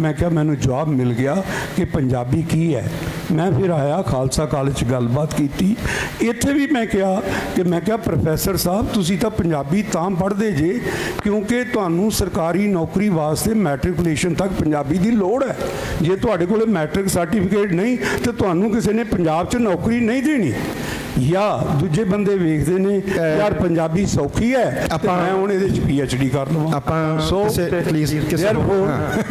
ਮੈਂ ਕਿਹਾ ਮੈਨੂੰ ਜਵਾਬ ਮਿਲ ਗਿਆ ਕਿ ਪੰਜਾਬੀ ਕੀ ਹੈ। ਮੈਂ ਫਿਰ ਆਇਆ ਖਾਲਸਾ ਕਾਲਜ 'ਚ ਗੱਲਬਾਤ ਕੀਤੀ। ਇੱਥੇ ਵੀ ਮੈਂ ਕਿਹਾ ਪ੍ਰੋਫੈਸਰ ਸਾਹਿਬ ਤੁਸੀਂ ਤਾਂ ਪੰਜਾਬੀ ਤਾਂ ਪੜ੍ਹਦੇ ਜੇ ਕਿਉਂਕਿ ਤੁਹਾਨੂੰ ਸਰਕਾਰੀ ਨੌਕਰੀ ਵਾਸਤੇ ਮੈਟ੍ਰਿਕੂਲੇਸ਼ਨ ਤੱਕ ਪੰਜਾਬੀ ਦੀ ਲੋੜ ਹੈ। ਜੇ ਤੁਹਾਡੇ ਕੋਲ ਮੈਟ੍ਰਿਕ ਸਰਟੀਫਿਕੇਟ ਨਹੀਂ ਤੇ ਤੁਹਾਨੂੰ ਕਿਸੇ ਨੇ ਪੰਜਾਬ 'ਚ ਨੌਕਰੀ ਨਹੀਂ ਦੇਣੀ। ਜਾਂ ਦੂਜੇ ਬੰਦੇ ਵੇਖਦੇ ਨੇ ਯਾਰ ਪੰਜਾਬੀ ਸੌਖੀ ਹੈ ਤੇ ਮੈਂ ਹੁਣ ਇਹਦੇ 'ਚ PhD ਕਰ ਲਵਾਂ।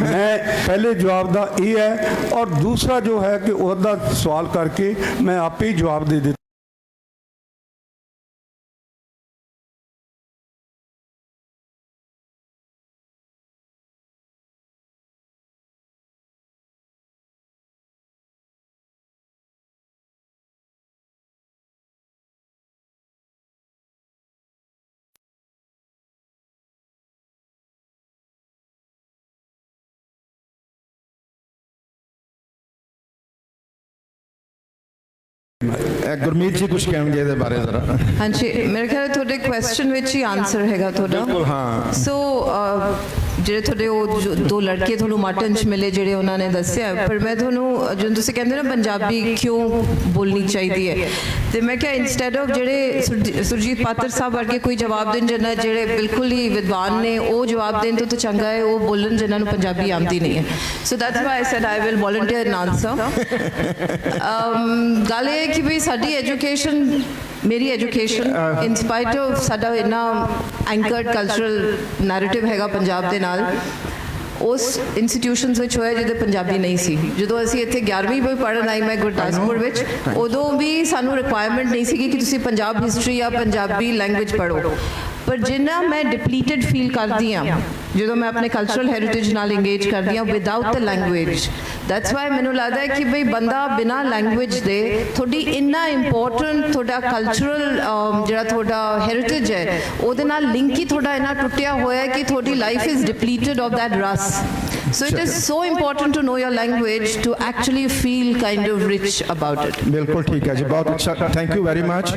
ਮੈਂ ਪਹਿਲੇ ਜਵਾਬ ਦਾ ਇਹ ਹੈ ਔਰ ਦੂਸਰਾ ਜੋ ਹੈ ਕਿ ਉਹਦਾ ਸਵਾਲ ਕਰਕੇ ਮੈਂ ਆਪੇ ਹੀ ਜਵਾਬ ਦੇ ਦਿੱਤਾ। ਗੁਰਮੀਤ ਜੀ ਕੁਝ ਕਹਿਣਗੇ ਇਹਦੇ ਬਾਰੇ ਜ਼ਰਾ। ਹਾਂਜੀ, ਮੇਰੇ ਖਿਆਲ ਤੁਹਾਡੇ ਕੁਐਸਚਨ ਵਿੱਚ ਹੀ ਆਨਸਰ ਹੈਗਾ ਤੁਹਾਡਾ। ਬਿਲਕੁਲ, ਹਾਂ। ਸੋ ਜਿਹੜੇ ਤੁਹਾਡੇ ਉਹ ਦੋ ਲੜਕੇ ਤੁਹਾਨੂੰ ਮਾਟਨ 'ਚ ਮਿਲੇ ਜਿਹੜੇ ਉਹਨਾਂ ਨੇ ਦੱਸਿਆ, ਪਰ ਮੈਂ ਤੁਹਾਨੂੰ ਜਦੋਂ ਤੁਸੀਂ ਕਹਿੰਦੇ ਨਾ ਪੰਜਾਬੀ ਕਿਉਂ ਬੋਲਣੀ ਚਾਹੀਦੀ ਹੈ, ਤੇ ਮੈਂ ਕਿਹਾ ਇੰਸਟੈਡ ਆਫ ਜਿਹੜੇ ਸੁਰਜੀਤ ਪਾਤਰ ਸਾਹਿਬ ਵਰਗੇ ਕੋਈ ਜਵਾਬ ਦੇਣ ਜਿਹਨਾਂ ਜਿਹੜੇ ਬਿਲਕੁਲ ਹੀ ਵਿਦਵਾਨ ਨੇ ਉਹ ਜਵਾਬ ਦੇਣ ਤੋਂ ਚੰਗਾ ਹੈ ਉਹ ਬੋਲਣ ਜਿਹਨਾਂ ਨੂੰ ਪੰਜਾਬੀ ਆਉਂਦੀ ਨਹੀਂ ਹੈ। So that's why I said I will volunteer N answer. ਗੱਲ ਇਹ ਹੈ ਕਿ ਵੀ ਸਾਡੀ ਐਜੂਕੇਸ਼ਨ ਮੇਰੀ ਐਜੂਕੇਸ਼ਨ ਇਨ ਸਪਾਈਟ ਆਫ ਸਾਡਾ ਇੰਨਾ ਐਂਕਰਡ ਕਲਚਰਲ ਨੈਰੇਟਿਵ ਹੈਗਾ ਪੰਜਾਬ ਦੇ ਨਾਲ, ਉਸ ਇੰਸਟੀਟਿਊਸ਼ਨਸ ਵਿੱਚ ਹੋਇਆ ਜਿਹਦੇ ਪੰਜਾਬੀ ਨਹੀਂ ਸੀ। ਜਦੋਂ ਅਸੀਂ ਇੱਥੇ 11ਵੀਂ ਵੀ ਪੜ੍ਹਨ ਆਈ ਮੈਂ ਗੁਰਦਾਸਪੁਰ ਵਿੱਚ, ਉਦੋਂ ਵੀ ਸਾਨੂੰ ਰਿਕੁਆਇਰਮੈਂਟ ਨਹੀਂ ਸੀਗੀ ਕਿ ਤੁਸੀਂ ਪੰਜਾਬ ਹਿਸਟਰੀ ਜਾਂ ਪੰਜਾਬੀ ਲੈਂਗੁਏਜ ਪੜ੍ਹੋ। ਪਰ ਜਿੰਨਾ ਮੈਂ ਡਿਪਲੀਟਡ ਫੀਲ ਕਰਦੀ ਹਾਂ ਜਦੋਂ ਮੈਂ ਆਪਣੇ ਕਲਚਰਲ ਹੈਰੀਟੇਜ ਨਾਲ ਇੰਗੇਜ ਕਰਦੀ ਹਾਂ without the language, that's why ਮੈਨੂੰ ਲੱਗਦਾ ਹੈ ਕਿ ਬਈ ਬੰਦਾ ਬਿਨਾਂ ਲੈਂਗੁਏਜ ਦੇ ਤੁਹਾਡੀ ਇੰਨਾ ਇੰਪੋਰਟੈਂਟ ਤੁਹਾਡਾ ਕਲਚਰਲ ਜਿਹੜਾ ਤੁਹਾਡਾ ਹੈਰੀਟੇਜ ਹੈ ਉਹਦੇ ਨਾਲ ਲਿੰਕ ਹੀ ਤੁਹਾਡਾ ਇੰਨਾ ਟੁੱਟਿਆ ਹੋਇਆ ਹੈ ਕਿ ਤੁਹਾਡੀ ਲਾਈਫ ਇਜ਼ ਡਿਪਲੀਟਡ ਆਫ ਦੈਟ ਰਸ। So it is so important to know your language to actually feel kind of rich about it. ਬਿਲਕੁਲ ਠੀਕ ਹੈ ਜੀ, ਬਹੁਤ ਅੱਛਾ, ਥੈਂਕ ਯੂ ਵੈਰੀ ਮਚ।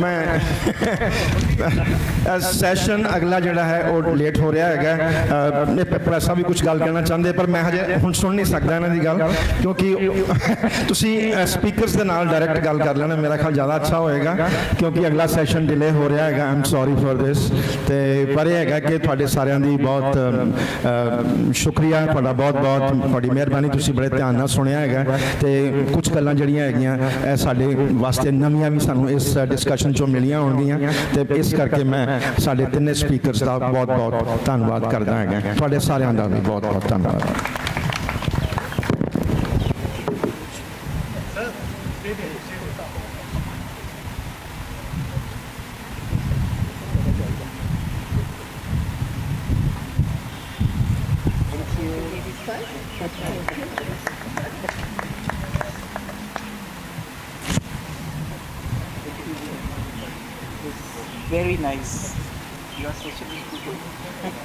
ਮੈਂ ਸੈਸ਼ਨ ਅਗਲਾ ਜਿਹੜਾ ਹੈ ਉਹ ਲੇਟ ਹੋ ਰਿਹਾ ਹੈਗਾ, ਪ੍ਰੈਸਾਂ ਵੀ ਕੁਝ ਗੱਲ ਕਹਿਣਾ ਚਾਹੁੰਦੇ ਪਰ ਮੈਂ ਹਜੇ ਹੁਣ ਸੁਣ ਨਹੀਂ ਸਕਦਾ ਇਹਨਾਂ ਦੀ ਗੱਲ, ਕਿਉਂਕਿ ਤੁਸੀਂ ਸਪੀਕਰਸ ਦੇ ਨਾਲ ਡਾਇਰੈਕਟ ਗੱਲ ਕਰ ਲੈਣਾ, ਮੇਰਾ ਖਿਆਲ ਜ਼ਿਆਦਾ ਅੱਛਾ ਹੋਏਗਾ, ਕਿਉਂਕਿ ਅਗਲਾ ਸੈਸ਼ਨ ਡਿਲੇ ਹੋ ਰਿਹਾ ਹੈਗਾ। I am sorry for this. ਤੇ ਪਰ ਇਹ ਹੈਗਾ ਕਿ ਤੁਹਾਡੇ ਸਾਰਿਆਂ ਦੀ ਬਹੁਤ ਸ਼ੁਕਰੀਆ, ਤੁਹਾਡਾ ਬਹੁਤ ਬਹੁਤ ਤੁਹਾਡੀ ਮਿਹਰਬਾਨੀ, ਤੁਸੀਂ ਬੜੇ ਧਿਆਨ ਨਾਲ ਸੁਣਿਆ ਹੈਗਾ ਤੇ ਕੁਝ ਗੱਲਾਂ ਜਿਹੜੀਆਂ ਹੈਗੀਆਂ ਇਹ ਸਾਡੇ ਵਾਸਤੇ ਨਵੀਆਂ ਵੀ ਸਾਨੂੰ ਇਸ ਡਿਸਕਸ਼ਨ 'ਚੋਂ ਮਿਲੀਆਂ ਹੋਣਗੀਆਂ ਤੇ ਇਸ ਕਰਕੇ ਮੈਂ ਸਾਡੇ ਤਿੰਨੇ ਸਪੀਕਰਸ ਦਾ ਬਹੁਤ ਬਹੁਤ ਧੰਨਵਾਦ ਕਰਦਾ ਹੈਗਾ, ਤੁਹਾਡੇ ਸਾਰਿਆਂ ਦਾ ਵੀ ਬਹੁਤ ਬਹੁਤ ਧੰਨਵਾਦ। Very nice. You are socially good. Thank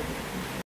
you.